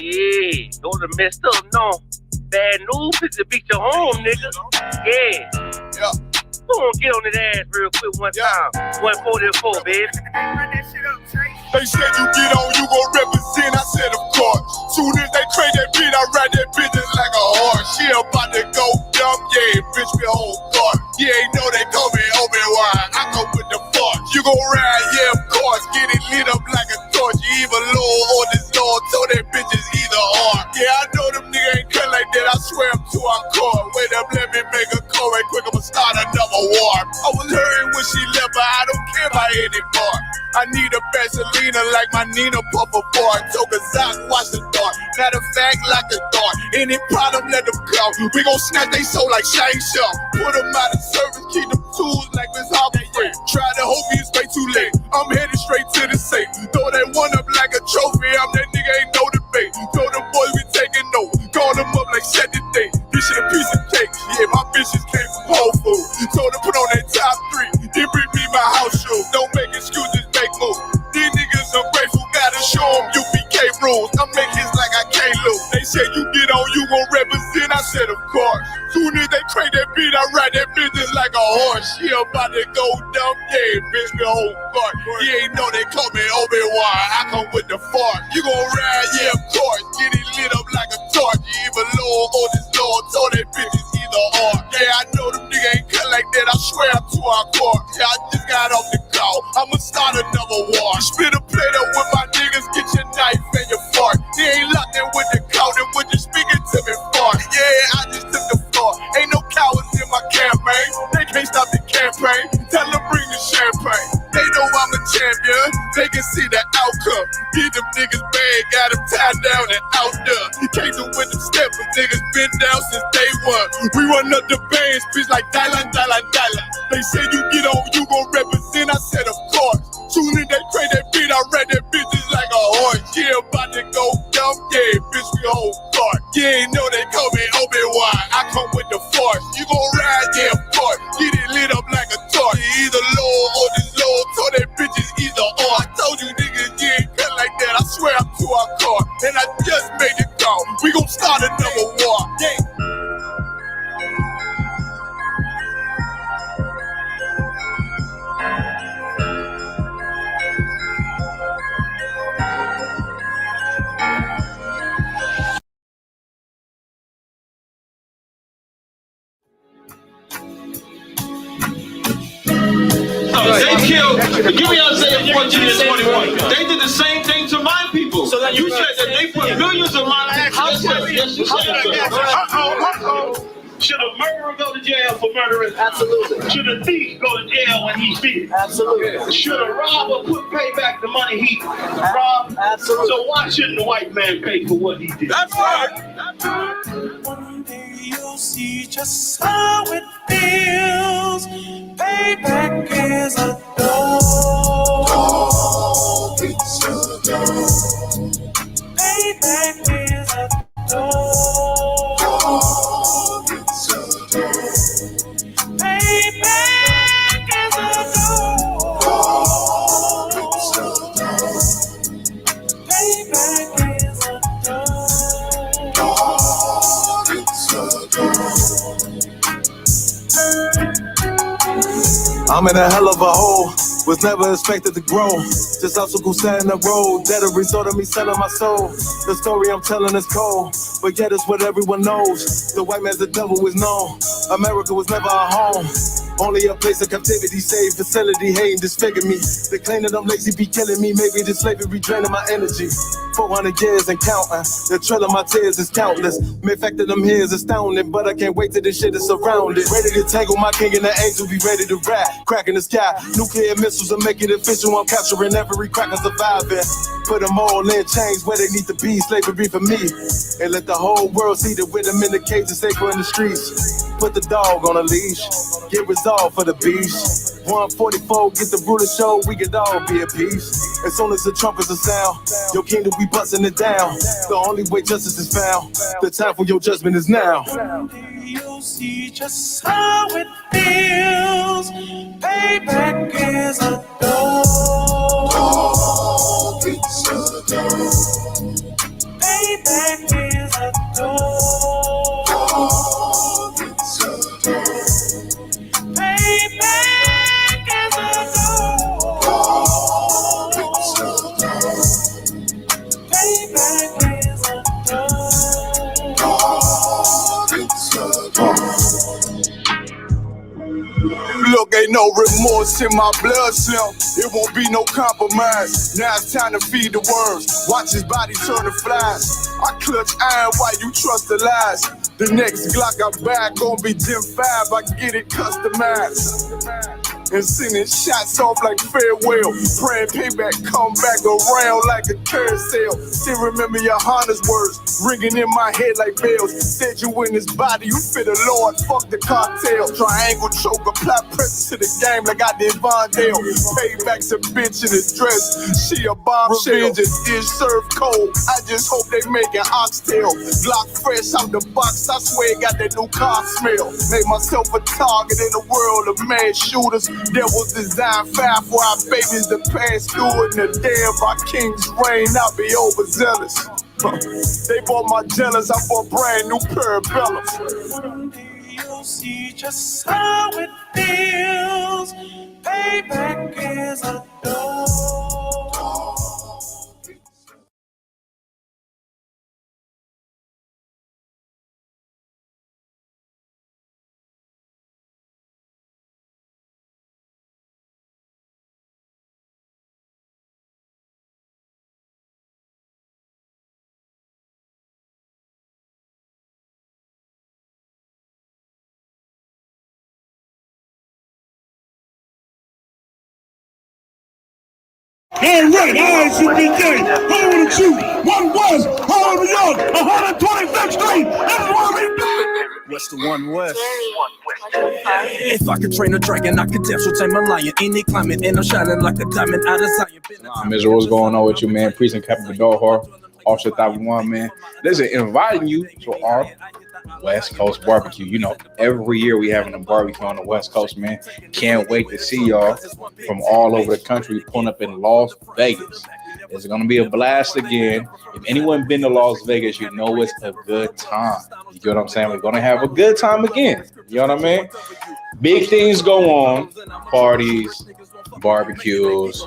Yeah, those are messed up, no. Bad news is to beat your home, nigga. Yeah. Yeah. Go on, get on his ass real quick one time. 144, baby. Run that shit up, Trey. They said you get on, you gon' represent. I said, of course. Soon as they trade that beat, I ride that bitch just like a horse. She about to go dumb, yeah, bitch, me whole guard. You ain't know they call me Obi-Wan. I go with the force. You gon' ride, yeah, of course. Get it lit up like a torch. You even low on this Lord, so that bitch is either or. Yeah, I know them niggas ain't cut like that. I swear I'm to our core. Wait up, let me make a call right quick. I'ma start another war. I was hurting when she left, but I don't care about anymore. I need a Vaseline like my Nina Puffer boy. Took a Zach, watch the dark. Matter of fact, like a dart. Any problem, let them come. We gon' snatch they soul like Shang Tsung. Put them out of service, keep them tools like Miss Hopper free. Try to hope it's way too late. I'm headed straight to the safe. Throw that one up like a trophy. I'm that nigga, ain't no debate. Throw them boys, we taking note. Call them up like set the date. This shit a piece of cake. Yeah, my bitches came from Whole Foods. Told them put on that top 3. Then bring me my house shoes. Don't make excuses, make moves. These niggas ungrateful, gotta show them U.P.K rules. I'm making hits like I can't lose. They said you get on, you gon' represent. I said of course. Soon as they crank that beat, I ride that bitch just like a horse. She about to go dumb, yeah, bitch, me whole guard. You ain't know they call me Obi-Wan. I come with the fart. You gon' ride, yeah, of course. Get it lit up like a torch. You even low on this Lord, so that bitch is either or. Yeah, I know them niggas ain't cut like that. I swear I'm to our core. Yeah, I just got off the call. I'ma start another war. Spit a plate up with my niggas, get your knife and your fork. They ain't locked in with the count and when you speaking to me fart. Yeah, I just took the floor. Ain't no cowards in my campaign. They can't stop the campaign. Tell them bring the champagne. They know I'm a champion. They can see the outcome. Get them niggas bad, got them tied down and out there. You can't do with them step, them niggas been down since day one. We run up the bands, bitch like Dylan. They say you get on, you gon' represent. I said of course. Soon as they crank that beat, I ride that bitch just like a horse. Yeah, about to go dumb, yeah, bitch, we whole guard. Yeah, ain't know they call me Obi-Wan. I come with the force. You gon' ride, yeah, of course. Get it lit up like a torch. You either low or this low, so that bitch is either or. I told you niggas, you ain't cut like that. I swear I'm to our car. And I just made it call. We gon' start another war. Yeah. They killed, give me Isaiah 14 and 21. They did the same thing to my people. So that you said that they put millions of my houses. Yes, you said. Should a murderer go to jail for murdering? Absolutely. Should a thief go to jail when he steals? Absolutely. Should a robber pay back the money he robbed? Absolutely. So why shouldn't the white man pay for what he did? That's right. That's right. One day you'll see just how it feels. Payback is a dog. It's a dog. Payback is a dog. It's a dog. Payback is a dog. It's a dog. Payback is a dog. It's a dog. I'm in a hell of a hole, was never expected to grow. Just obstacle set in the road, that a result of me selling my soul. The story I'm telling is cold, but yet it's what everyone knows. The white man's the devil is known. America was never our home. Only a place of captivity, safe facility, hating, disfigure me. They claim that I'm lazy, be killing me. Maybe this slavery draining my energy. 400 years and counting. The trail of my tears is countless. The fact that I'm here is astounding, but I can't wait till this shit is surrounded. Ready to tangle my king and the angel, be ready to rap. Crack in the sky, nuclear missiles are making it official. I'm capturing every crack and surviving. Put them all in chains where they need to be. Slavery for me. And let the whole world see that with them in the cage and safer in the streets. Put the dog on a leash. Get resolved for the beast. 144, get the ruler show, we could all be at peace. As soon as the trumpets are sound, your kingdom we busting it down. The only way justice is found, the time for your judgment is now. You'll see just how it feels. Payback is a dog. It's a dog. Payback is a door. Payback is a door. Payback is a door. Look, ain't no remorse in my blood slim. It won't be no compromise. Now it's time to feed the worms. Watch his body turn to flies. I clutch iron while you trust the lies. The next Glock I buy gon' be Gen 5. I get it customized. And sending shots off like farewell. Praying payback come back around like a carousel. Still remember YAHANNA's words ringing in my head like bells. Said you in his body, you fit the Lord, fuck the cartel. Triangle choke, apply pressure to the game like I did Vondale. Payback's a bitch in a dress, she a bombshell. Revenge is served cold, I just hope they make an oxtail. Glock fresh out the box, I swear it got that new car smell. Made myself a target in a world of mad shooters. Devils design 5 for our babies to pass through it. And the day of our king's reign, I'll be overzealous. They bought my jealous, I bought brand new parabellums. One day you'll see just how it feels. Payback is a door. All right, I.S.U.P.K. Home of the truth. One was, home of New York, 125th Street. That's what we do. What's the one west? If I could train a dragon, I could dance with tame a lion. Any climate, and I'm shining like a diamond out of Zion. Mr. What's going on with you, man? Precinct Captain Dog Officer 1, man. Listen, inviting you to our West Coast barbecue. You know, every year we having a barbecue on the West Coast, man. Can't wait to see y'all from all over the country pulling up in Las Vegas. It's going to be a blast again. If anyone been to Las Vegas, you know it's a good time. You get what I'm saying? We're going to have a good time again. You know what I mean? Big things go on. Parties, barbecues.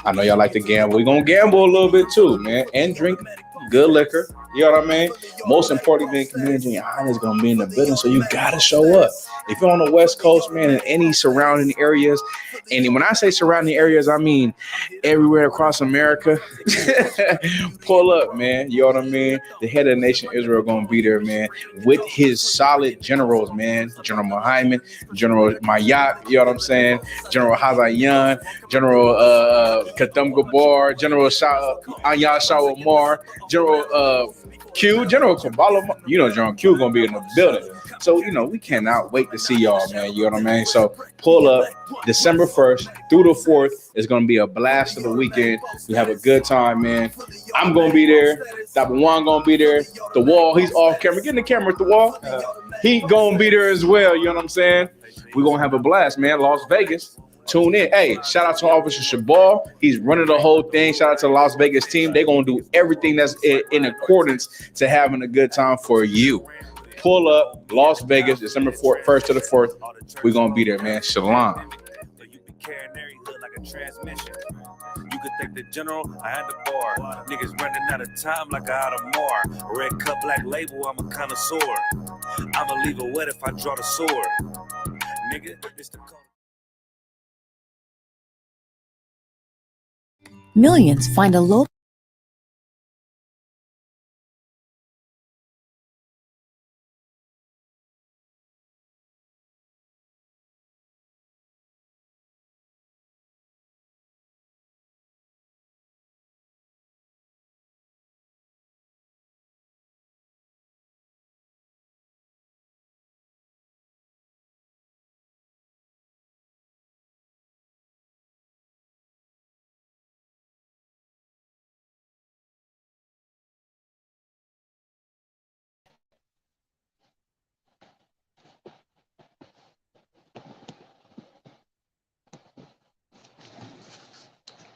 I know y'all like to gamble. We're going to gamble a little bit too, man. And drink good liquor. You know what I mean? Most importantly, community is going to be in the building, so you got to show up. If you're on the West Coast, man, in any surrounding areas, and when I say surrounding areas, I mean everywhere across America, pull up, man. You know what I mean? The head of the nation, Israel, going to be there, man, with his solid generals, man. General Muhammad, General Mayat, you know what I'm saying? General Hazayan, General Katham Gabar, General Aya Shawamar, General Q, General Kabbalah, you know, General Q going to be in the building. So, you know, we cannot wait to see y'all, man. You know what I mean? So pull up December 1st through the 4th. It's going to be a blast of the weekend. We have a good time, man. I'm going to be there. Dr. Juan going to be there. The Wall, he's off camera. Get in the camera at the Wall. He going to be there as well. You know what I'm saying? We're going to have a blast, man. Las Vegas. Tune in. Hey, shout out to Officer Shabal. He's running the whole thing. Shout out to the Las Vegas team. They're going to do everything that's in accordance to having a good time for you. Pull up Las Vegas, December 1st to the 4th. We're going to be there, man. Shalom. You could thank the general, I had the bar. Niggas running out of time like I had a mar. Red cup, black label, I'm a connoisseur. I'ma leave it wet if I draw the sword. Nigga, it's the code. Millions find a low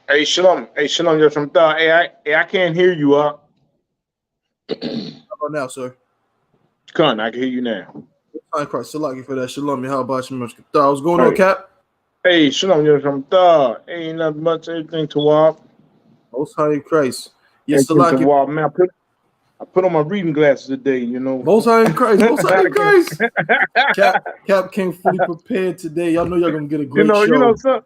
Hey, Shalom. Hey, Shalom, you're from Thug. Hey, I can't hear you, about now, sir? Con, I can hear you now. I Christ, Salaki for that. Shalom. How about you, Mr. What's going on, Cap? Hey, shalom, you're from Thar. Ain't nothing much, everything to walk. Most High in Christ. Yes, Everything to Salaki. walk. Man, I put on my reading glasses today, you know. Most High in Christ. Most High in Christ. Cap came fully prepared today. Y'all know y'all gonna get a great show.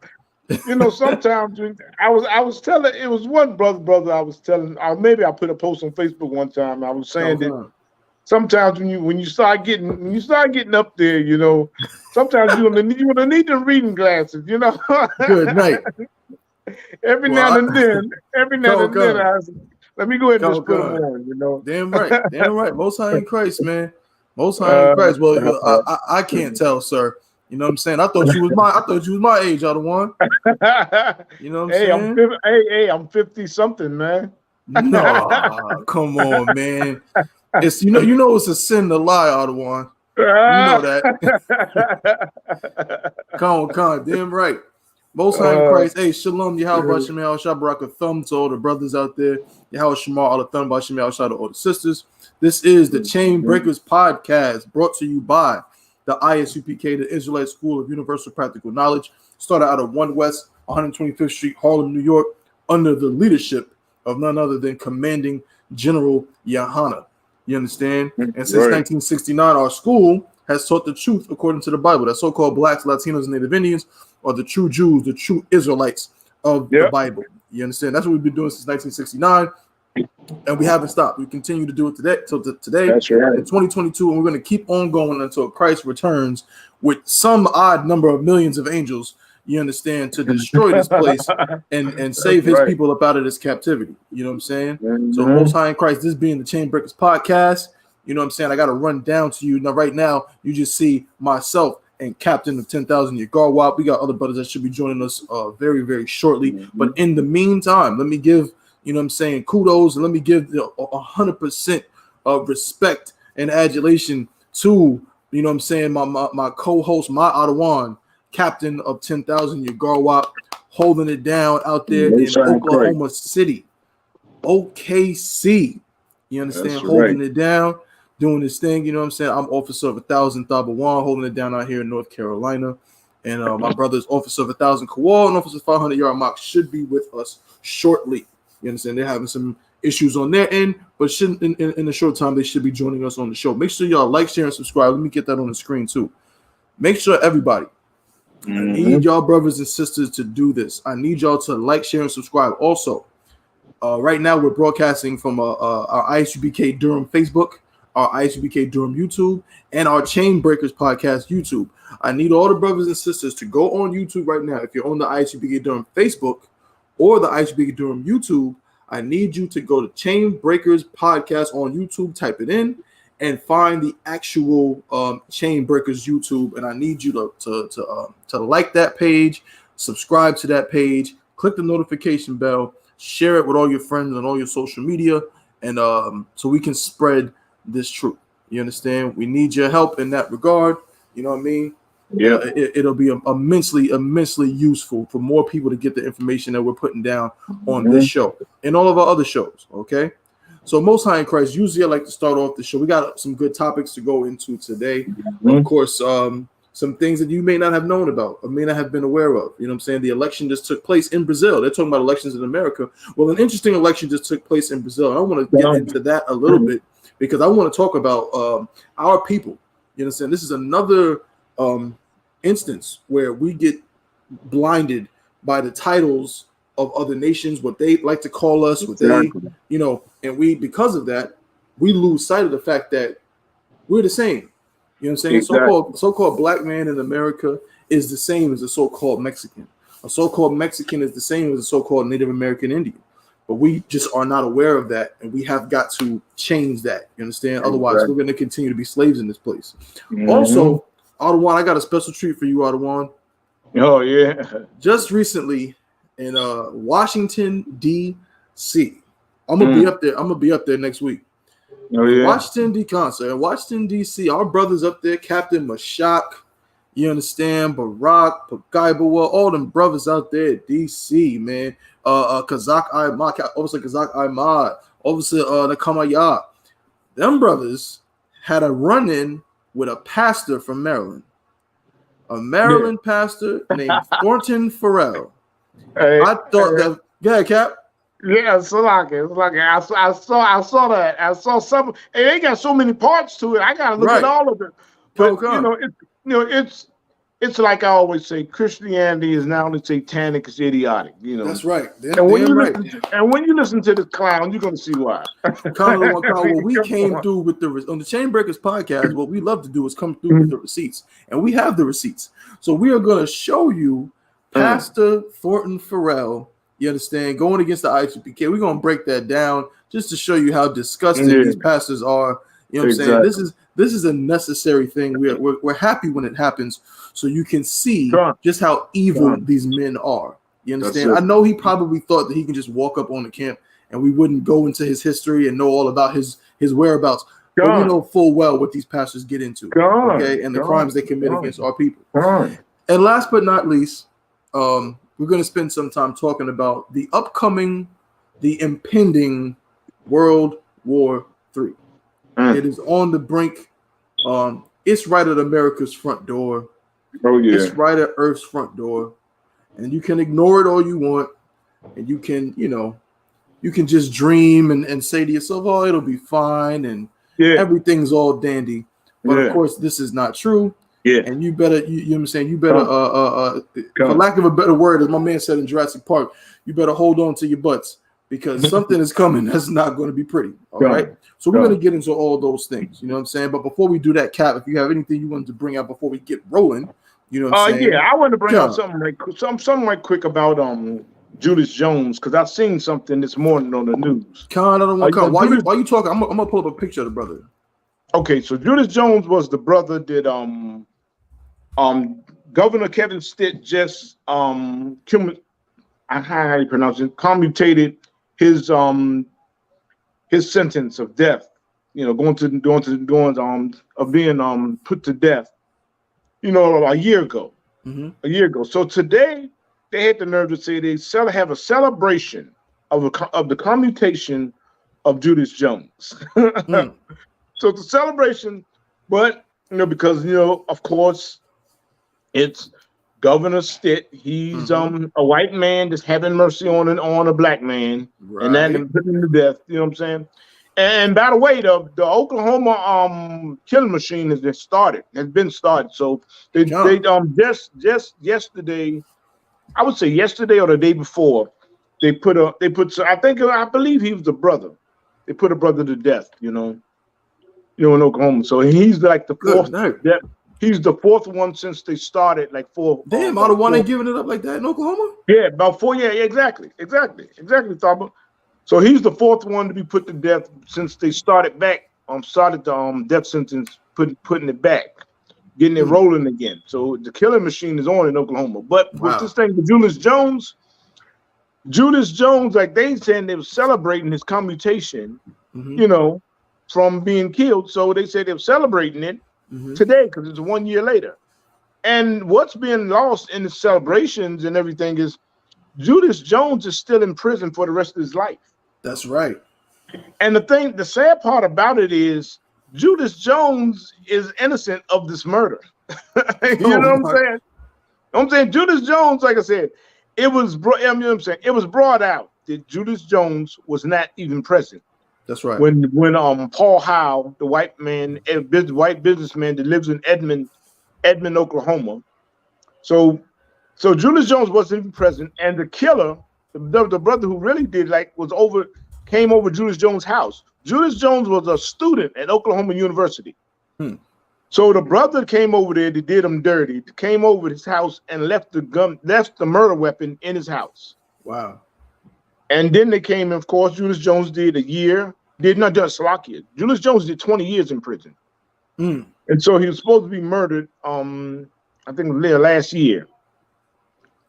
Sometimes I was telling, it was one brother I was telling, or maybe I put a post on Facebook one time. I was saying that sometimes when you start getting up there, you know, sometimes you're gonna need the reading glasses, you know. Good night. Every now and then, let me go ahead and just put them on, you know. Damn right. Most High in Christ, man. Most High in Christ. Well, I can't tell, sir. You know what I'm saying? I thought you was my age, out of one. You know what I'm saying? I'm 50 something, man. No, come on, man. It's you know it's a sin to lie, out of one. You know that. Come on, damn right. Most High in Christ. Hey, shalom, Yahweh Shem Shabrak, a thumb to all the brothers out there. Yahweh Shema, all the thumb by Shem to all the sisters. This is the Chain Breakers podcast, brought to you by the I.S.U.P.K, the Israelite School of Universal Practical Knowledge, started out of 1 West 125th Street, Harlem, New York, under the leadership of none other than Commanding General YAHANNA. You understand? And since 1969, our school has taught the truth according to the Bible. That so-called blacks, Latinos, and Native Indians are the true Jews, the true Israelites of the Bible. You understand? That's what we've been doing since 1969. And we haven't stopped. We continue to do it today That's right. In 2022, and we're going to keep on going until Christ returns with some odd number of millions of angels, you understand, to destroy this place and save his people up out of this captivity. You know what I'm saying? So Most High in Christ, this being the Chain Breakers podcast, you know what I'm saying? I got to run down to you. Now, right now, you just see myself and Captain of 10,000 Yagarwap. We got other brothers that should be joining us very, very shortly. But in the meantime, let me give, you know what I'm saying, kudos, and let me give 100% of respect and adulation to, you know what I'm saying, my co-host, my Adawan, Captain of 10,000 Yagarwap, holding it down out there in Oklahoma City, OKC. You understand? Holding it down, doing this thing. You know what I'm saying? I'm Officer of 1,000 Thabawan, holding it down out here in North Carolina. And my brother's Officer of 1,000 Kowal and Officer 500 Yard Mock should be with us shortly. You understand? They're having some issues on their end, but in a short time, they should be joining us on the show. Make sure y'all like, share, and subscribe. Let me get that on the screen too. Make sure everybody, I need y'all brothers and sisters to do this. I need y'all to like, share, and subscribe. Also, right now we're broadcasting from our I.S.U.P.K Durham Facebook, our I.S.U.P.K Durham YouTube, and our Chain Breakers podcast YouTube. I need all the brothers and sisters to go on YouTube right now. If you're on the I.S.U.P.K Durham Facebook or the I.S.U.P.K Durham YouTube, I need you to go to Chain Breakers podcast on YouTube, type it in, and find the actual Chain Breakers YouTube. And I need you to like that page, subscribe to that page, click the notification bell, share it with all your friends on all your social media, and so we can spread this truth. You understand? We need your help in that regard. You know what I mean? Yeah. It'll be immensely useful for more people to get the information that we're putting down on this show and all of our other shows. Okay. So Most High in Christ, usually I like to start off the show. We got some good topics to go into today. Of course, some things that you may not have known about or may not have been aware of. You know what I'm saying? The election just took place in Brazil. They're talking about elections in America. Well, an interesting election just took place in Brazil. I want to get into that a little bit because I want to talk about our people. You know what I'm saying? This is another instance where we get blinded by the titles of other nations, what they like to call us, what they, you know, and we, because of that, we lose sight of the fact that we're the same. You know what I'm saying? Exactly. So-called black man in America is the same as a so-called Mexican. A so-called Mexican is the same as a so-called Native American Indian. But we just are not aware of that, and we have got to change that. You understand? Otherwise, we're going to continue to be slaves in this place. Also, Adawan, I got a special treat for you, Adawan. Oh, yeah. Just recently in Washington, D.C. I'm gonna be up there. I'm gonna be up there next week. Oh, yeah. Washington, D.C. Our brothers up there, Captain Mashak, you understand, Barack, Pagaibawa, all them brothers out there at D.C., man. Kazak Ahmad, Officer Kazak Ahmad, Officer Nakamaya. them brothers had a run-in with a pastor from Maryland, a Maryland pastor named Thornton Farrell. I thought that. Yeah, Cap. Yeah, it's like I saw that. I saw some. And they got so many parts to it. I gotta look at all of it. But it's like I always say, Christianity is not only satanic, it's idiotic. That's right. And when you listen to this clown, you're gonna see why. What we came through with on the Chainbreakers podcast, what we love to do is come through with the receipts, and we have the receipts. So we are going to show you Pastor Thornton Farrell. You understand? Going against the I.S.U.P.K. We're going to break that down just to show you how disgusting these pastors are. You know what I'm saying? This is a necessary thing. We're happy when it happens, so you can see just how evil these men are. You understand? I know he probably thought that he can just walk up on the camp and we wouldn't go into his history and know all about his whereabouts. But we know full well what these pastors get into, and the crimes they commit against our people. And last but not least, we're going to spend some time talking about the impending World War III. It is on the brink. It's right at America's front door. It's right at Earth's front door. And you can ignore it all you want. And you can, you can just dream and say to yourself, oh, it'll be fine. And everything's all dandy. But of course, this is not true. And you better, you know what I'm saying? You better, for lack of a better word, as my man said in Jurassic Park, you better hold on to your butts because something is coming that's not going to be pretty. All right. So we're going to get into all those things. You know what I'm saying? But before we do that, Cap, if you have anything you wanted to bring out before we get rolling, you know what I'm saying? I want to bring out something right quick about Judas Jones, because I've seen something this morning on the news. Con, I don't want to come. Why you talking? I'm gonna pull up a picture of the brother. Okay, so Judas Jones was the brother that Governor Kevin Stitt just how do you pronounce it? Commutated his sentence of death. Going of being put to death. A year ago. A year ago. So today they had the nerve to say they have a celebration of the commutation of Judas Jones. So it's a celebration, but because of course, it's Governor Stitt. He's a white man that's having mercy on a black man, and then putting him to death. You know what I'm saying? And by the way, the Oklahoma killing machine has been started. So they just yesterday, I would say yesterday or the day before, I believe he was the brother. They put a brother to death. In Oklahoma. So he's like the fourth. He's the fourth one since they started. Like four. Damn, I the one ain't giving it up like that in Oklahoma. Yeah, about 4. Yeah, exactly, Thaba. So he's the fourth one to be put to death since they started the death sentence, putting it back, getting it rolling again. So the killing machine is on in Oklahoma. But with this thing with Judas Jones, like they said, they were celebrating his commutation, from being killed. So they said they were celebrating it today because it's 1 year later. And what's being lost in the celebrations and everything is Judas Jones is still in prison for the rest of his life. That's right. And the sad part about it is Judas Jones is innocent of this murder. You know what I'm saying? I'm saying Judas Jones, like I said, it was brought out that Judas Jones was not even present. That's right. When Paul Howe, the white businessman that lives in Edmond, Oklahoma. So Judas Jones wasn't even present, and the killer, the brother who really did came over Judas Jones' house. Judas Jones was a student at Oklahoma University. So the brother came over there, they did him dirty, came over his house and left the murder weapon in his house. Wow. And then they came, of course, Judas Jones did a year, Judas Jones did 20 years in prison. And so he was supposed to be murdered, I think it was last year.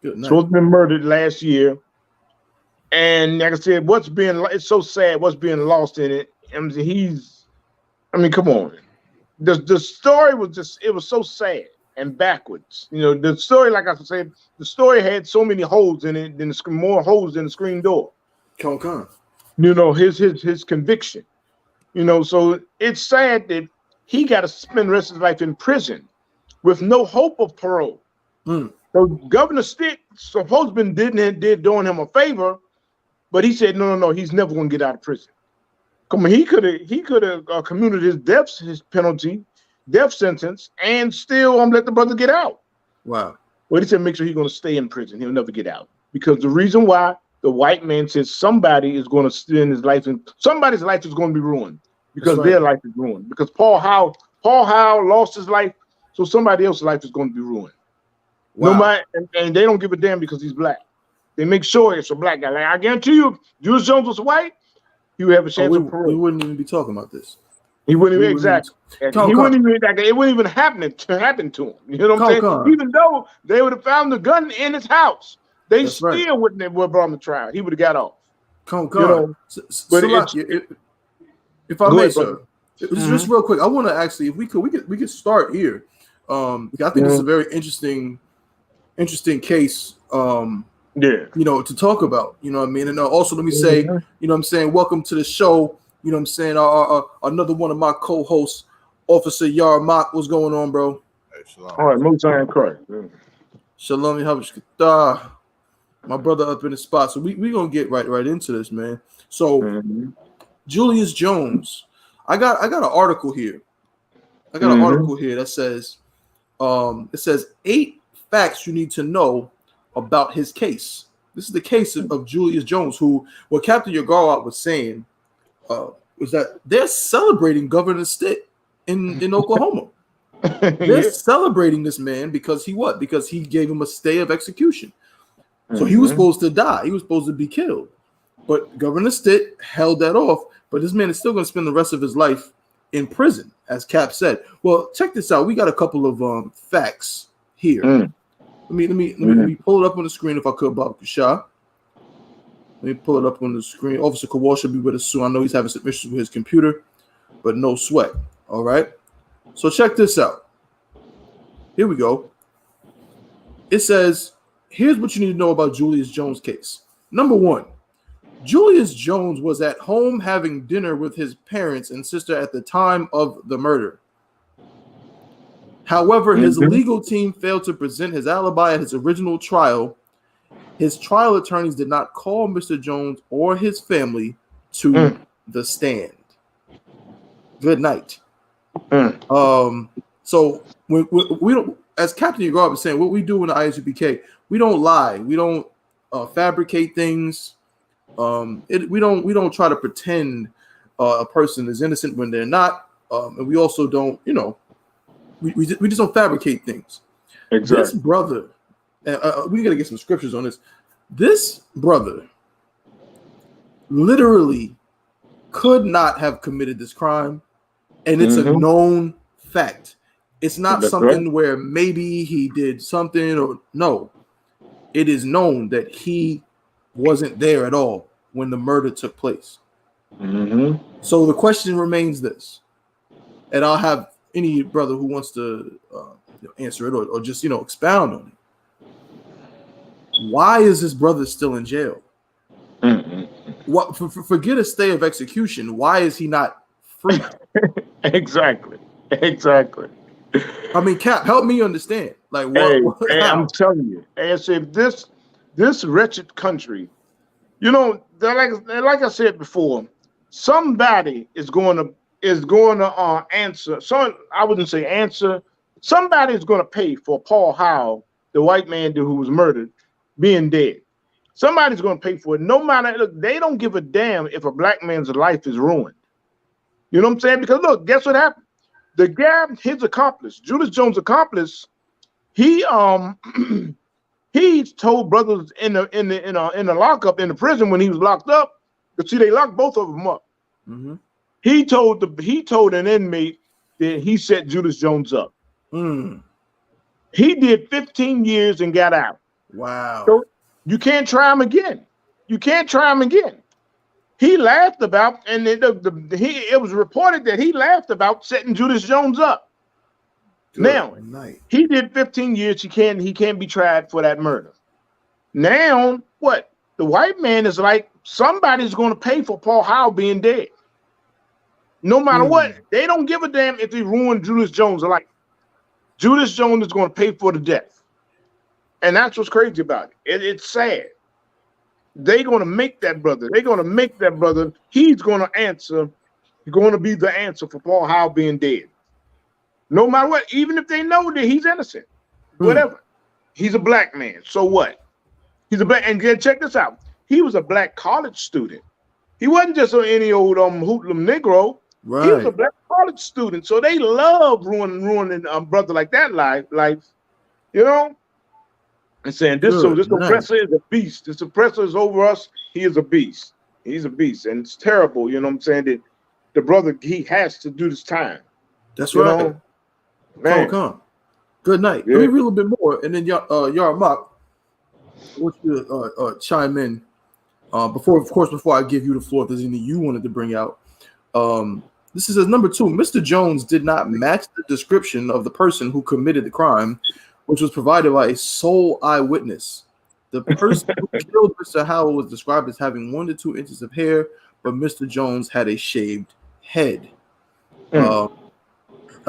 Supposed to be murdered last year. And like I said, it's so sad what's being lost in it. Come on. The story was so sad and backwards. The story, like I said, the story had so many holes in it, more holes than the screen door. His His conviction. You know, so it's sad that he got to spend the rest of his life in prison with no hope of parole. So Governor Stitt supposed to did doing him a favor, but he said no, he's never going to get out of prison. Come on, he could have commuted his death sentence, and still let the brother get out. Wow. Well, he said make sure he's going to stay in prison. He'll never get out because the reason why the white man says somebody is going to spend his life in somebody's life is going to be ruined because their life is ruined. Because Paul Howe lost his life, so somebody else's life is going to be ruined. Wow. No matter, and they don't give a damn because he's black. They make sure it's a black guy. Like I guarantee you, if Julius Jones was white, he would have a chance of parole. We wouldn't even be talking about this. He wouldn't even He wouldn't even it wouldn't even happen to him. You know what I'm saying? Even though they would have found the gun in his house, they still wouldn't have brought him to trial. He would have got off. But if I may, sir, just real quick, I want to actually, if we could start here. I think it's a very interesting case. To talk about. You know what I mean? And also let me say, you know what I'm saying, welcome to the show. You know what I'm saying? Another one of my co-hosts, Officer YAHANNA. What's going on, bro? Hey, shalom. All right, Motan Christ. Shalom, Yahavishkata. My brother up in the spot. So we gonna get right into this, man. So Julius Jones. I got an article here. That says it says 8 facts you need to know about his case. This is the case of Julius Jones, who what Captain Yagara was saying was that they're celebrating Governor Stitt in Oklahoma. They're celebrating this man because because he gave him a stay of execution. So he was supposed to die. He was supposed to be killed. But Governor Stitt held that off. But this man is still going to spend the rest of his life in prison, as Cap said. Well, check this out. We got a couple of facts here. Let me pull it up on the screen if I could, Bob Kushah. Let me pull it up on the screen. Officer Kowal should be with us soon. I know he's having some issues with his computer, but no sweat. All right. So check this out. Here we go. It says, here's what you need to know about Julius Jones' case. Number 1, Julius Jones was at home having dinner with his parents and sister at the time of the murder. However, his legal team failed to present his alibi at his original trial. His trial attorneys did not call Mr. Jones or his family to the stand. Good night. So we don't, as Captain Yagara was saying, what we do in the I.S.U.P.K, we don't lie. We don't fabricate things. We don't try to pretend a person is innocent when they're not. And we also don't, we just don't fabricate things. Exactly. This brother, we got to get some scriptures on this. This brother literally could not have committed this crime, and it's a known fact. It's not something where maybe he did something or no. It is known that he wasn't there at all when the murder took place. So the question remains this, and I'll have any brother who wants to answer it or just expound on it. Why is this brother still in jail? What? Forget a stay of execution. Why is he not free? Exactly. I mean, Cap, help me understand. Like, hey, I'm telling you, as if this wretched country, like I said before, somebody is going to answer. So I wouldn't say answer. Somebody is going to pay for Paul Howe, the white man who was murdered, being dead. Somebody's going to pay for it. No matter, look, they don't give a damn if a black man's life is ruined. You know what I'm saying? Because look, guess what happened? The guy, his accomplice, Julius Jones' accomplice, he he told brothers in the lockup in the prison when he was locked up. But see, they locked both of them up. He told an inmate that he set Julius Jones up. He did 15 years and got out. Wow. So you can't try him again. He laughed about, and it was reported that he laughed about setting Julius Jones up. He did 15 years. He can't be tried for that murder. Now, what? The white man is like, somebody's going to pay for Paul Howe being dead. No matter what, they don't give a damn if they ruin Julius Jones' life. Julius Jones is going to pay for the death. And that's what's crazy about it. It's sad. They're going to make that brother. They're going to make that brother. He's going to answer. He's going to be the answer for Paul Howell being dead. No matter what, even if they know that he's innocent, whatever. He's a black man. So what? He's a black. And check this out. He was a black college student. He wasn't just any old hoodlum Negro. Right. He was a black college student. So they love ruining brother like that life, you know, and saying this oppressor is a beast. This oppressor is over us. He is a beast. He's a beast, and it's terrible. You know what I'm saying? That the brother, he has to do this time. That's right. Man. Come. Good night. Yeah. Let me read a little bit more, and then Yarmak, I want you to chime in. Before I give you the floor, if there's anything you wanted to bring out. This is number 2. Mr. Jones did not match the description of the person who committed the crime, which was provided by a sole eyewitness. The person who killed Mr. Howell was described as having 1 to 2 inches of hair, but Mr. Jones had a shaved head. A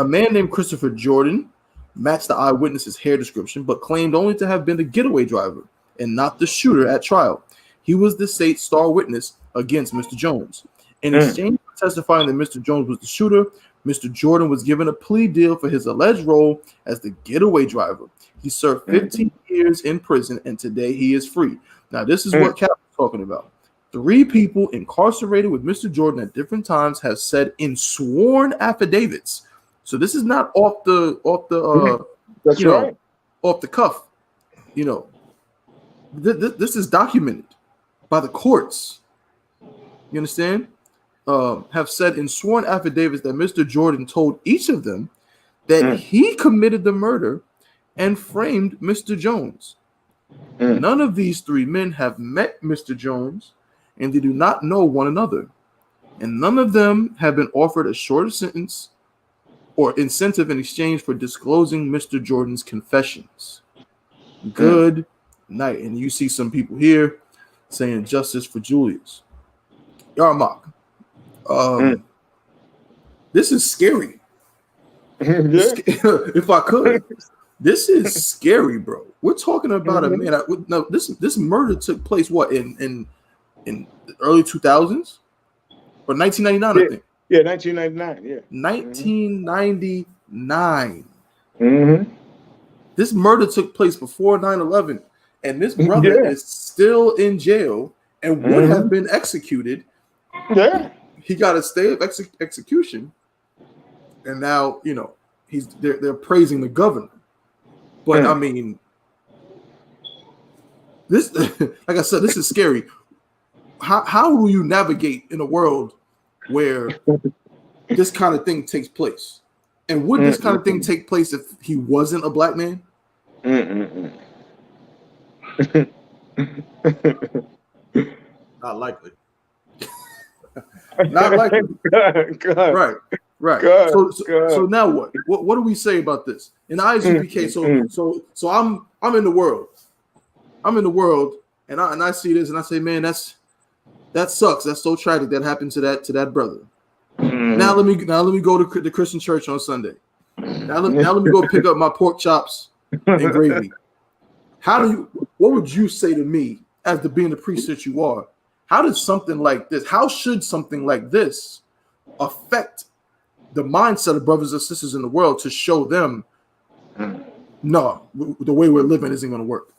man named Christopher Jordan matched the eyewitness's hair description, but claimed only to have been the getaway driver and not the shooter at trial. He was the state's star witness against Mr. Jones. In exchange for testifying that Mr. Jones was the shooter, Mr. Jordan was given a plea deal for his alleged role as the getaway driver. He served 15 years in prison, and today he is free. Now, this is what Cap was talking about. 3 people incarcerated with Mr. Jordan at different times have said in sworn affidavits. So this is not off the That's right. off the cuff. You know, this is documented by the courts. You understand? Have said in sworn affidavits that Mr. Jordan told each of them that he committed the murder and framed Mr. Jones. None of these 3 men have met Mr. Jones, and they do not know one another. And none of them have been offered a shorter sentence or incentive in exchange for disclosing Mr. Jordan's confessions. Good night. And you see some people here saying justice for Julius. Yarmak. This is scary. If I could, this is scary, bro. We're talking about a man. No, this murder took place in the early 2000s or 1999, I think. Yeah, 1999. Yeah, 1999. This murder took place before 9/11, and this brother is still in jail and would have been executed. Yeah. He got a stay of execution, and now they're praising the governor. But I mean, this, like I said, this is scary. How do you navigate in a world where this kind of thing takes place? And would this kind of thing take place if he wasn't a black man? Not likely. Not likely. God. Right. God. So now what? What do we say about this? In the I.S.U.P.K, so I'm in the world. I'm in the world, and I see this, and I say, man, that sucks. That's so tragic that happened to that brother. Now let me go to the Christian church on Sunday. Now let me go pick up my pork chops and gravy. What would you say to me as being the priest that you are? How should something like this affect the mindset of brothers and sisters in the world to show them, no, the way we're living isn't going to work?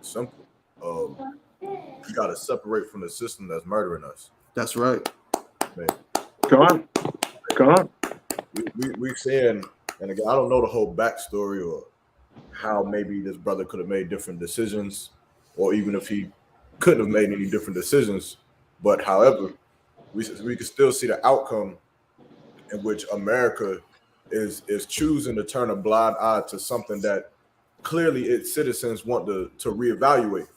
Simple. You got to separate from the system that's murdering us. That's right. Man. Come on. We've seen, and again, I don't know the whole backstory or how maybe this brother could have made different decisions, or even if he couldn't have made any different decisions. But however, we can still see the outcome in which America is choosing to turn a blind eye to something that clearly its citizens want to reevaluate.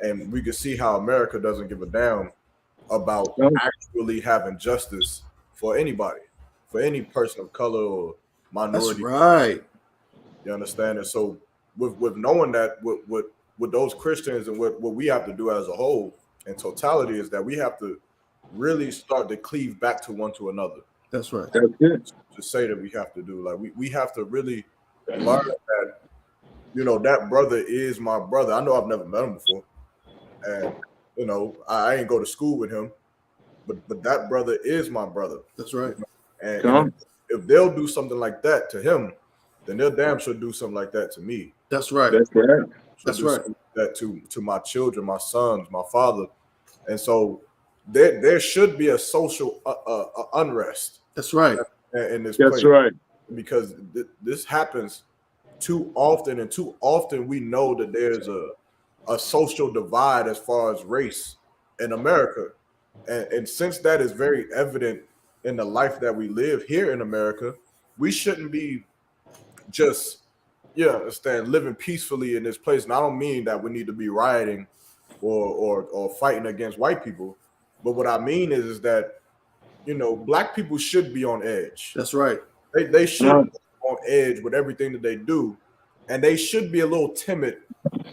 And we can see how America doesn't give a damn about actually having justice for anybody, for any person of color or minority. That's right. You understand? And so with knowing that, with those Christians and what we have to do as a whole in totality is that we have to really start to cleave back to one to another. That's right. That's it. To say that we have to do, like we have to really learn that, you know, that brother is my brother. I know I've never met him before, and you know, I ain't go to school with him, but that brother is my brother. That's right. And if they'll do something like that to him, then they'll damn sure do something like that to me. That's right. That's right. That's right. That to my children, my sons, my father, and so there should be a social unrest. That's right. In this That's place. right. Because this happens too often, and too often we know that there's a social divide as far as race in America, and since that is very evident in the life that we live here in America, we shouldn't be just living peacefully in this place. And I don't mean that we need to be rioting or fighting against white people, but what I mean is that, you know, black people should be on edge. That's right. They should be on edge with everything that they do, and they should be a little timid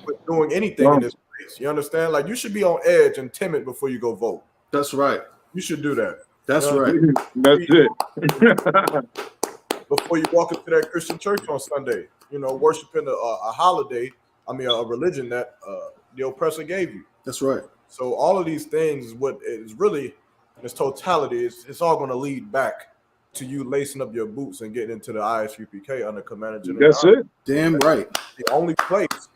with doing anything in this place. You understand? Like, you should be on edge and timid before you go vote. That's right. You should do that. That's right. That's it. Before you walk into that Christian church on Sunday, you know, worshiping a holiday, I mean, a religion that the oppressor gave you. That's right. So all of these things is what is really, in its totality, it's all going to lead back to you lacing up your boots and getting into the I.S.U.P.K under Commander General. That's it. Damn right. The only place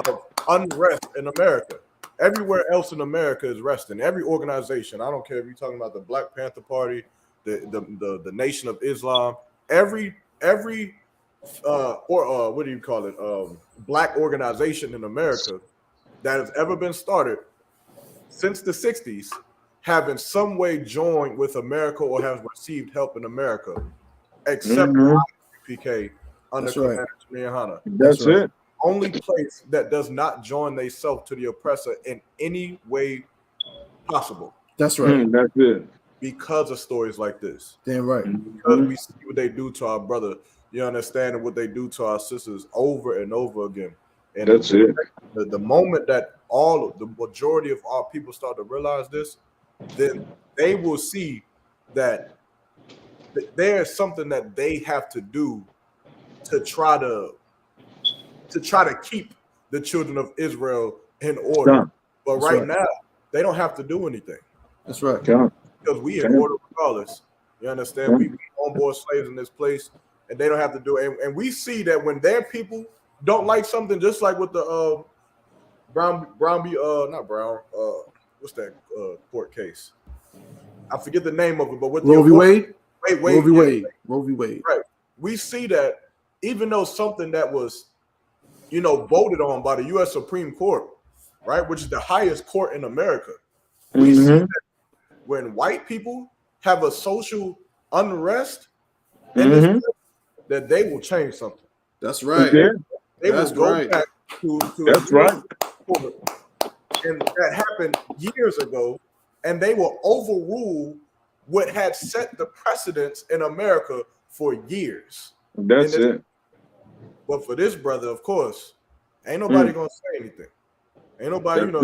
of unrest in America. Everywhere else in America is resting. Every organization, I don't care if you're talking about the Black Panther Party, the Nation of Islam, every what do you call it? Black organization in America that has ever been started since the 60s have in some way joined with America or have received help in America, except I.S.U.P.K under Commander YAHANNA. That's right. it. Only place that does not join themselves to the oppressor in any way possible. That's right. That's it. Because of stories like this. Damn right. Because we see what they do to our brother, you understand, and what they do to our sisters over and over again. And that's it. The moment that the majority of our people start to realize this, then they will see that there's something that they have to do to try to keep the children of Israel in order. But right now, they don't have to do anything. That's right. Because we in order regardless. You understand? We on board slaves in this place, and they don't have to do it. And we see that when their people don't like something, just like with the what's that court case? I forget the name of it, but with Roe v. Wade? Roe v. Wade. Right. We see that even though something that was, you know, voted on by the U.S. Supreme Court, right, which is the highest court in America, we see that when white people have a social unrest, that they will change something. That's right. They will go back to that's right. And that happened years ago, and they will overrule what had set the precedence in America for years. That's it. But for this brother, of course, ain't nobody gonna say anything. Ain't nobody, you know,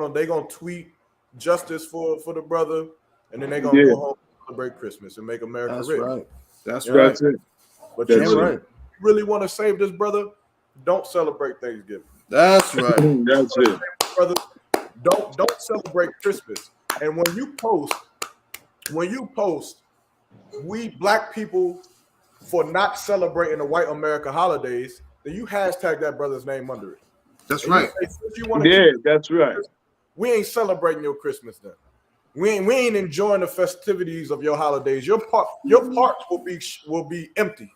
they gonna tweet justice for the brother, and then they gonna go home and celebrate Christmas and make America rich. Right. That's right. That's it. But you really want to save this brother? Don't celebrate Thanksgiving. That's right. That's it. Brother, don't celebrate Christmas. And when you post, we black people for not celebrating the white America holidays, then you hashtag that brother's name under it. That's right. That's right. We ain't celebrating your Christmas then. We ain't enjoying the festivities of your holidays. Your parks will be empty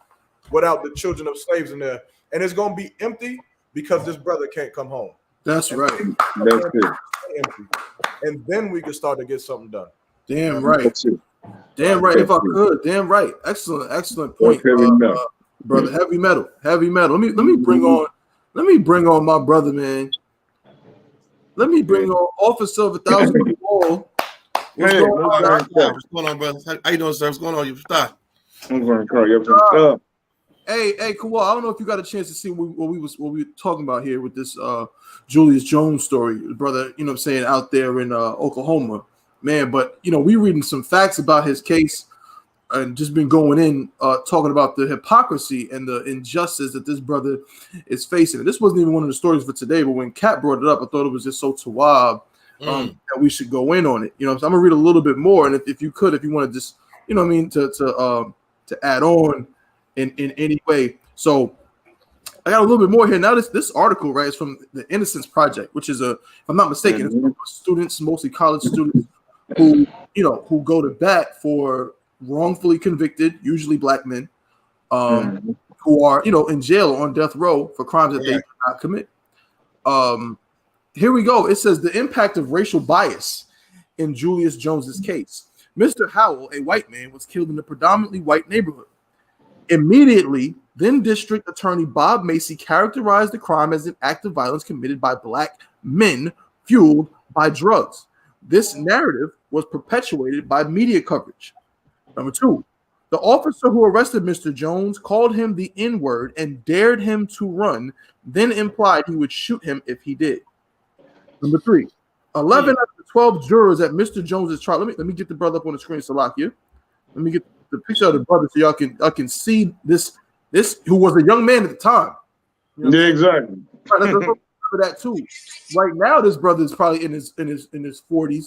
without the children of slaves in there, and it's gonna be empty because this brother can't come home. That's right. That's it. Empty. And then we can start to get something done. Damn right. Damn right. If I could. Damn right. Excellent point, brother. Heavy metal. Let me bring on my brother, man. Let me bring on Officer of 1,000 Wall. What's going on, brother? How you doing, sir? What's going on? You start. I'm going to call you. Hey, Kawhi, I don't know if you got a chance to see what we were talking about here with this Julius Jones story, brother, you know what I'm saying, out there in Oklahoma. man. But we reading some facts about his case and just been going in talking about the hypocrisy and the injustice that this brother is facing. And this wasn't even one of the stories for today, but when Kat brought it up, I thought it was just so tawab that we should go in on it. So I'm gonna read a little bit more, and if you want to just to add on in any way. So I got a little bit more here. Now this article, right, is from the Innocence Project, which is if I'm not mistaken, it's for students, mostly college students, who go to bat for wrongfully convicted, usually black men, who are in jail or on death row for crimes that they did not commit. Here we go. It says the impact of racial bias in Julius Jones's case. Mr. Howell, a white man, was killed in a predominantly white neighborhood. Immediately, then District Attorney Bob Macy characterized the crime as an act of violence committed by black men fueled by drugs. This narrative was perpetuated by media coverage. Number two, the officer who arrested Mr. Jones called him the N-word and dared him to run, then implied he would shoot him if he did. Number three, 11 out of the 12 jurors at Mr. Jones's trial. Let me get the brother up on the screen, Salakia. Let me get the picture of the brother so y'all can see this who was a young man at the time. Yeah, exactly. Right, let's remember that too. Right now, this brother is probably in his 40s,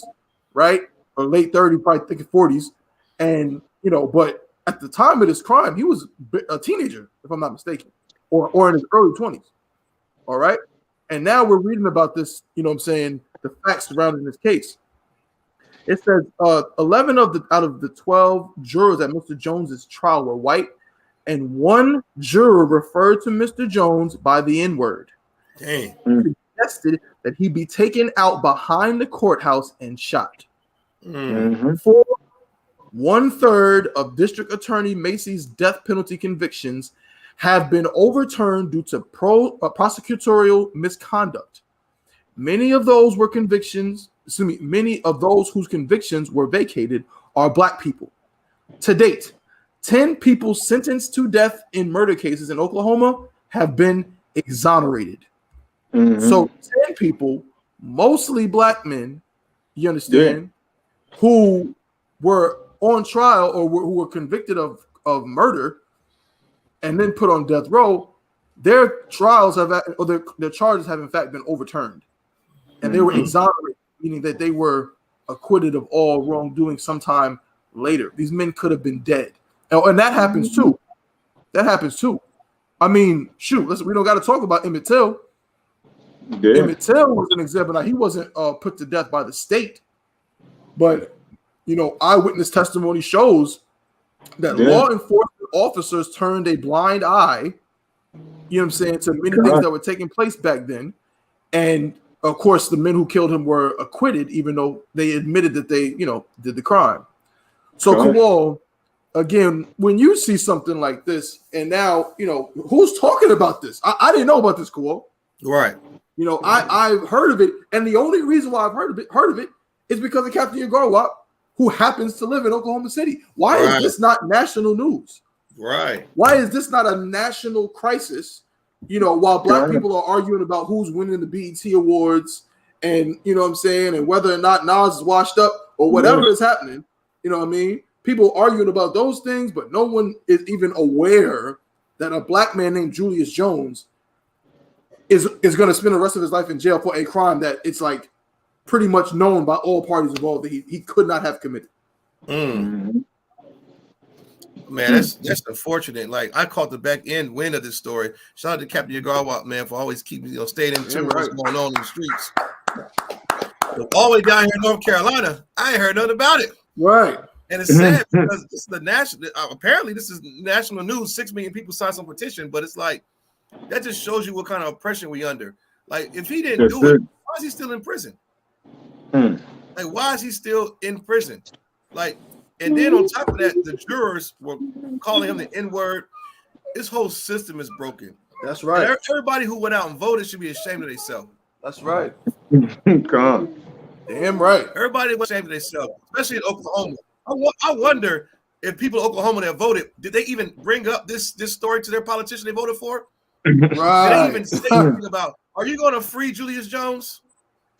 right, or late 30s, probably thinking 40s, and but at the time of this crime, he was a teenager, if I'm not mistaken, or in his early 20s. All right, and now we're reading about this. The facts surrounding this case. It says 11 out of the 12 jurors at Mr. Jones's trial were white, and one juror referred to Mr. Jones by the N-word. Dang. He suggested that he be taken out behind the courthouse and shot. 1/3 of District Attorney Macy's death penalty convictions have been overturned due to prosecutorial misconduct. Many of those whose convictions were vacated are black people. To date, 10 people sentenced to death in murder cases in Oklahoma have been exonerated. So 10 people, mostly black men, you understand, who were on trial or who were convicted of murder and then put on death row, their trials their charges have in fact been overturned. And they were exonerated, meaning that they were acquitted of all wrongdoing sometime later. These men could have been dead. And that happens too. I mean, shoot, listen, we don't got to talk about Emmett Till. Emmett Till was an example. Now, he wasn't put to death by the state, but, eyewitness testimony shows that law enforcement officers turned a blind eye, to many things that were taking place back then. And of course, the men who killed him were acquitted, even though they admitted that they, did the crime. So, Kawal, again, when you see something like this, and now, who's talking about this? I didn't know about this, Kawal. Right. I've heard of it, and the only reason why I've heard of it is because of Captain Yagarwap, who happens to live in Oklahoma City. Why is this not national news? Right. Why is this not a national crisis? While black people are arguing about who's winning the BET Awards and, and whether or not Nas is washed up or whatever is happening, people arguing about those things, but no one is even aware that a black man named Julius Jones is going to spend the rest of his life in jail for a crime that it's like pretty much known by all parties involved that he could not have committed. Man, that's unfortunate. Like, I caught the back end wind of this story. Shout out to Captain Yagarwap, man, for always keeping staying in tune with what's going on in the streets. But all the way down here in North Carolina, I ain't heard nothing about it. Right. And it's sad because this is the national. Apparently, this is national news. 6 million people signed some petition, but it's like that just shows you what kind of oppression we under. Like, if he didn't do it, why is he still in prison? Like, why is he still in prison? Like. And then on top of that, the jurors were calling him the N-word. This whole system is broken. That's right. And everybody who went out and voted should be ashamed of themselves. That's right. Come. Damn right. Everybody was ashamed of themselves, especially in Oklahoma. I wonder if people in Oklahoma that voted, did they even bring up this story to their politician they voted for? Right. Did they even say anything about, are you going to free Julius Jones?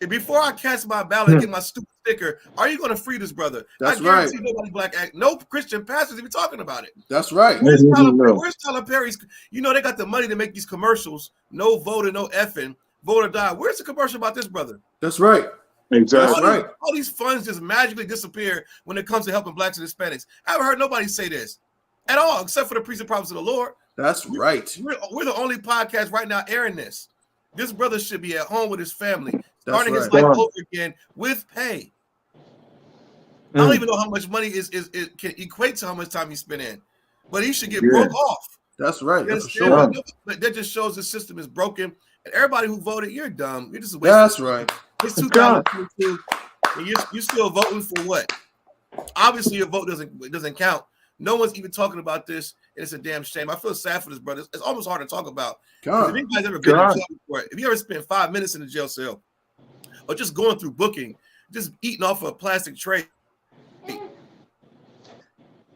before I cast my ballot and get my stupid sticker, are you going to free this brother? That's I guarantee nobody black act, no Christian pastors even talking about it. That's right. Where's Tyler Perry's? You know, they got the money to make these commercials. No voter, no effing, vote or die. Where's the commercial about this brother? That's right. Exactly. All these funds just magically disappear when it comes to helping blacks and Hispanics. I haven't heard nobody say this at all, except for the Priests and Prophets of the Lord. That's right. We're the only podcast right now airing this. This brother should be at home with his family, starting his life over again with pay. I don't even know how much money it can equate to how much time he spent in, but he should get broke off. That's right. That's sure. But that just shows the system is broken. And everybody who voted, you're dumb. You're just a waste. That's right. It's 2022, and you're still voting for what? Obviously, your vote doesn't count. No one's even talking about this, and it's a damn shame. I feel sad for this brother. It's almost hard to talk about. If anybody's ever been in jail before, if you ever spent 5 minutes in a jail cell, or just going through booking, just eating off a plastic tray,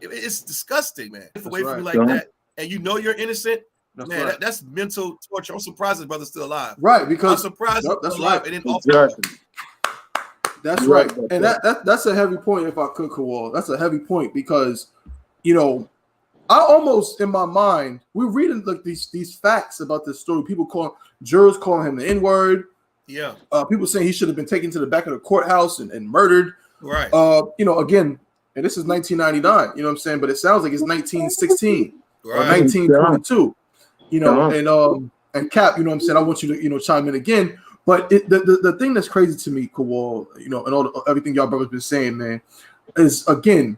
it's disgusting, man. If away from you like that, and you know you're innocent, that's mental torture. I'm surprised his brother's still alive. Right, because I'm surprised he's still alive. And then that's right. And that's a heavy point, if I could, Kawal. That's a heavy point because, you know, I almost, in my mind, we're reading like these facts about this story. Jurors calling him the N-word. Yeah. People saying he should have been taken to the back of the courthouse and murdered. Right. You know, again, and this is 1999, you know what I'm saying? But it sounds like it's 1916 or 1922. You know, and Cap, you know what I'm saying? I want you to, you know, chime in again. But the thing that's crazy to me, Kawal, you know, and everything y'all brothers been saying, man, is again,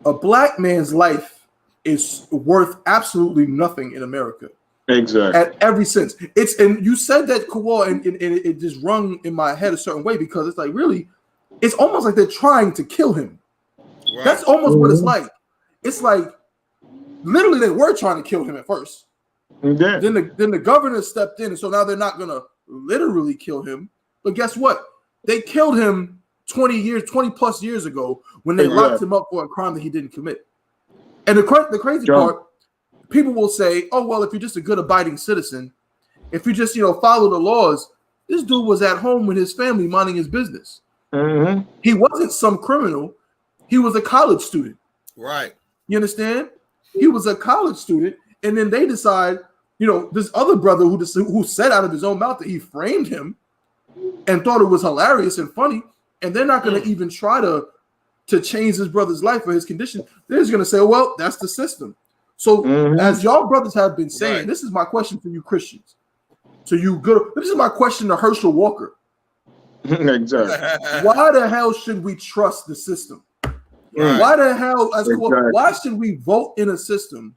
a black man's life is worth absolutely nothing in America. Exactly. At every sense. And you said that, Kawal, and it just rung in my head a certain way because it's like, really, it's almost like they're trying to kill him. Right. That's almost what it's like. It's like literally they were trying to kill him at first. Then the governor stepped in, and so now they're not gonna literally kill him. But guess what? They killed him 20 plus years ago when they locked him up for a crime that he didn't commit. And the crazy part, people will say, "Oh well, if you're just a good abiding citizen, if you just follow the laws." This dude was at home with his family, minding his business. Mm-hmm. He wasn't some criminal. He was a college student. Right. You understand? He was a college student, and then they decide, this other brother who said out of his own mouth that he framed him and thought it was hilarious and funny, and they're not going to even try to change his brother's life or his condition. They're just going to say, well, that's the system. So as y'all brothers have been saying, this is my question for you Christians. So this is my question to Herschel Walker. Exactly. Why the hell should we trust the system? Right. Why the hell, why should we vote in a system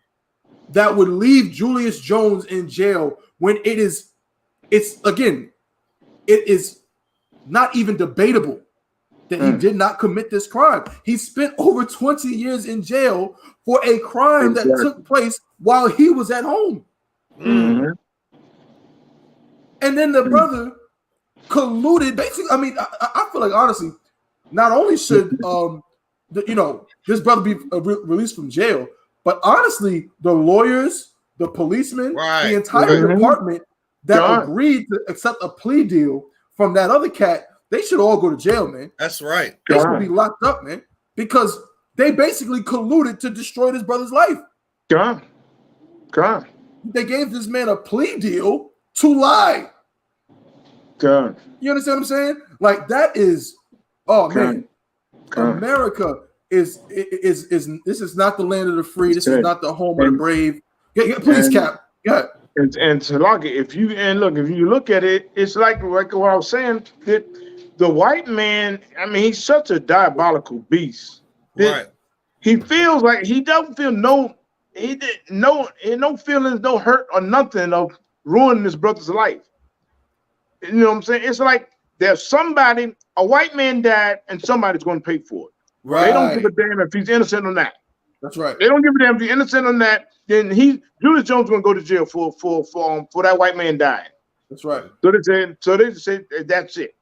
that would leave Julius Jones in jail when it is not even debatable that he did not commit this crime? He spent over 20 years in jail for a crime that took place while he was at home. Mm-hmm. And then the brother colluded. Basically, I mean, I feel like honestly, not only should this brother be released from jail, but honestly, the lawyers, the policemen, the entire department that agreed to accept a plea deal from that other cat, they should all go to jail, man. That's right. They should be locked up, man, because they basically colluded to destroy this brother's life. God. They gave this man a plea deal to lie. God. You understand what I'm saying? Like that is, man. America is this is not the land of the free. This is not the home of the brave. Please, Cap. Yeah. And Talaka, if you look at it, it's like what I was saying, that the white man, I mean, he's such a diabolical beast. Right. He feels like he doesn't feel no feelings, no hurt or nothing of ruining his brother's life. You know what I'm saying? It's like there's a white man died and somebody's going to pay for it. Right. They don't give a damn if he's innocent or not. That's right. They don't give a damn if he's innocent or not. Then Julius Jones is going to go to jail for that white man dying. That's right. So they say that's it.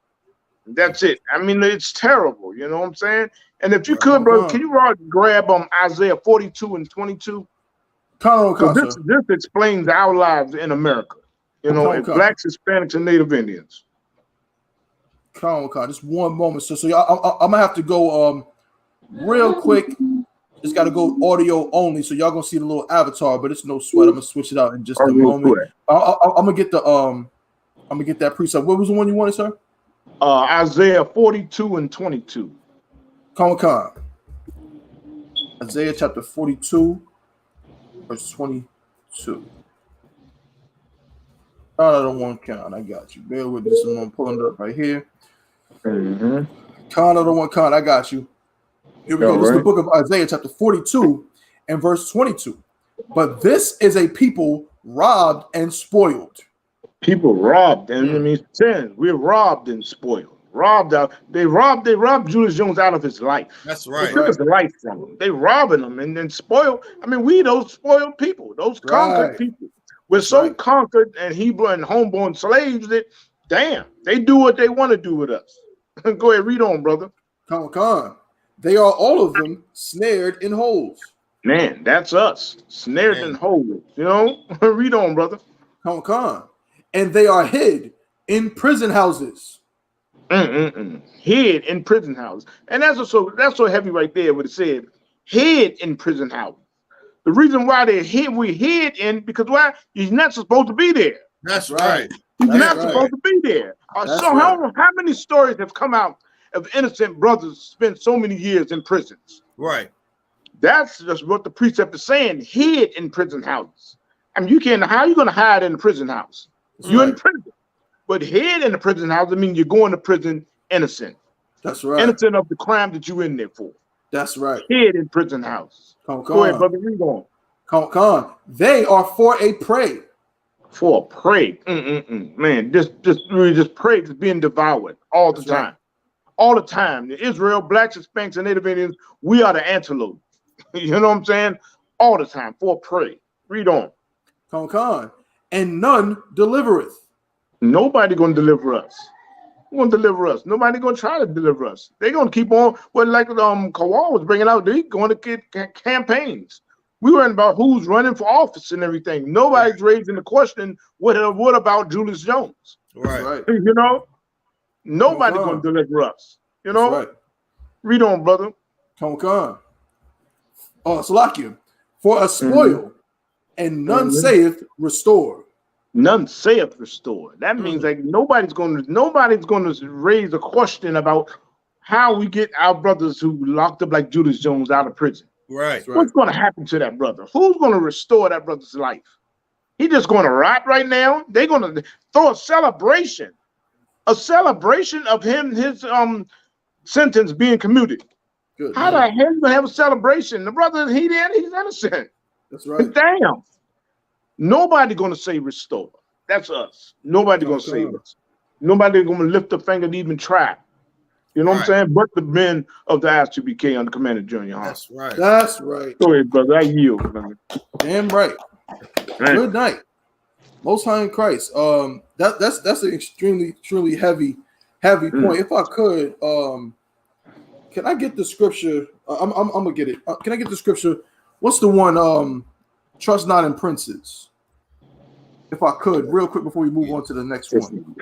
That's it. I mean, it's terrible. You know what I'm saying? And if you could, bro, can you grab Isaiah 42 and 22? This explains our lives in America. Blacks, Hispanics, and Native Indians. Con, just one moment. So y'all, I'm gonna have to go real quick. Just gotta go audio only. So y'all gonna see the little avatar, but it's no sweat. I'm gonna switch it out in just a moment. I'm gonna get the I'm gonna get that preset. What was the one you wanted, sir? Isaiah 42 and 22. Con. Isaiah chapter 42, verse 22. Another one, Con. I got you. Bear with me. I'm pulling it up right here. Con, another one, Con. I got you. Here we go. This is the book of Isaiah, chapter 42 and verse 22. But this is a people robbed and spoiled. People robbed, and it means sin. We're robbed and spoiled. Robbed out. They robbed Julius Jones out of his life. That's right. They took his life from him. They robbing him and then spoiled. I mean, we those spoiled people, those conquered people. We're so conquered and Hebrew and homeborn slaves that damn, they do what they want to do with us. Go ahead, read on, brother. Con. They are all of them snared in holes. Man, that's us. Snared in holes. You know? Read on, brother. Con. And they are hid in prison houses. Hid in prison houses. And that's so heavy right there what it said. Hid in prison houses. The reason why we hid in, because why? He's not supposed to be there. That's right. He's not supposed to be there. How many stories have come out of innocent brothers spent so many years in prisons? Right. That's just what the precept is saying. Hid in prison houses. I mean, how are you going to hide in a prison house? You're in prison. But hid in the prison house, I mean, you're going to prison innocent. That's right. Innocent of the crime that you're in there for. That's right. Hid in prison house. Go ahead, brother. Read on. Con. They are for a prey. For a prey. Man, just prey is being devoured all the time. Right. All the time. The Israel, blacks, Hispanics, and Native Indians, we are the antelope. You know what I'm saying? All the time. For a prey. Read on. Con. And none delivereth. Nobody gonna deliver us. Who's gonna deliver us? Nobody gonna try to deliver us. They're gonna keep on. Well, like Kawal was bringing out, they're going to get campaigns. We worrying about who's running for office and everything. Nobody's raising the question, what about Julius Jones? Right. You know, nobody gonna deliver us. You know. Right. Read on, brother. Con. Salakia, for a spoil, and none saith restore. None saith restore. That means like nobody's going to raise a question about how we get our brothers who locked up like Julius Jones out of prison. Right. What's going to happen to that brother? Who's going to restore that brother's life? He just going to rot right now. They're going to throw a celebration of his sentence being commuted. Good, how the hell you gonna have a celebration? The brother he's innocent. That's right. Damn. Nobody gonna say restore. That's us. Nobody gonna save us. Nobody gonna lift a finger to even try. You know what I'm saying? But the men of the I.S.U.P.K under command of Junior Hahn. That's right. That's right. Go ahead, brother. I yield, brother. Damn right. Good night. Most High in Christ. That's an extremely, truly heavy point. If I could, can I get the scripture? I'm gonna get it. Can I get the scripture? What's the one? Trust not in princes. If I could, real quick before we move on to the next one.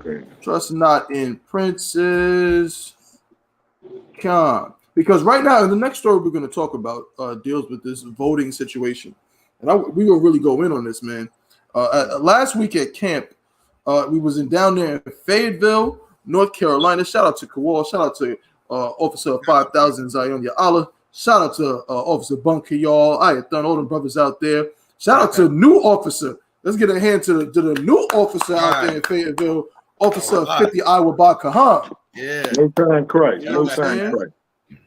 Okay. Trust not in princes. Because right now, in the next story we're going to talk about deals with this voting situation. And we're going to really go in on this, man. Last week at camp, we was down there in Fayetteville, North Carolina. Shout out to Kawal. Shout out to Officer of 5,000, Zion Ya'Allah. Shout out to Officer Bunker, y'all. I had done all them brothers out there. Shout out to new officer. Let's get a hand to the new officer out there in Fayetteville, Officer 50 I.W.K. Kahan. Yeah. No time Christ. No time Christ.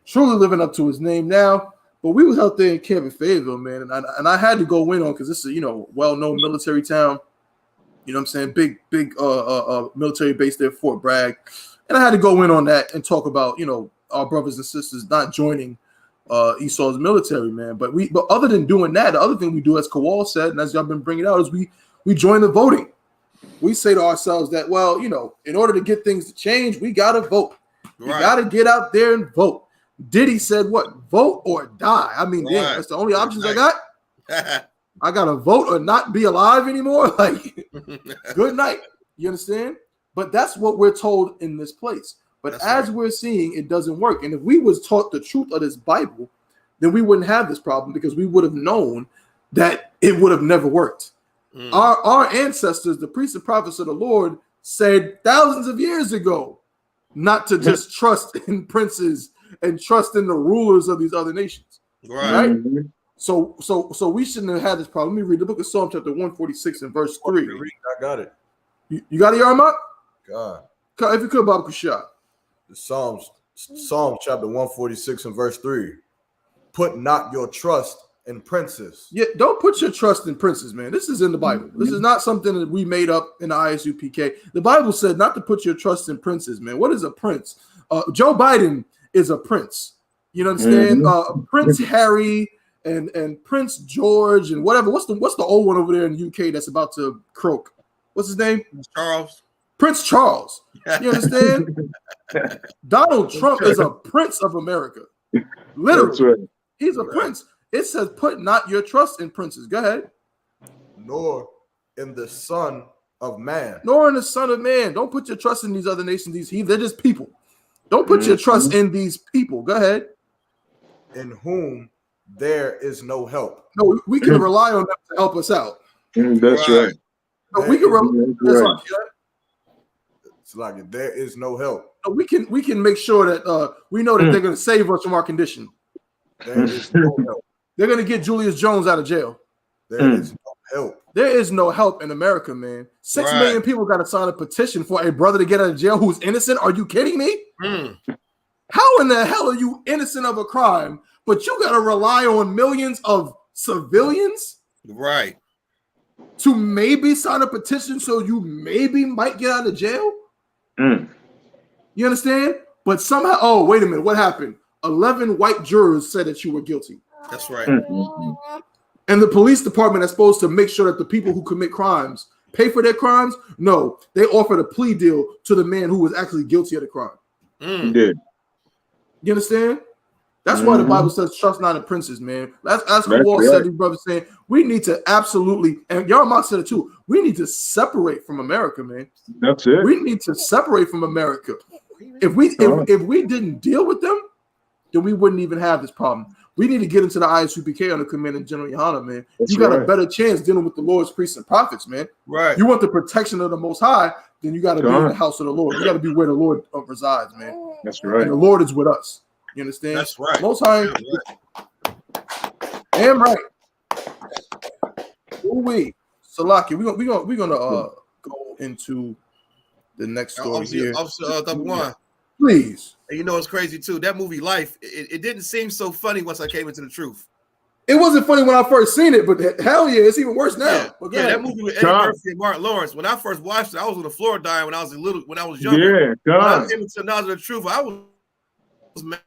Truly living up to his name now. But we was out there in camp in Fayetteville, man, and I had to go in on because this is well-known military town. You know what I'm saying? Big military base there, Fort Bragg. And I had to go in on that and talk about, our brothers and sisters not joining Esau's military, man. But other than doing that, the other thing we do, as Kawal said, and as y'all been bringing out, is we join the voting. We say to ourselves that, in order to get things to change, we got to vote. We got to get out there and vote. Diddy said what? Vote or die. I mean, damn, that's the only options I got. I got to vote or not be alive anymore. Like, good night. You understand? But that's what we're told in this place. But as we're seeing, it doesn't work. And if we was taught the truth of this Bible, then we wouldn't have this problem because we would have known that it would have never worked. Our ancestors, the priests and prophets of the Lord, said thousands of years ago not to just trust in princes and trust in the rulers of these other nations. Right? So we shouldn't have had this problem. Let me read the book of Psalm chapter 146 and verse 3. I got it. You got it, Yarmak? God. If you could, Baba Kushah. The Psalm chapter 146 and verse 3. Put not your trust in princes. Yeah, don't put your trust in princes, man. This is in the Bible. This is not something that we made up in the I.S.U.P.K. The Bible said not to put your trust in princes, man. What is a prince? Joe Biden is a prince. You understand? Prince Harry and Prince George and whatever. What's the old one over there in the UK that's about to croak? What's his name? Charles. Prince Charles. You understand? Donald Trump is a prince of America. Literally. He's a prince. It says, put not your trust in princes. Go ahead. Nor in the Son of Man. Nor in the Son of Man. Don't put your trust in these other nations. They're just people. Don't put your trust in these people. Go ahead. In whom there is no help. No, we can rely on them to help us out. That's right. No, we can rely. It's like there is no help. No, we can make sure that we know that they're going to save us from our condition. There is no help. They're going to get Julius Jones out of jail. There is no help. There is no help in America, man. 6 million people got to sign a petition for a brother to get out of jail who's innocent. Are you kidding me? How in the hell are you innocent of a crime, but you got to rely on millions of civilians? Right. To maybe sign a petition so you maybe might get out of jail? You understand? But somehow, oh, wait a minute. What happened? 11 white jurors said that you were guilty. That's right. And the police department that's supposed to make sure that the people who commit crimes pay for their crimes, no, they offered a plea deal to the man who was actually guilty of the crime. You understand? That's why the Bible says trust not in princes, man. That's what Wall said, these brothers saying we need to absolutely, and Yarmak said it too, we need to separate from America, man. That's it. We need to separate from America. If we didn't deal with them, then we wouldn't even have this problem. We need to get into the I.S.U.P.K. under Command of General YAHANNA, man. You got a better chance dealing with the Lord's priests and prophets, man. Right. You want the protection of the Most High, then you got to be in the house of the Lord. You got to be where the Lord resides, man. That's right. And the Lord is with us. You understand? That's right. Most High. Damn right. Ooh-wee. Salaki, we're gonna go into the next story here. Officer one. Please. And you know it's crazy too. That movie Life, it didn't seem so funny once I came into the truth. It wasn't funny when I first seen it, but hell yeah, it's even worse now. Yeah, that movie with Eddie Murphy and Martin Lawrence. When I first watched it, I was on the floor dying when I was younger. Yeah, when I came into Knowledge of the Truth, I was mad.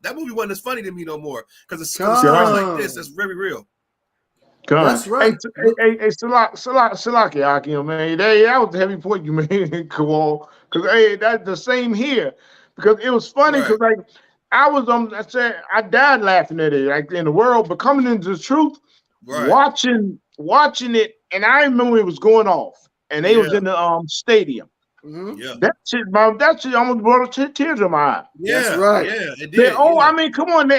That movie wasn't as funny to me no more because it's stories like this that's very real. That's right. Hey, Salaki, Akim, man. That was the heavy point you made, Kowal. Because that's the same here. Because it was funny because I said I died laughing at it, like in the world, but coming into the truth, watching it, and I remember it was going off, and they was in the stadium. That shit almost brought tears in my eye. Yeah, that's right. Yeah, it did. I mean, come on,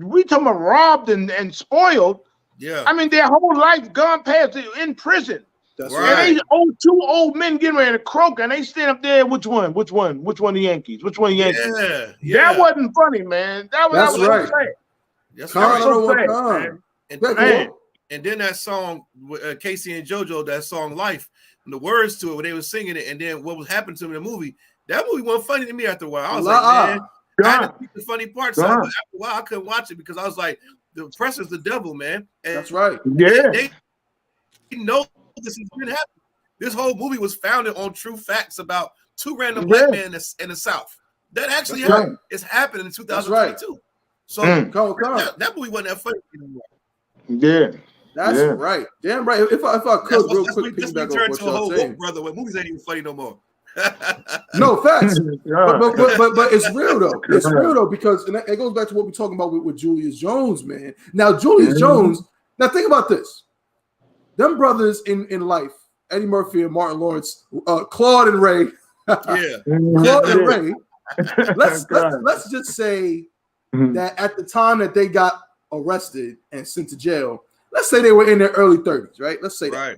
we talking about robbed and spoiled. Yeah, I mean, their whole life gone past in prison. That's right. And they two old men getting ready to croak, and they stand up there. Which one? The Yankees? Which one? The Yankees? Yeah. That wasn't funny, man. That was right. So sad. That's right. And then that song, Casey and JoJo, that song Life, and the words to it when they were singing it, and then what was happening to them in the movie. That movie wasn't funny to me after a while. I was like, man, I had to keep the funny parts out, but after a while I couldn't watch it because I was like, the oppressor's the devil, man. And that's right. Yeah. They know this has been happening. This whole movie was founded on true facts about two random black men in the South. That actually happened. It's happening in 2022. So that movie wasn't that funny anymore. Yeah. That's right. Damn right. If I could real quick piggyback on what y'all saying, brother, when movies ain't even funny no more. No facts, but it's real though. It's real though because it goes back to what we're talking about with Julius Jones, man. Now Julius Jones. Now think about this: them brothers in life Eddie Murphy and Martin Lawrence, Claude and Ray. Yeah. Claude and Ray. Let's just say that at the time that they got arrested and sent to jail, let's say they were in their early 30s, right? Let's say that.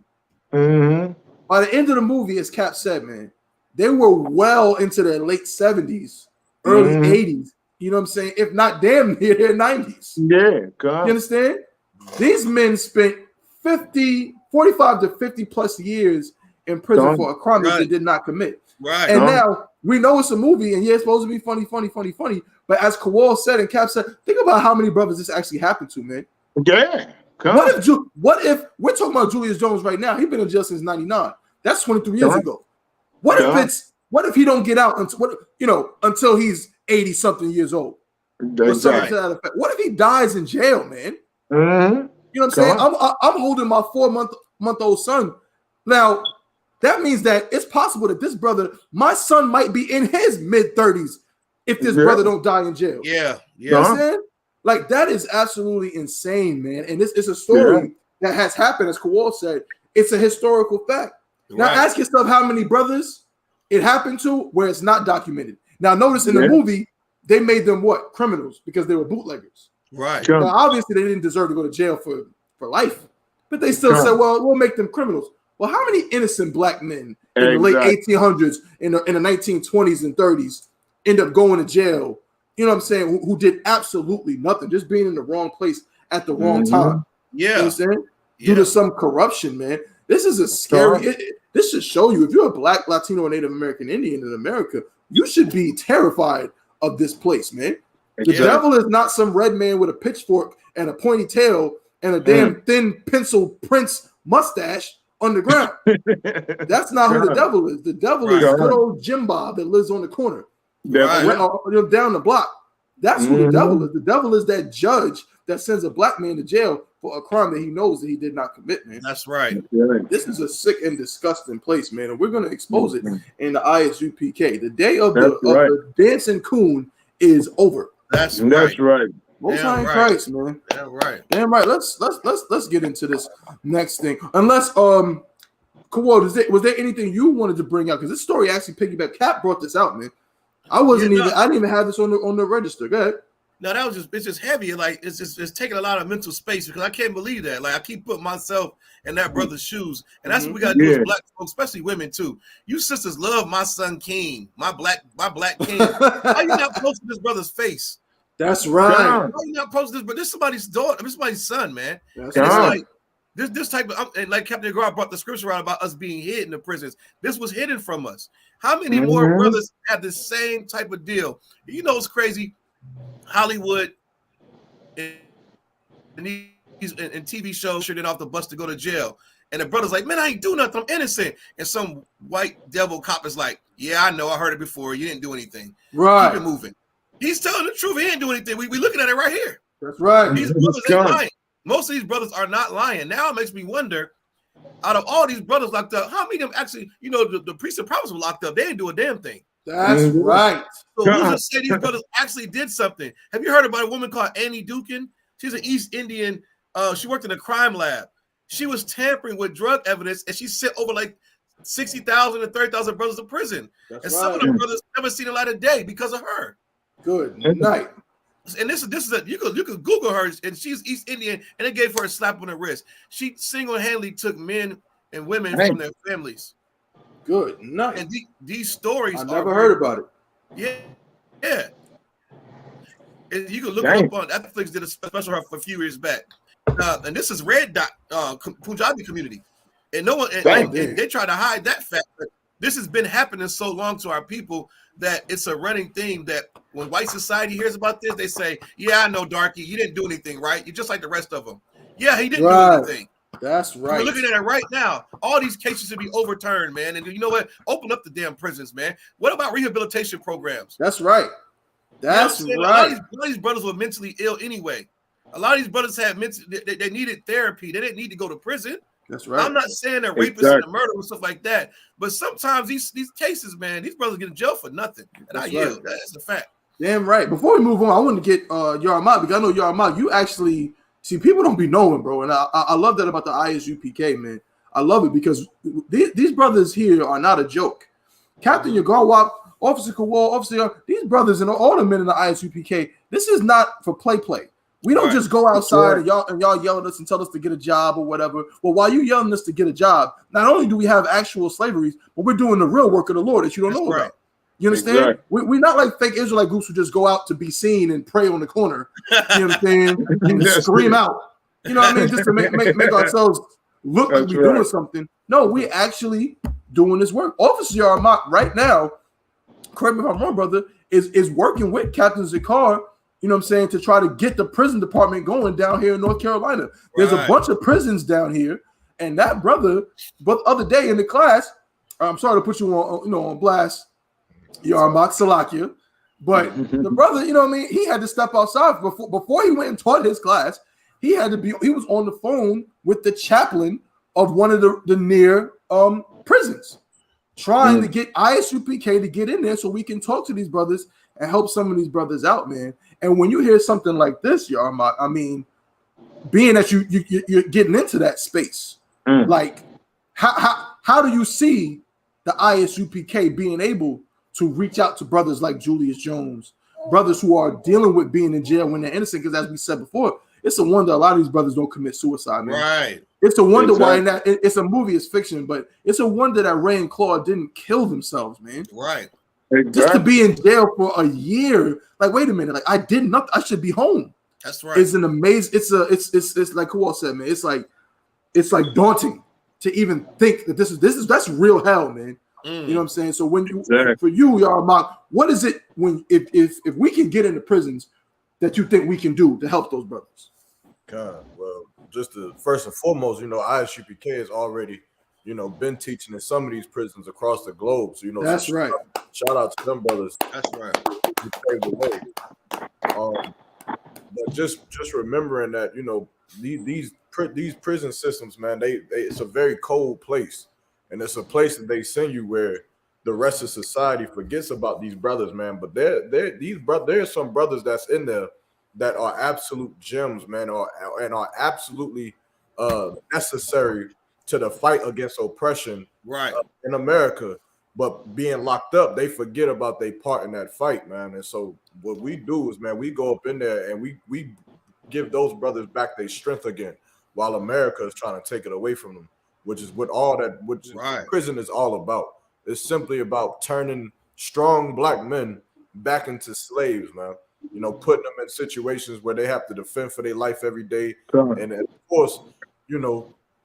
By the end of the movie, as Cap said, man, they were well into their late 70s, early 80s. You know what I'm saying? If not damn near their 90s. Yeah, God. You understand? These men spent 45 to 50 plus years in prison for a crime that they did not commit. Right. And now we know it's a movie, and yeah, it's supposed to be funny. But as Kowal said and Cap said, think about how many brothers this actually happened to, man. Yeah. What if we're talking about Julius Jones right now? He's been in jail since '99. That's 23 years ago. What if he don't get out until he's 80 something years old? Exactly. What if he dies in jail, man? You know what I'm saying? I'm holding my 4-month-old son. Now, that means that it's possible that this brother, my son, might be in his mid-30s if this brother don't die in jail. Yeah. You know what I'm saying? Like, that is absolutely insane, man. And this is a story that has happened, as Kowal said. It's a historical fact. Now, ask yourself how many brothers it happened to where it's not documented. Now, notice in the movie, they made them what? Criminals, because they were bootleggers. Right. Now, obviously, they didn't deserve to go to jail for life. But they still said, well, we'll make them criminals. Well, how many innocent black men in the late 1800s, in the 1920s and 30s, end up going to jail, you know what I'm saying, who did absolutely nothing, just being in the wrong place at the wrong time. Yeah. You know what I'm saying? Due to some corruption, man. This is a scary, this should show you, if you're a black, Latino, or Native American Indian in America, you should be terrified of this place, man. The devil is not some red man with a pitchfork and a pointy tail and a damn thin pencil Prince mustache on the ground. That's not who the devil is. The devil is good old Jim Bob that lives on the corner, down the block. That's who the devil is. The devil is that judge that sends a black man to jail for a crime that he knows that he did not commit, man. That's right. This is a sick and disgusting place, man, and we're going to expose it in the I.S.U.P.K. The day of the dancing coon is over. That's right. Most High in Christ, man. Damn right. Damn right. Let's get into this next thing. Unless Kowal, was there anything you wanted to bring out? Because this story actually piggyback. Cap brought this out, man. I didn't even have this on the register. Go ahead. No, it's just heavy. Like it's taking a lot of mental space because I can't believe that. Like I keep putting myself in that brother's shoes, and that's what we got to do as black folks, especially women too. You sisters love my son King, my black King. Why you not posting this brother's face? That's right. Why you not posting this? But this somebody's daughter. This somebody's son, man. That's and it's like this type of, and like Captain Garrett brought the scripture out about us being hid in the prisons. This was hidden from us. How many more brothers have the same type of deal? You know, it's crazy. Hollywood and TV shows shooting off the bus to go to jail. And the brother's like, man, I ain't do nothing. I'm innocent. And some white devil cop is like, yeah, I know. I heard it before. You didn't do anything. Right. Keep it moving. He's telling the truth. He ain't doing anything. We looking at it right here. That's right. These brothers ain't lying. Most of these brothers are not lying. Now it makes me wonder, out of all these brothers locked up, how many of them actually, the priests and prophets were locked up. They didn't do a damn thing. That's right. So who's to say these brothers actually did something? Have you heard about a woman called Annie Dukin? She's an East Indian. She worked in a crime lab. She was tampering with drug evidence, and she sent over like 60,000 and 30,000 brothers to prison. Some of the brothers never seen the light of day because of her. Good night. And this is you could Google her, and she's East Indian, and they gave her a slap on the wrist. She single-handedly took men and women from their families. Good night. And these stories, I never heard about it. Yeah. And you can look it up on Netflix. Did a special a few years back, and this is Red Dot Punjabi community, and no one and they try to hide that fact. But this has been happening so long to our people that it's a running theme that when white society hears about this, they say, "Yeah, I know, Darky, you didn't do anything, right? You're just like the rest of them." Yeah, he didn't do anything. That's right. We're looking at it right now. All these cases should be overturned, man. And you know what? Open up the damn prisons, man. What about rehabilitation programs? That's right. That's right. A lot of these brothers were mentally ill anyway. A lot of these brothers had they needed therapy. They didn't need to go to prison. That's right. I'm not saying that rapists and murder and stuff like that, but sometimes these cases, man, these brothers get in jail for nothing. And I yield. That's a fact. Damn right. Before we move on, I want to get Yarma, because I know Yarma, you actually see people don't be knowing, bro. And I love that about the I.S.U.P.K, man. I love it because these brothers here are not a joke. Captain Yagarwap, Officer Kowal, Officer, these brothers and all the men in the I.S.U.P.K, this is not for play. We don't just go outside and y'all yell at us and tell us to get a job or whatever. Well, while you yelling at us to get a job, not only do we have actual slaveries, but we're doing the real work of the Lord that you don't know about. You understand? Exactly. We're not like fake Israelite groups who just go out to be seen and pray on the corner. You know what I'm saying? And scream out. You know what I mean? Just to make ourselves look like we're doing something. No, we actually doing this work. Officer Yarmak right now, correct me if I'm wrong, brother, is working with Captain Zakar, you know what I'm saying, to try to get the prison department going down here in North Carolina. There's a bunch of prisons down here, and that brother, but the other day in the class, I'm sorry to put you on blast, Yarmak Salakia, but the brother, you know what I mean, he had to step outside before he went and taught his class. He was on the phone with the chaplain of one of the near prisons, trying to get I.S.U.P.K to get in there so we can talk to these brothers and help some of these brothers out, man. And when you hear something like this, Yarmak, I mean, being that you're getting into that space, like how do you see the I.S.U.P.K being able to reach out to brothers like Julius Jones, brothers who are dealing with being in jail when they're innocent? Because as we said before, it's a wonder a lot of these brothers don't commit suicide, man. Right. It's a wonder why it's a movie, it's fiction, but it's a wonder that Ray and Claude didn't kill themselves, man. Right. Exactly. Just to be in jail for a year, like, wait a minute, like I did nothing, I should be home. That's right. It's an amazing. It's like Kowal said, man. It's like daunting to even think that that's real hell, man. You know what I'm saying? So when for you, Yarmak, what is it when if we can get into prisons that you think we can do to help those brothers? God, well, just first and foremost, I.S.U.P.K has already, been teaching in some of these prisons across the globe. So, that's right. Shout out to them brothers. That's right. Who paved the way. But just remembering that, these prison systems, man, it's a very cold place, and it's a place that they send you where the rest of society forgets about these brothers, man. But there's some brothers that's in there that are absolute gems, man, and are absolutely necessary to the fight against oppression, right, in America. But being locked up, they forget about their part in that fight, man. And so what we do is, man, we go up in there and we give those brothers back their strength again, while America is trying to take it away from them, which is which prison is all about. It's simply about turning strong black men back into slaves, man. Putting them in situations where they have to defend for their life every day. And of course,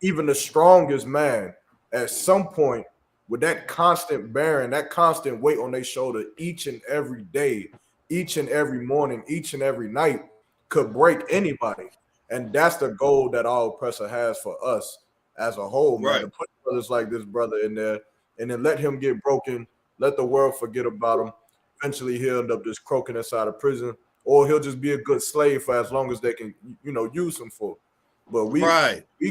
even the strongest man at some point, with that constant bearing, that constant weight on their shoulder each and every day, each and every morning, each and every night, could break anybody. And that's the goal that our oppressor has for us as a whole, man. To put brothers like this brother in there and then let him get broken, let the world forget about him. Eventually he'll end up just croaking inside of prison, or he'll just be a good slave for as long as they can, use him for. But we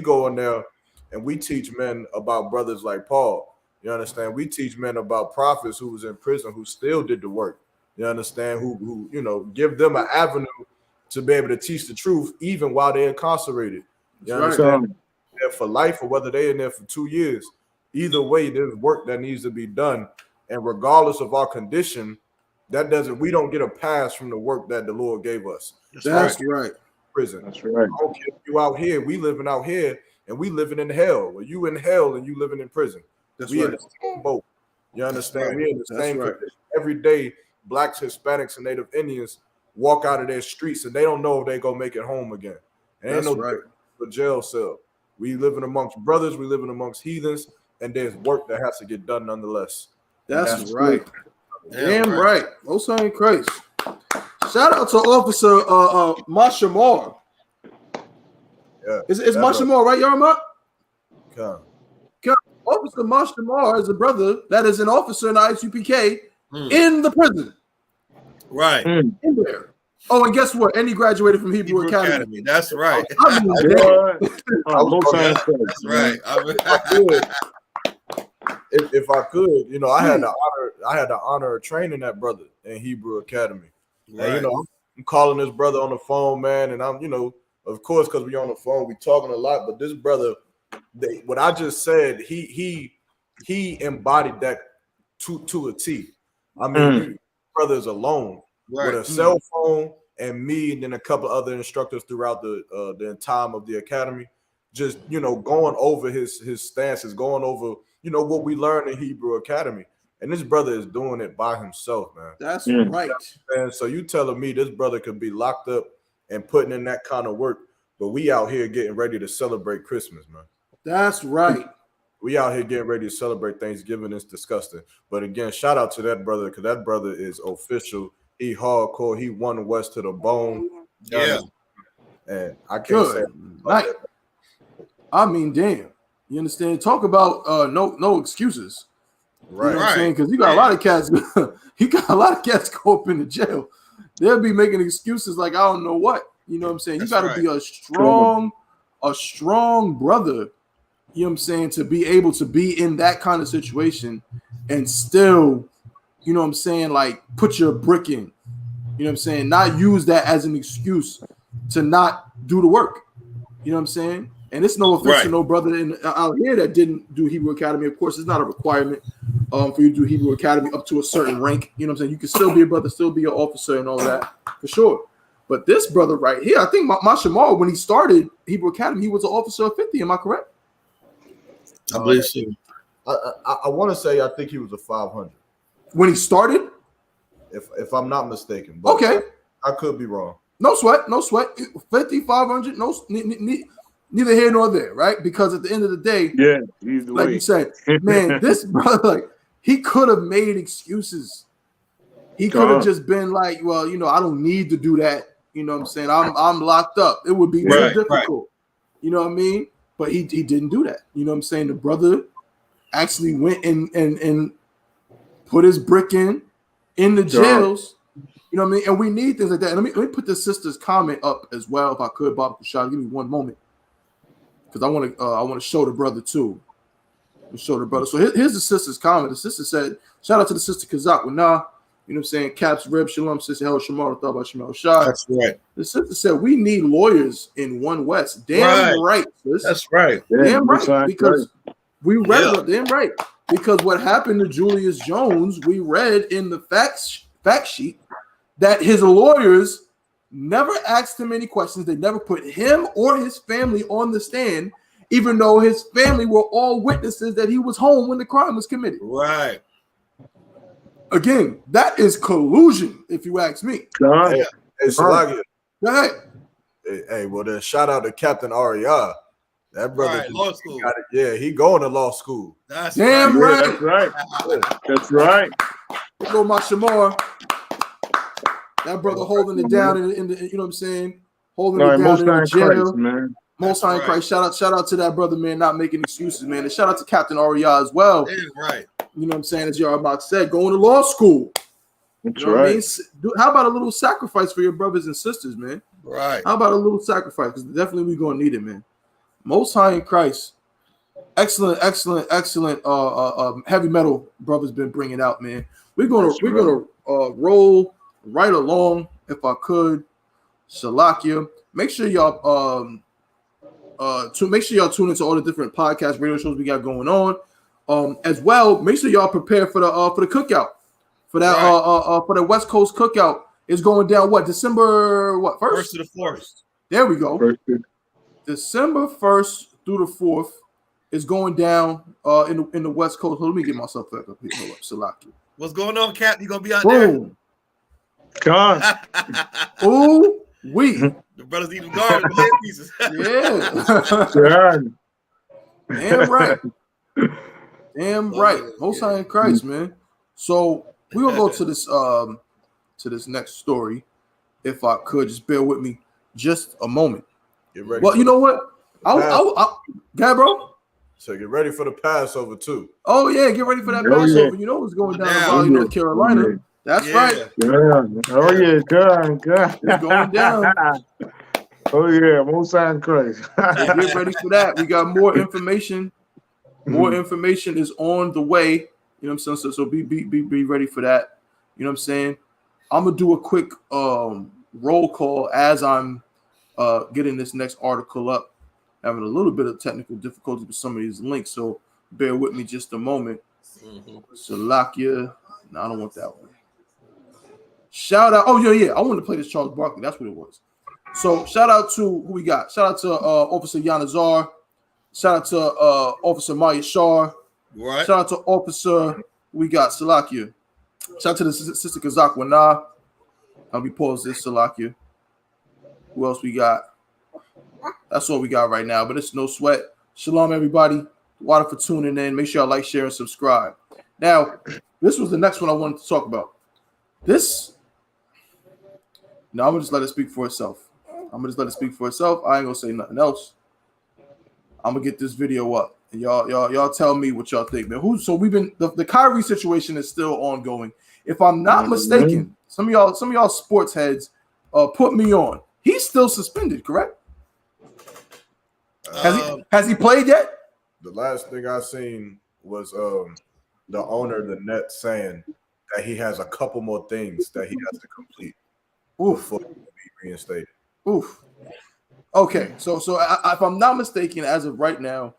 go in there and we teach men about brothers like Paul. You understand? We teach men about prophets who was in prison who still did the work. You understand? Who give them an avenue to be able to teach the truth even while they're incarcerated. You understand? They're for life or whether they're in there for 2 years. Either way, there's work that needs to be done. And regardless of our condition, we don't get a pass from the work that the Lord gave us. That's right. Prison. That's right. I don't care if you out here, we living out here, and we living in hell. Well, you in hell and you living in prison. We in the same boat. You understand? We in the same condition. Every day, blacks, Hispanics, and Native Indians walk out of their streets and they don't know if they're gonna make it home again. And ain't no for jail cell. We living amongst brothers, we living amongst heathens, and there's work that has to get done nonetheless. That's right. Damn right. Most High in Christ. Shout out to Officer Mashamar. Yeah. Is Mashamar right, Yarmak? Come. Officer Mashamar is a brother that is an officer in I.S.U.P.K in the prison. Right. In there. Oh, and guess what? And he graduated from Hebrew Academy. That's right. That's right. If I could, I had the honor of training that brother in Hebrew Academy. Right. And, I'm calling this brother on the phone, man, and I'm, of course, because we on the phone, we talking a lot, but this brother what I just said, he embodied that to a T. I mean, you brothers alone with a cell phone and me, and then a couple other instructors throughout the time of the academy, just going over his stances, going over what we learned in Hebrew Academy. And this brother is doing it by himself, man. That's right. And so you telling me this brother could be locked up and putting in that kind of work, but we out here getting ready to celebrate Christmas, man. That's right. We out here getting ready to celebrate Thanksgiving. It's disgusting. But again, shout out to that brother, because that brother is official. He hardcore. He won the West to the bone. Yeah. And I can't say right. I mean, damn. You understand? Talk about no excuses. Right. You know what I'm saying? Because you got a lot of cats. You got a lot of cats go up into jail. They'll be making excuses like I don't know what. You know what I'm saying? You got to be a strong brother. You know what I'm saying? To be able to be in that kind of situation and still, you know what I'm saying, like put your brick in. You know what I'm saying? Not use that as an excuse to not do the work. You know what I'm saying? And it's no offense to no brother out here that didn't do Hebrew Academy. Of course, it's not a requirement for you to do Hebrew Academy up to a certain rank. You know what I'm saying? You can still be a brother, still be an officer and all that, for sure. But this brother right here, I think my Shamal, when he started Hebrew Academy, he was an officer of 50. Am I correct? I believe so. I want to say I think he was a 500 when he started, if I'm not mistaken. But okay, I could be wrong. No sweat. 50, 500. No, neither here nor there, right? Because at the end of the day, like you said, man, this brother, like he could have made excuses. He could have just been like, well, I don't need to do that. You know what I'm saying? I'm locked up. It would be very difficult. You know what I mean? But he didn't do that. You know what I'm saying? The brother actually went and put his brick in the jails. You know what I mean? And we need things like that. And let me put the sister's comment up as well, if I could, Bob Kushad. Give me one moment. Because I want to show the brother too. Show the brother. So here's the sister's comment. The sister said, shout out to the sister Kazak Wana. You know what I'm saying? Caps, Rib, Shalom, Sister Hel, Shamar, thought about Shamar Shah. That's right. The sister said, we need lawyers in One West. Damn right. Sis. That's right. Damn right. Because we read it. Damn right. Because what happened to Julius Jones, we read in the fact sheet that his lawyers never asked him any questions. They never put him or his family on the stand, even though his family were all witnesses that he was home when the crime was committed. Right. Again, that is collusion, if you ask me. Hey, Salagia. Go ahead. Hey, well then shout out to Captain Aria. That brother, law school. He going to law school. That's damn right. That's right. That's right. Let's go, my Shamar. That brother holding it down in the, you know what I'm saying? Holding it down in the jail. Christ, man. Most High in Christ. Shout out to that brother, man, not making excuses, man. And shout out to Captain Aria as well. Damn right. You know what I'm saying? As Yarabak said, going to law school. That's you know what I mean? How about a little sacrifice for your brothers and sisters, man? Right. How about a little sacrifice? Because definitely we're going to need it, man. Most High in Christ. Excellent heavy metal brothers been bringing out, man. We're gonna roll right along, if I could. Shalakia. Make sure y'all tune into all the different podcast radio shows we got going on. As well, make sure y'all prepare for the cookout. For that for the West Coast cookout. It's going down December 1st? 1st to the 4th. There we go. December 1st through the 4th is going down in the West Coast. Let me get myself back up here. Hold up, Salaki. What's going on, Cap? You gonna be out there? God. Ooh, we. The brothers eating garden with pieces. Yeah. Damn right. Damn right. Most High in Christ, man. So we're gonna go to this next story. If I could, just bear with me just a moment. Get ready. Well, you know what? I'll bro. So get ready for the Passover too. Oh yeah, get ready for that Passover. Yeah. You know what's going doon in Raleigh, North Carolina. Yeah. That's right. Yeah. Oh yeah, God. It's going down. Oh yeah, Most High in Christ. Get ready for that. We got more information. More information is on the way. You know what I'm saying? So be ready for that. You know what I'm saying? I'm gonna do a quick roll call as I'm getting this next article up. having a little bit of technical difficulties with some of these links, so bear with me just a moment. Salakia. No, I don't want that one. Shout out. Oh, yeah. I wanted to play this Charles Barkley. That's what it was. So shout out to who we got. Shout out to Officer Yanazar. Shout out to Officer Maya Shar. Right. Shout out to Officer we got Salakia. Shout out to the Sister Kazakwana. Let me pause this, Salakia. Who else we got? That's all we got right now, but it's no sweat. Shalom, everybody. Water for tuning in. Make sure y'all like, share, and subscribe. Now, this was the next one I wanted to talk about. This. Now, I'm going to just let it speak for itself. I ain't going to say nothing else. I'm going to get this video up. And y'all tell me what y'all think, man. So we've been the Kyrie situation is still ongoing. If I'm not mistaken, some of y'all sports heads put me on. He's still suspended, correct? Has he played yet? The last thing I seen was the owner of the Nets saying that he has a couple more things that he has to complete before he will be reinstated. Oof. Okay, so if I'm not mistaken, as of right now,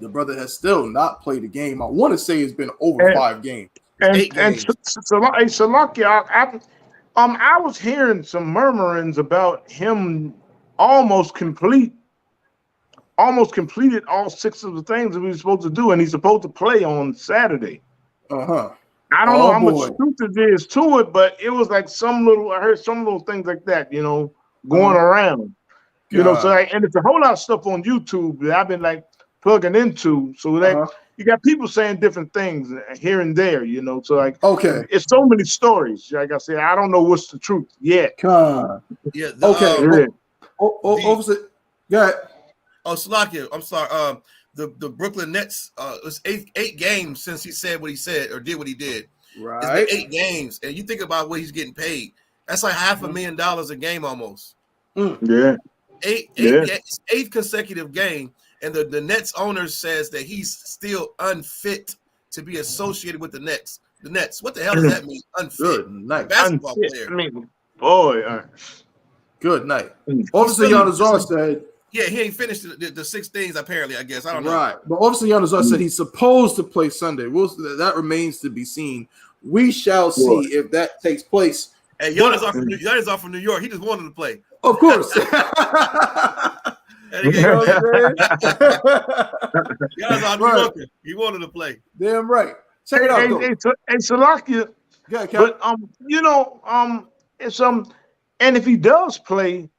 the brother has still not played a game. I want to say it's been over 5 games. Salakia, I was hearing some murmurings about him almost completed all 6 of the things that we were supposed to do, and he's supposed to play on Saturday. I don't know how much truth there is to it, but it was like I heard some little things like that, going around. So and it's a whole lot of stuff on YouTube that I've been like plugging into. So that you got people saying different things here and there, So like, it's so many stories. Like I said, I don't know what's the truth yet. Yeah. Officer, yeah. Oh, Salakia, I'm sorry. The Brooklyn Nets, it's 8 games since he said what he said or did what he did. Right. It's been 8 games, and you think about what he's getting paid. That's like $500,000 a game almost. Yeah. 8th consecutive game, and the Nets owner says that he's still unfit to be associated with the Nets. The Nets. What the hell does that mean? Unfit. Good night. Basketball player. I mean, boy. Good night. Officer Yanazar said. Yeah, he ain't finished the 6 things, apparently, I guess. I don't know. Right. But Officer Yanazar said he's supposed to play Sunday. That remains to be seen. We shall see if that takes place. Hey, Yanazar from New York. He just wanted to play. Of course. He wanted to play. Damn right. Check it out. Hey, Salakia. Yeah, but it's and if he does play,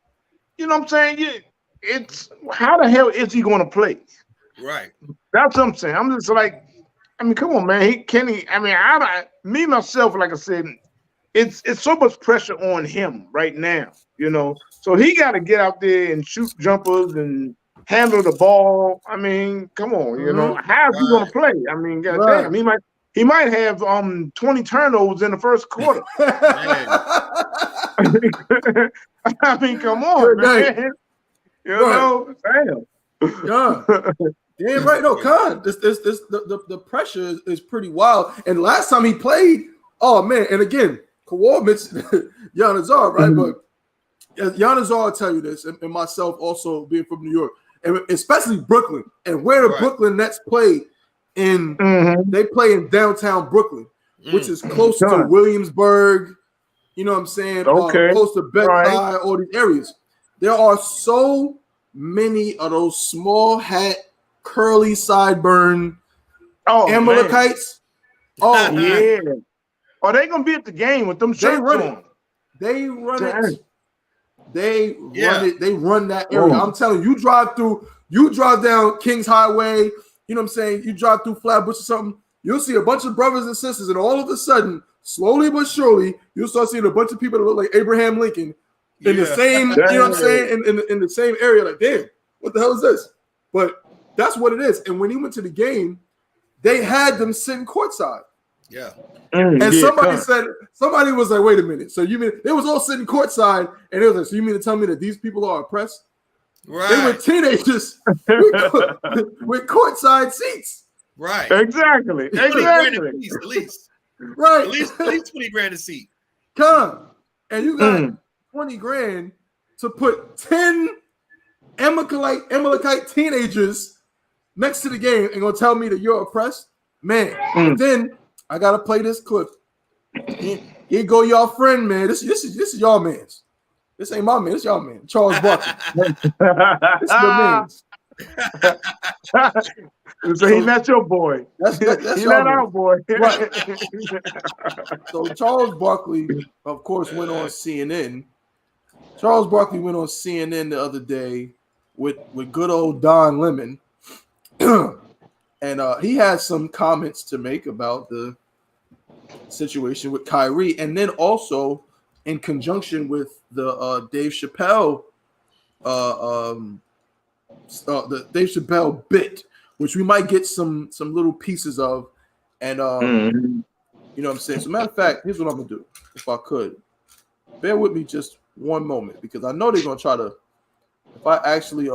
you know what I'm saying? It's how the hell is he going to play? Right. That's what I'm saying. I'm just like, come on, man. Me myself, like I said, it's so much pressure on him right now, So he got to get out there and shoot jumpers and handle the ball. Come on, How's he going to play? Goddamn, he might have 20 turnovers in the first quarter. Come on, man. Damn. Yeah, right. No, Con. The pressure is pretty wild. And last time he played, oh man, and again, Kawhi mentioned Yanazar, right? But Yanazar will tell you this, and myself also being from New York, and especially Brooklyn, and where the Brooklyn Nets play they play in downtown Brooklyn, which is close to Williamsburg. You know what I'm saying? Close to Bed-Stuy, all these areas. There are so many of those small hat, curly sideburn Amalekites. Oh, yeah. Are they gonna be at the game with them shirts on? They run it. They run it. They run that area. I'm telling you, you drive down Kings Highway. You know what I'm saying? You drive through Flatbush or something. You'll see a bunch of brothers and sisters, and all of a sudden, slowly but surely, you'll start seeing a bunch of people that look like Abraham Lincoln in the same, you know what I'm saying, in the same area. Like, damn, what the hell is this? But that's what it is. And when he went to the game, they had them sitting courtside. Yeah. And somebody was like, wait a minute. So you mean they was all sitting courtside, and it was like, so you mean to tell me that these people are oppressed? Right. They were teenagers with courtside seats. Right. Exactly. At least. Right. At least $20,000 a seat. Come. And you got $20,000 to put 10 Amalekite teenagers next to the game and gonna tell me that you're oppressed, man. But then I gotta play this clip. Here go y'all friend, man. This is y'all man's. This ain't my man. This y'all man, Charles Barkley. This is your man's. So he's not your boy. That's he's not our boy. Right. So Charles Barkley, of course, went on CNN. Charles Barkley went on CNN the other day with good old Don Lemon, and he had some comments to make about the situation with Kyrie, and then also in conjunction with the Dave Chappelle, the Dave Chappelle bit, which we might get some little pieces of, and you know what I'm saying. So matter of fact, here's what I'm gonna do. If I could, bear with me just one moment, because I know they're gonna try to. If I actually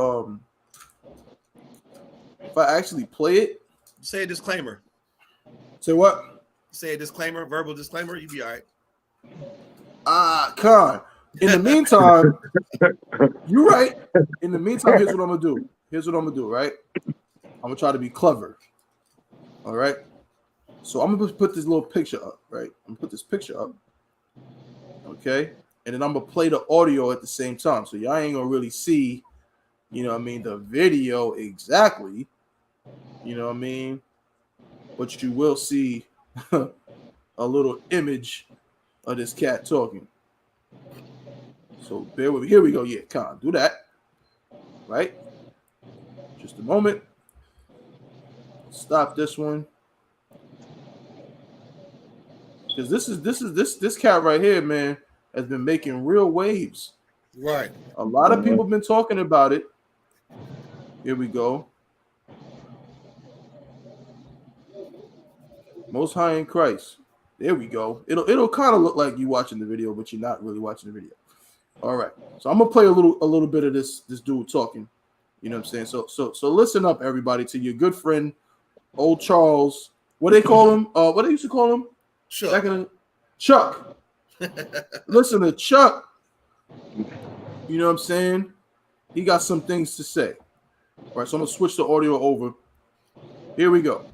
play it, say a disclaimer. Say what? Say a disclaimer, verbal disclaimer. You be all right. Con. In the meantime, you're right. In the meantime, here's what I'm gonna do. Right? I'm gonna try to be clever. All right. So I'm gonna put this little picture up. Right. I'm gonna put this picture up. Okay. And then I'm gonna play the audio at the same time. So y'all ain't gonna really see, you know what I mean, the video exactly. You know what I mean? But you will see a little image of this cat talking. So bear with me. Here we go. Yeah, Con, do that. Right? Just a moment. Stop this one. Because this cat right here, man, has been making real waves. Right. A lot of people have been talking about it. Here we go. Most High in Christ. There we go. It'll kind of look like you watching the video, but you're not really watching the video. All right. So I'm gonna play a little bit of this dude talking. You know what I'm saying? So listen up, everybody, to your good friend, old Charles. What they call him? What they used to call him? Chuck. Chuck. Listen to Chuck. You know what I'm saying? He got some things to say. All right, so I'm gonna switch the audio over. Here we go.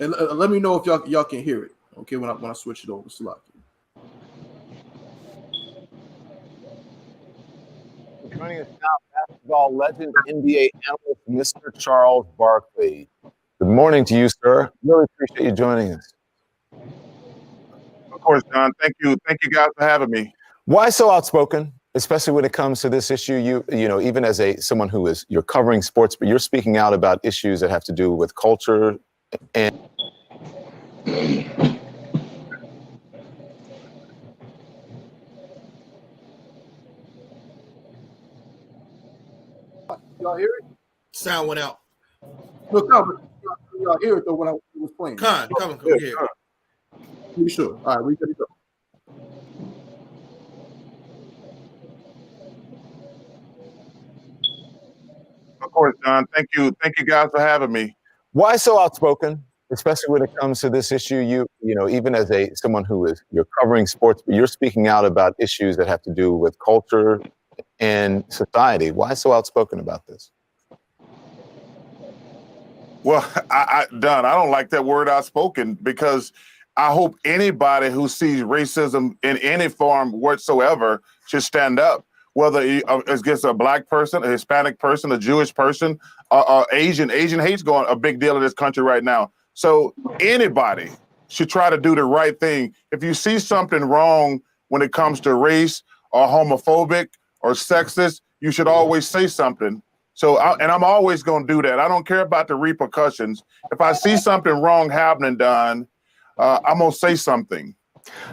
And let me know if y'all can hear it. Okay, when I switch it over. Salaki. Joining us now, basketball legend, NBA analyst, Mr. Charles Barkley. Good morning to you, sir. Really appreciate you joining us. Of course, John. Thank you guys for having me. Why so outspoken, especially when it comes to this issue? You know, even as someone who you're covering sports, but you're speaking out about issues that have to do with culture and. Y'all hear it? Sound went out. Look, y'all hear it though when I was playing. Come here. You sure? All right, we gotta go. Of course, John. Thank you guys for having me. Why so outspoken, especially when it comes to this issue? You know, even as someone who you're covering sports, but you're speaking out about issues that have to do with culture and society. Why so outspoken about this? Well, Don, I don't like that word outspoken, because I hope anybody who sees racism in any form whatsoever should stand up, whether it's against a black person, a Hispanic person, a Jewish person, Asian. Asian hate's going a big deal in this country right now. So anybody should try to do the right thing. If you see something wrong when it comes to race or homophobic or sexist, you should always say something. So, I'm always going to do that. I don't care about the repercussions. If I see something wrong happening, Don, I'm going to say something.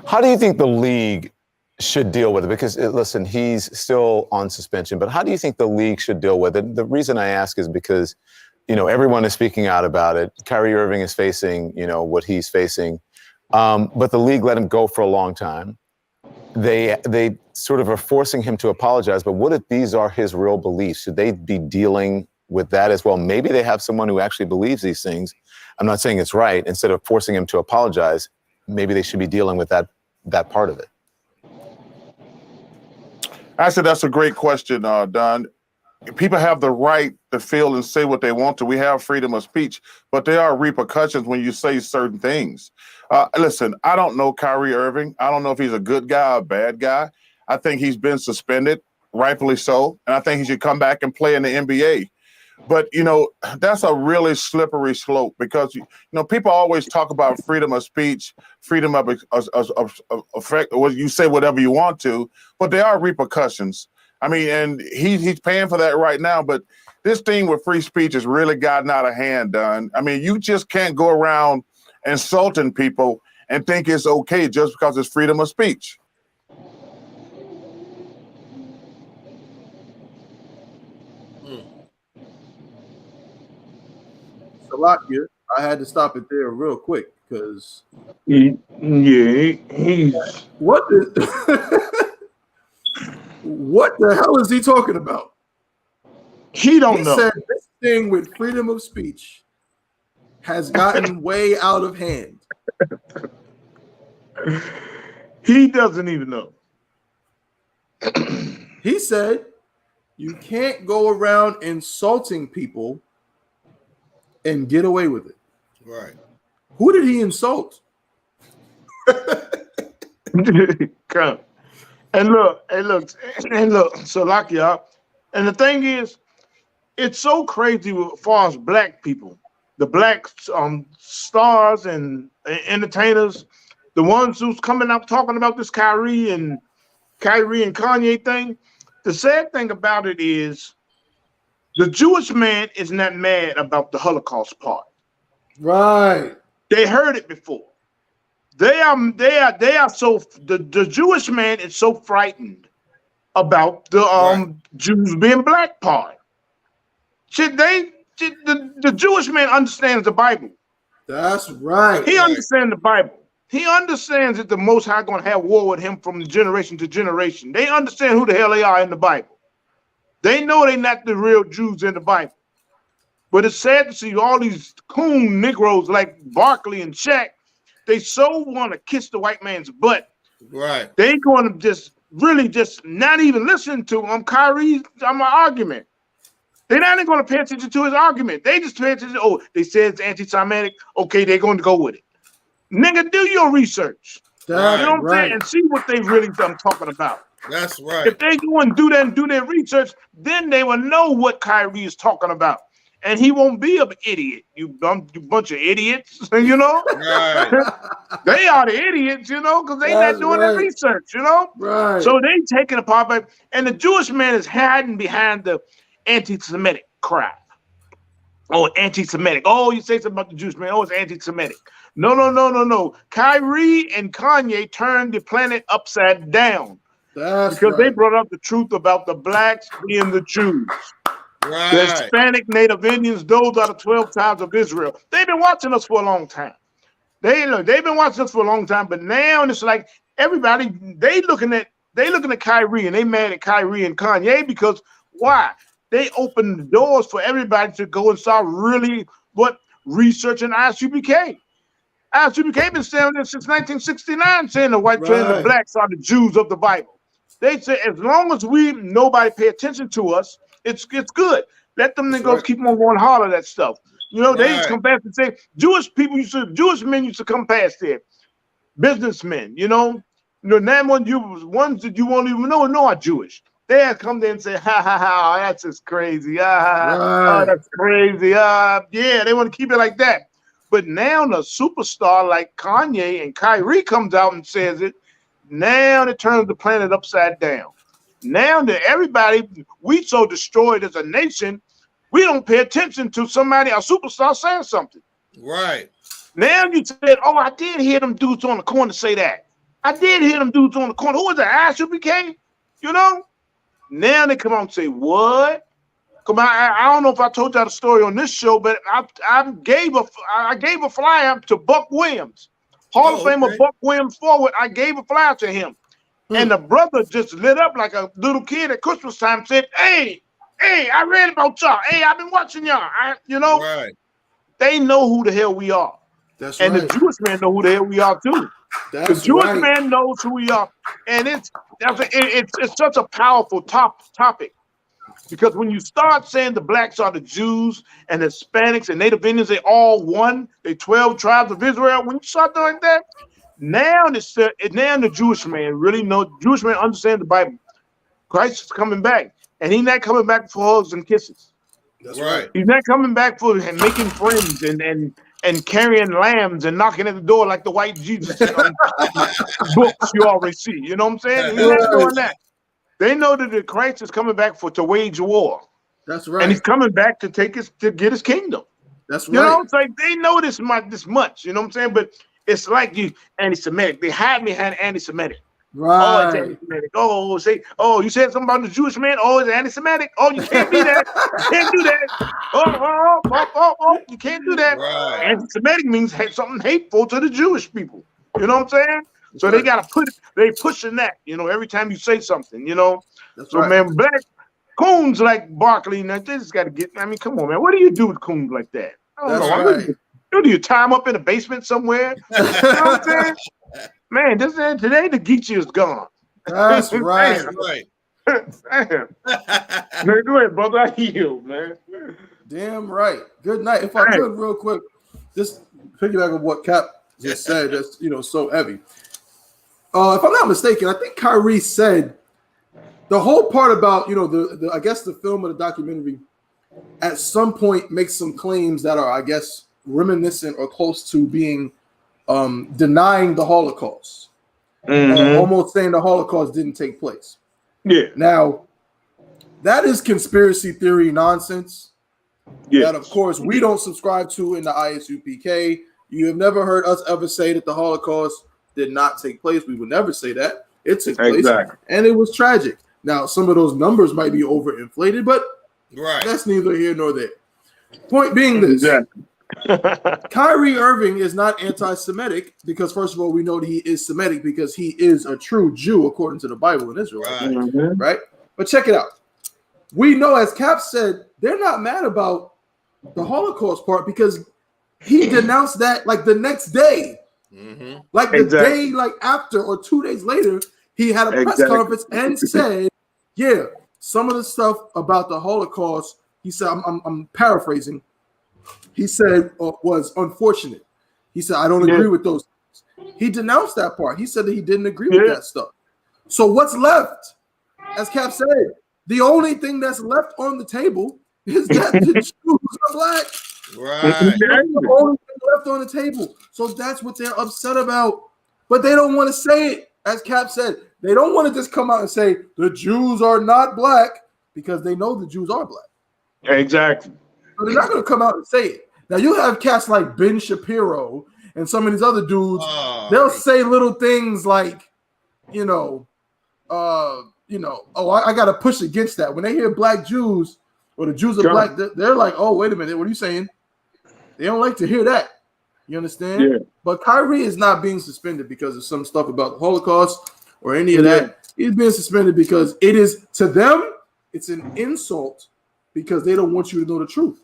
How do you think the league should deal with it? Because, listen, he's still on suspension, but how do you think the league should deal with it? The reason I ask is because, you know, everyone is speaking out about it. Kyrie Irving is facing, you know, what he's facing. But the league let him go for a long time. They sort of are forcing him to apologize, but what if these are his real beliefs? Should they be dealing with that as well? Maybe they have someone who actually believes these things. I'm not saying it's right. Instead of forcing him to apologize, maybe they should be dealing with that part of it. I said that's a great question, Don. People have the right to feel and say what they want to. We have freedom of speech, but there are repercussions when you say certain things. Listen, I don't know Kyrie Irving. I don't know if he's a good guy or a bad guy. I think he's been suspended, rightfully so, and I think he should come back and play in the NBA. But, you know, that's a really slippery slope because, you know, people always talk about freedom of speech, freedom of effect, or you say whatever you want to, but there are repercussions. I mean, and he's paying for that right now. But this thing with free speech has really gotten out of hand, Don. I mean, you just can't go around insulting people and think it's okay just because it's freedom of speech. Salakia, I had to stop it there real quick because he's what the hell is he talking about? He don't know. He said this thing with freedom of speech has gotten way out of hand. He doesn't even know. He said you can't go around insulting people and get away with it. Right. Who did he insult? Come. And look, Salakia. And the thing is, it's so crazy as far as black people, the black stars and entertainers, the ones who's coming up talking about this Kyrie and Kanye thing. The sad thing about it is the Jewish man is not mad about the Holocaust part. Right. They heard it before. They are so the Jewish man is so frightened about the Jews being black part. The Jewish man understands the Bible. That's right. He understands the Bible. He understands that the Most High going to have war with him from generation to generation. They understand who the hell they are in the Bible. They know they're not the real Jews in the Bible. But it's sad to see all these coon Negroes like Barkley and Shaq. They so want to kiss the white man's butt. Right. They going to just really just not even listen to Kyrie's argument. They're not even going to pay attention to his argument. They just pay attention. Oh, they said it's anti-Semitic. Okay, they're going to go with it. Nigga, do your research. That's you know what I'm saying? And see what they really talking about. That's right. If they go and do that and do their research, then they will know what Kyrie is talking about. And he won't be an idiot. You bunch of idiots, you know? Right. They are the idiots, you know, because they not doing their research, you know? Right. So they taking it apart. And the Jewish man is hiding behind the anti-Semitic crap. Oh, anti-Semitic. Oh, you say something about the Jewish man. Oh, it's anti-Semitic. No. Kyrie and Kanye turned the planet upside down. That's because they brought up the truth about the blacks being the Jews. Right. The Hispanic, Native Indians, those are the 12 tribes of Israel. They've been watching us for a long time. They've been watching us for a long time, but now it's like everybody, they looking at Kyrie and they mad at Kyrie and Kanye because why? They opened the doors for everybody to go and start really researching I.S.U.P.K. I.S.U.P.K. been saying this since 1969, saying the whites and the blacks are the Jews of the Bible. They say as long as nobody pay attention to us, it's good. Let them niggas keep on going holler that stuff. You know, they just come past and say Jewish men used to come past there. Businessmen, you know, ones that you won't even know are Jewish. They have come there and say, ha, that's just crazy. Oh, that's crazy. Yeah, they want to keep it like that. But now the superstar like Kanye and Kyrie comes out and says it. Now it turns the planet upside down. Now that everybody, we so destroyed as a nation, we don't pay attention to somebody, a superstar saying something. Right. Now you said, oh, I did hear them dudes on the corner say that. I did hear them dudes on the corner. Who was that? I.S.U.P.K? You know? Now they come out and say, what? Come on, I don't know if I told y'all the story on this show, but I gave a flyer to Buck Williams. Hall of Famer Buck Williams forward. I gave a flyer to him. And the brother just lit up like a little kid at Christmas time and said, hey, I read about y'all. Hey, I've been watching y'all. They know who the hell we are. The Jewish man know who the hell we are too. The Jewish man knows who we are. And it's it's such a powerful topic. Because when you start saying the blacks are the Jews and Hispanics and Native Indians, they all one, they 12 tribes of Israel. When you start doing that, now the Jewish man Jewish man understand the Bible. Christ is coming back, and he's not coming back for hugs and kisses. That's right. He's not coming back for making friends and carrying lambs and knocking at the door like the white Jesus books you already see. You know what I'm saying? He's not doing that. They know that the Christ is coming back to wage war. That's right. And he's coming back to get his kingdom. That's right. You know, it's like they know this much. You know what I'm saying? But it's like you anti-Semitic. They hide behind anti-Semitic. Right. Oh, it's anti-Semitic. You said something about the Jewish man. Oh, it's anti-Semitic. Oh, you can't be that. You can't do that. Oh, you can't do that. Right. Anti-Semitic means something hateful to the Jewish people. You know what I'm saying? So they gotta they pushing that, every time you say something, That's so right. man, black coons like Barkley, now they just gotta come on, man. What do you do with coons like that? I don't know. Right. Do you tie them up in a basement somewhere? You know what I'm saying? Man, today the Geechee is gone. That's right. Damn. Man, go ahead, brother. I yield, man. Damn right. Good night. If I could, real quick, just piggyback on what Cap just said. That's so heavy. If I'm not mistaken, I think Kyrie said the whole part about the I guess the film or the documentary at some point makes some claims that are, I guess, reminiscent or close to being denying the Holocaust, almost saying the Holocaust didn't take place. Yeah. Now, that is conspiracy theory nonsense. Yeah. That, of course, we don't subscribe to in the I.S.U.P.K. You have never heard us ever say that the Holocaust did not take place. We would never say that. It took place, and it was tragic. Now, some of those numbers might be overinflated, but that's neither here nor there. Point being this. Kyrie Irving is not anti-Semitic because, first of all, we know that he is Semitic because he is a true Jew according to the Bible in Israel, right? But check it out. We know, as Cap said, they're not mad about the Holocaust part because he denounced that like the next day. Like the day after or 2 days later, he had a press conference and said, yeah, some of the stuff about the Holocaust, he said, I'm paraphrasing, he said was unfortunate. He said, I don't agree with those things. He denounced that part. He said that he didn't agree with that stuff. So what's left? As Cap said, the only thing that's left on the table is that the Jews are black. Right. That's the only thing left on the table. So that's what they're upset about. But they don't want to say it. As Cap said, they don't want to just come out and say the Jews are not black because they know the Jews are black. Exactly. So they're not going to come out and say it. Now you have cats like Ben Shapiro and some of these other dudes. They'll say little things like, I got to push against that. When they hear black Jews or the Jews are black, they're like, oh, wait a minute, what are you saying? They don't like to hear that. You understand? Yeah. But Kyrie is not being suspended because of some stuff about the Holocaust or any of that. He's being suspended because it is, to them, it's an insult because they don't want you to know the truth.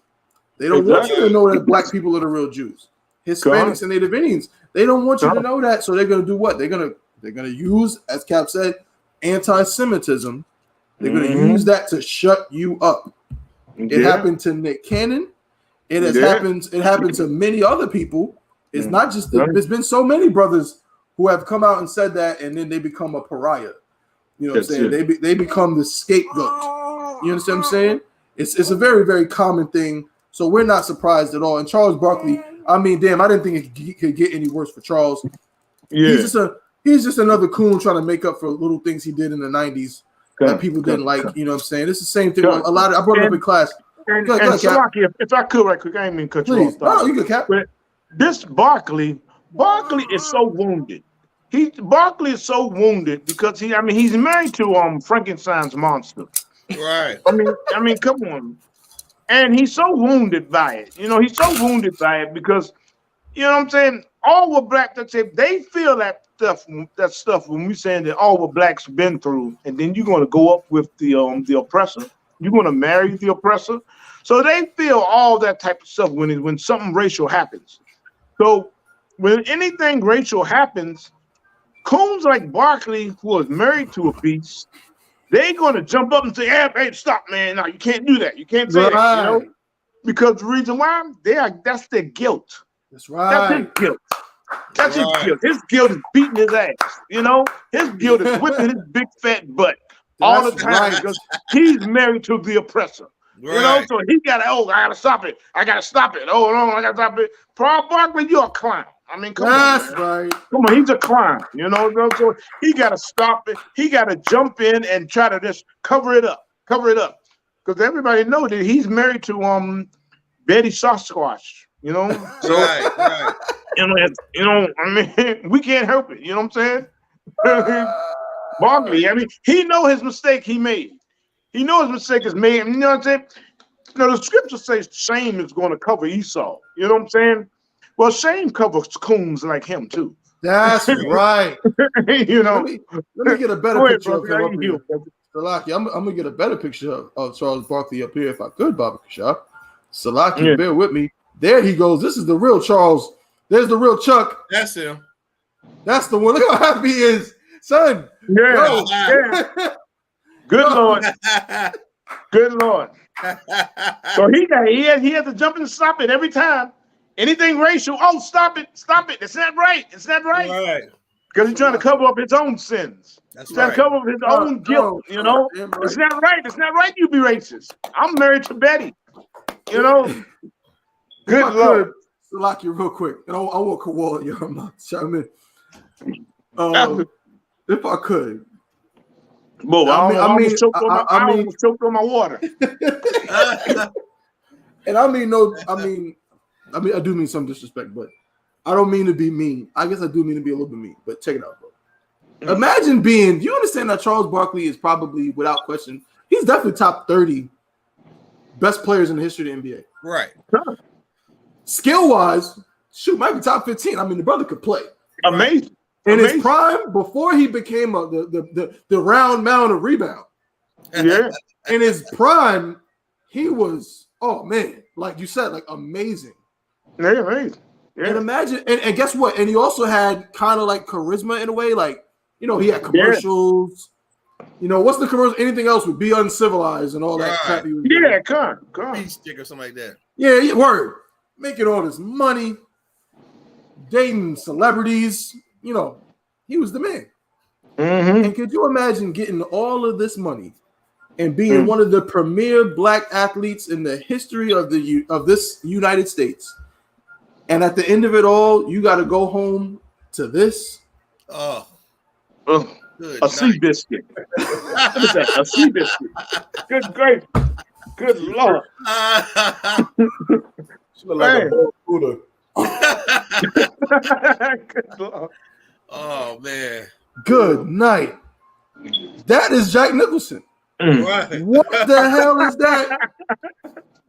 They don't want you to know that black people are the real Jews. Hispanics and Native Indians, they don't want you to know that. So they're going to do what? They're going to use, as Cap said, anti-Semitism. They're going to use that to shut you up. It happened to Nick Cannon. It has happened. It happened to many other people. It's not just. There's been so many brothers who have come out and said that, and then they become a pariah. You know what I'm saying? They become the scapegoat. You understand what I'm saying? It's a very, very common thing. So we're not surprised at all. And Charles Barkley, I mean, damn, I didn't think it could get any worse for Charles. Yeah. He's just another coon trying to make up for little things he did in the 90s that people didn't like. You know what I'm saying? It's the same thing. I brought it up in class. And Salaki, if I could, right quick, I ain't mean to cut you off. No, you can, Cap. But this Barkley is so wounded. Barkley is so wounded because he's married to Frankenstein's monster. Right. I mean, come on. And he's so wounded by it. He's so wounded by it because, you know what I'm saying? All the black, they feel that stuff when we saying that all the blacks been through, and then you're going to go up with the oppressor. You're going to marry the oppressor. So they feel all that type of stuff when something racial happens. So when anything racial happens, coons like Barkley, who was married to a beast, they're going to jump up and say, hey, stop, man. No, you can't do that. You can't say that, you know? Because the reason why, that's their guilt. That's right. That's his guilt. That's his guilt. His guilt is beating his ass, you know? His guilt is whipping his big fat butt all the time because he's married to the oppressor. You know, so he got to, I got to stop it. I got to stop it. Oh, no, I got to stop it. Paul Barkley, you're a clown. I mean, come on. That's right. Come on, he's a clown, you know? So he got to stop it. He got to jump in and try to just cover it up. Because everybody knows that he's married to Betty Sasquatch, you know? So, right. You know, I mean, we can't help it. You know what I'm saying? Barkley, I mean, he know his mistake he made. He knows his mistake is made. You know what I'm saying? You know, the scripture says shame is going to cover Esau. You know what I'm saying? Well, shame covers coons like him, too. That's right. You know? Let me get a better picture of him up here. You. Salaki, I'm going to get a better picture of Charles Barkley up here if I could, Baba Kashaf. Salaki, bear with me. There he goes. This is the real Charles. There's the real Chuck. That's him. That's the one. Look how happy he is. Son. Yeah. Yeah. Good Lord. Good Lord. So he had to jump and stop it every time. Anything racial, stop it. It's not right. Right. Because he's trying to cover up his own sins. He's trying to cover up his own guilt, you know? It's not right. It's not right you be racist. I'm married to Betty. You know? Good Lord. Salaki, real quick. And I want Kawal, yo, I'm not chime in. If I could. Well, I almost choked on my water. And I do mean some disrespect, but I don't mean to be mean. I guess I do mean to be a little bit mean, but check it out, bro. Imagine do you understand that Charles Barkley is probably, without question, he's definitely top 30 best players in the history of the NBA. Right. Skill-wise, might be top 15. I mean, the brother could play. Amazing. In his prime, before he became the round mound of rebound. Yeah. In his prime, he was, like you said, like amazing. Yeah, amazing. Yeah. And imagine, and guess what? And he also had kind of like charisma in a way. Like, you know, he had commercials. Yeah. You know, what's the commercial? Anything else would be uncivilized and all that crap he was doing. Yeah, come on. Stick or something like that. Yeah, word. Making all this money, dating celebrities. You know, he was the man. Mm-hmm. And could you imagine getting all of this money and being one of the premier black athletes in the history of this United States? And at the end of it all, you got to go home to this. A sea biscuit. What is that? A sea biscuit. Good grief. Good Lord. She look like a Buddha. Good Lord. Oh, man. Good night. That is Jack Nicholson. Right. What the hell is that?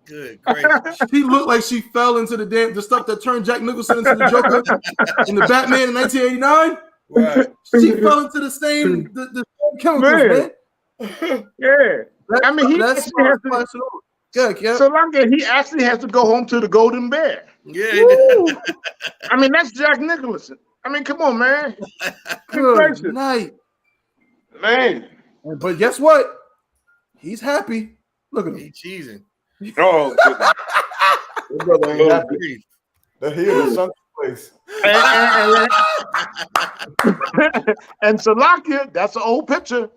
Good gracious. She looked like she fell into the stuff that turned Jack Nicholson into the Joker in the Batman in 1989. Right. She fell into the same chemicals, man. Yeah. I mean, he actually has to. Yeah. So long as he actually has to go home to the Golden Bear. Yeah. I mean, that's Jack Nicholson. I mean, come on, man. Good night, man. But guess what? He's happy. Look at him. He's cheesing. Oh, brother ain't happy. That he in the sunken place. And Salakia, that's an old picture.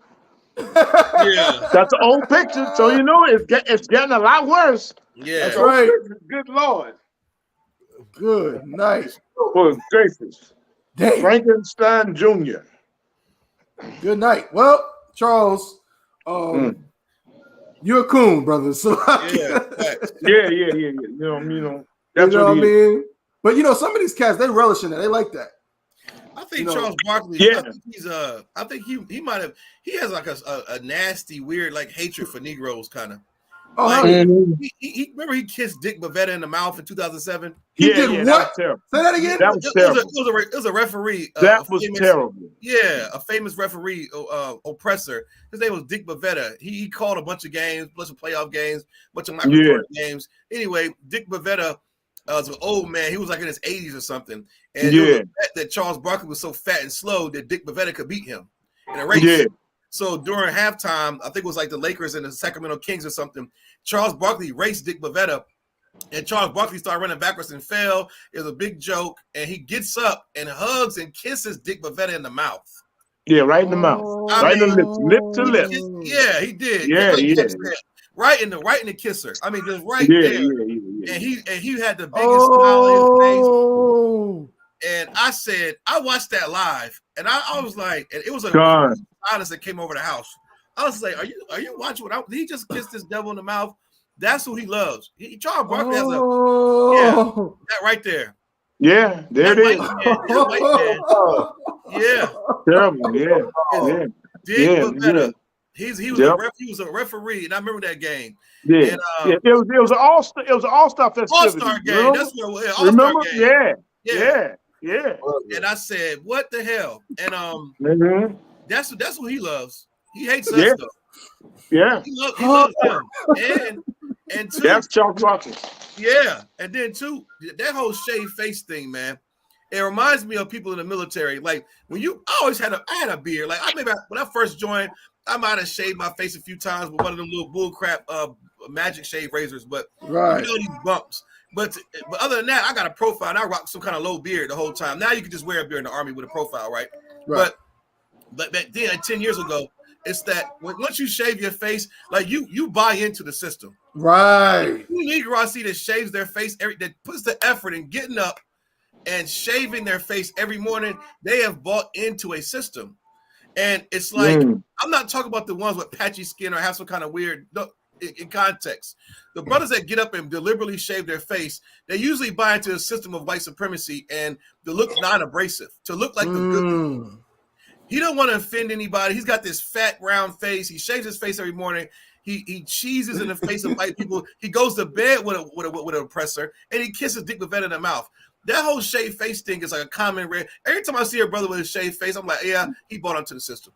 Yeah, that's an old picture. So you know it's getting a lot worse. Yeah, that's right. Good Lord. Good night. Good gracious. Dang. Frankenstein Jr. Good night. Well, Charles, you're a coon, brother. So yeah. You know. That's what I mean. But you know, some of these cats, they relish in it. They like that. I think Charles Barkley. I think he might have. He has like a nasty, weird, like hatred for Negroes, kind of. Oh, like, he remember he kissed Dick Bavetta in the mouth in 2007. He did what? Say that again. That was terrible. It was a referee. That was terrible. Yeah, a famous referee, oppressor. His name was Dick Bavetta. He called a bunch of games, bunch of playoff games, bunch of Michael Jordan games. Anyway, Dick Bavetta was an old man. He was like in his 80s or something. And it was a bet that Charles Barkley was so fat and slow that Dick Bavetta could beat him in a race. Yeah. So during halftime, I think it was like the Lakers and the Sacramento Kings or something, Charles Barkley raced Dick Bavetta, and Charles Barkley started running backwards and fell. It was a big joke, and he gets up and hugs and kisses Dick Bavetta in the mouth. Yeah, right in the mouth. Right in the lips. Lip to lip. Yeah, he did. Yeah. Right in the kisser. I mean, just right Yeah, there. yeah. And he had the biggest smile on his face. And I said, I watched that live, and I was like, and it was a silence that came over the house. I was like, are you watching what he just kissed this devil in the mouth? That's who he loves. Charles Barkley has that right there. Yeah, there it is. Yeah. Terrible. Yeah. Dick Bavetta. He was a referee, and I remember that game. Yeah, and, it was an all-star festivity. All-star game. Remember? That's what it was. Remember? Game. Yeah. And I said, "What the hell?" And that's what he loves. He hates us though. Yeah. He loves them. And two, that's Charles Barkley. Yeah, and then two, that whole shaved face thing, man. It reminds me of people in the military. Like when I had a beard. Like when I first joined, I might have shaved my face a few times with one of them little bullcrap magic shave razors, but these bumps. But other than that, I got a profile and I rock some kind of low beard the whole time. Now you can just wear a beard in the Army with a profile, right? But back then, 10 years ago, it's that once you shave your face, like you buy into the system. Right. You need to see that shaves their face, that puts the effort in getting up and shaving their face every morning. They have bought into a system. And it's like, I'm not talking about the ones with patchy skin or have some kind of weird, in context. The brothers that get up and deliberately shave their face, they usually buy into a system of white supremacy and to look non-abrasive, to look like the good. He don't want to offend anybody. He's got this fat, round face. He shaves his face every morning. He cheeses in the face of white people. He goes to bed with an oppressor, and he kisses Dick Bavetta in the mouth. That whole shaved face thing is like a common rare. Every time I see a brother with a shaved face, I'm like, yeah, he bought onto the system.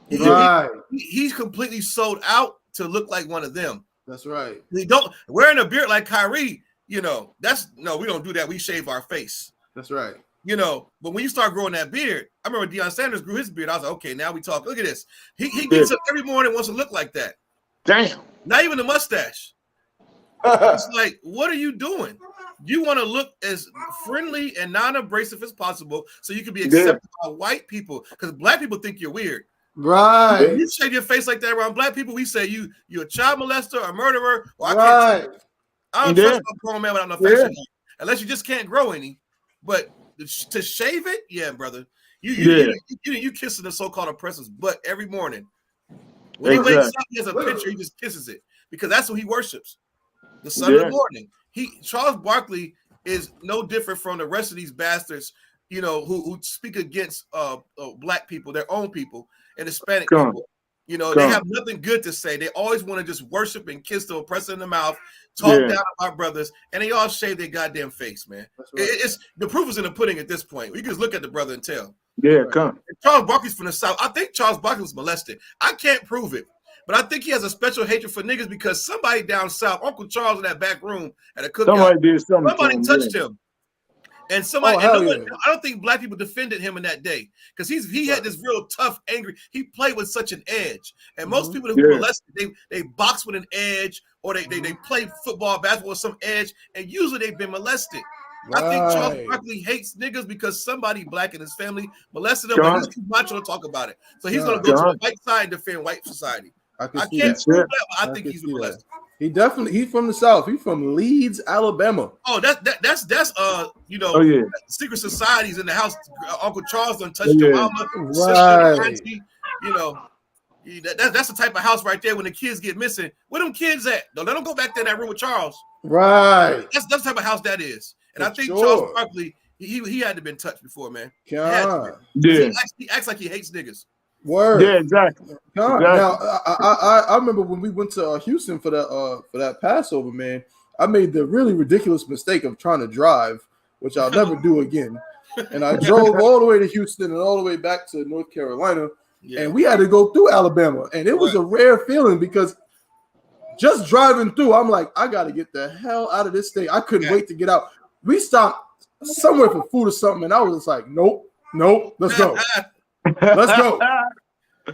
He's completely sold out to look like one of them. That's right. He don't wearing a beard like Kyrie. We don't do that. We shave our face. That's right. But when you start growing that beard, I remember Deion Sanders grew his beard. I was like, okay, now we talk. Look at this. He gets up every morning, wants to look like that. Damn. Not even the mustache. It's like, what are you doing? You want to look as friendly and non-abrasive as possible so you can be accepted by white people, because black people think you're weird. Right. When you shave your face like that around black people, we say you're a child molester, a murderer, or I don't trust no grown man without no facial hair, unless you just can't grow any. But to shave it, yeah, brother. You kissing the so-called oppressor's butt every morning. When he wakes up, he has a picture, he just kisses it because that's what he worships. The sun of the morning. Charles Barkley is no different from the rest of these bastards, who speak against black people, their own people, and Hispanic people. They have nothing good to say. They always want to just worship and kiss the oppressor in the mouth, talk down about brothers, and they all shave their goddamn face, man. Right. It's the proof is in the pudding at this point. You can just look at the brother and tell. Yeah, come. Charles Barkley's from the South. I think Charles Barkley was molested. I can't prove it, but I think he has a special hatred for niggas because somebody down south, Uncle Charles in that back room at a cookout, somebody touched him. And I don't think black people defended him in that day because he had this real tough, angry. He played with such an edge, and most people who were molested, they box with an edge, or they play football, basketball with some edge, and usually they've been molested. Right. I think Charles Barkley hates niggas because somebody black in his family molested him, but he's too macho to talk about it. So he's going to go to the white side and defend white society. I can't prove that, but I think he's molested. He's from the South. He's from Leeds, Alabama. Oh, that's secret societies in the house. Uncle Charles done touched your mama, sister, that's the type of house right there. When the kids get missing, where them kids at? Don't let them go back there in that room with Charles. Right. That's the type of house that is. And I think Charles Barkley, he had to been touched before, man. He acts like he hates niggas. Word. Yeah, exactly. Now, I remember when we went to Houston for that Passover, man. I made the really ridiculous mistake of trying to drive, which I'll never do again. And I drove all the way to Houston and all the way back to North Carolina, and we had to go through Alabama. And it was a rare feeling because Just driving through, I'm like, I gotta get the hell out of this thing. I couldn't wait to get out. We stopped somewhere for food or something, and I was just like, nope, let's go. Let's go.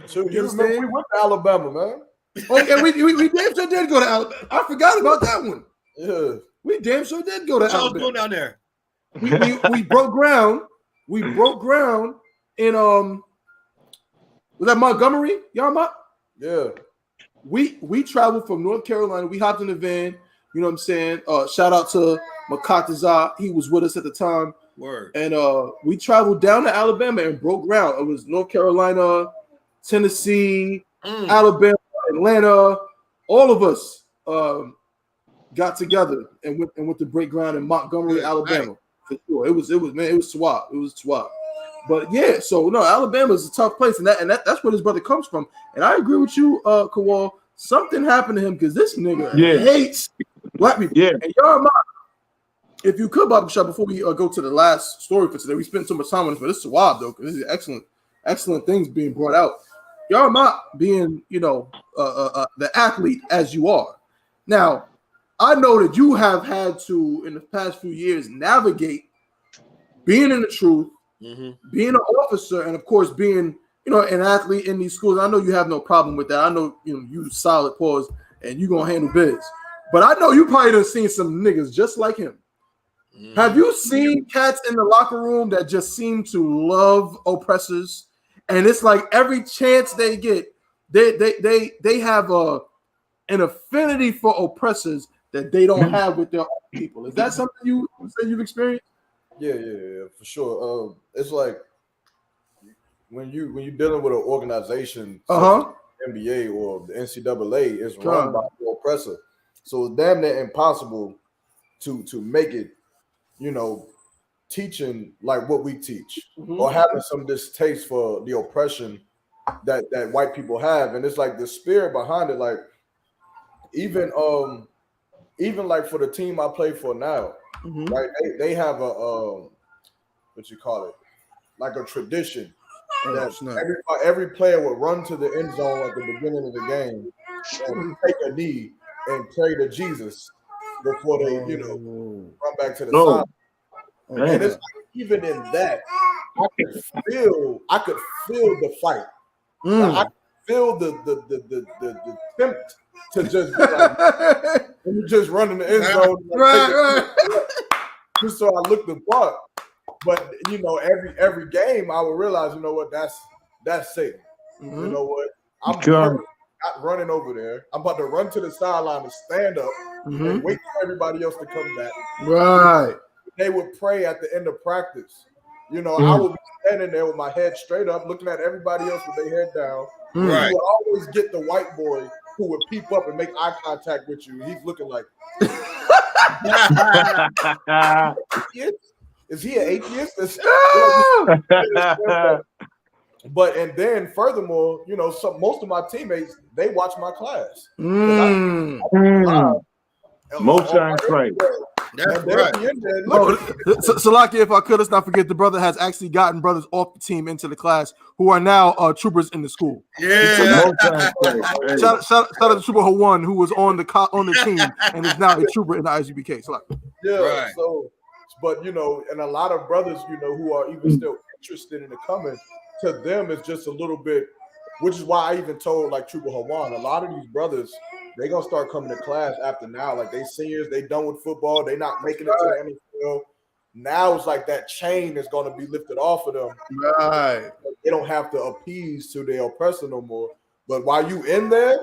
So you remember we went to Alabama, man. Okay, we damn sure did go to Alabama. I forgot about that one. Yeah. We damn sure did go to What y'all Alabama. doing down there? We broke ground. We broke ground in was that Montgomery? Y'all Yeah. We traveled from North Carolina. We hopped in the van. You know what I'm saying? Shout out to Makataza. He was with us at the time. Word. And we traveled down to Alabama and broke ground. It was North Carolina, Tennessee, Alabama, Atlanta. All of us got together and went to break ground in Montgomery, Alabama. Right. For sure. It was swap. It was swap. But yeah, so no, Alabama is a tough place, and that's where his brother comes from. And I agree with you, Kawal. Something happened to him because this nigga hates black people. Yeah. And y'all, if you could, Bob Shah, before we go to the last story for today, we spent so much time on this, but this is wild though, because this is excellent things being brought out. Y'all not being, the athlete as you are. Now, I know that you have had to, in the past few years, navigate being in the truth, being an officer, and of course being, an athlete in these schools. I know you have no problem with that. I know you solid pause and you gonna handle biz. But I know you probably done seen some niggas just like him. Have you seen cats in the locker room that just seem to love oppressors? And it's like every chance they get, they have an affinity for oppressors that they don't have with their own people. Is that something you say you've experienced? Yeah, for sure. It's like when you're dealing with an organization, such as the NBA or the NCAA, is run by the oppressor. So it's damn near impossible to make it, teaching like what we teach, or having some distaste for the oppression that white people have. And it's like the spirit behind it, like even like for the team I play for now, right? They have a what you call it, like a tradition that every player would run to the end zone at the beginning of the game and take a knee and pray to Jesus before they, run back to the side. And it's like, even in that, I could feel the fight. Like, I could feel the attempt to just be like, you just run in the end zone, right. Just so I look the part. But every game I would realize, that's Satan. You know what? I'm not running over there. I'm about to run to the sideline and stand up and wait for everybody else to come back. Right. They would pray at the end of practice. I would be standing there with my head straight up, looking at everybody else with their head down. Right. You would always get the white boy who would peep up and make eye contact with you. He's looking like, is he an atheist? But and then furthermore, most of my teammates, they watch my class. Most times, right. That's right. Salaki, if I could, let's not forget the brother has actually gotten brothers off the team into the class who are now troopers in the school. Yeah. Shout out to Trooper Hawan, who was on the team and is now a trooper in the I.S.U.P.K. Yeah. Right. So, but and a lot of brothers, who are even still interested in the coming, to them it's just a little bit, which is why I even told like Trooper Hawan, a lot of these brothers, they gonna start coming to class after now. Like they seniors, they done with football, they not making it to the NFL. Now it's like that chain is gonna be lifted off of them. Right. They don't have to appease to their oppressor no more. But while you in there,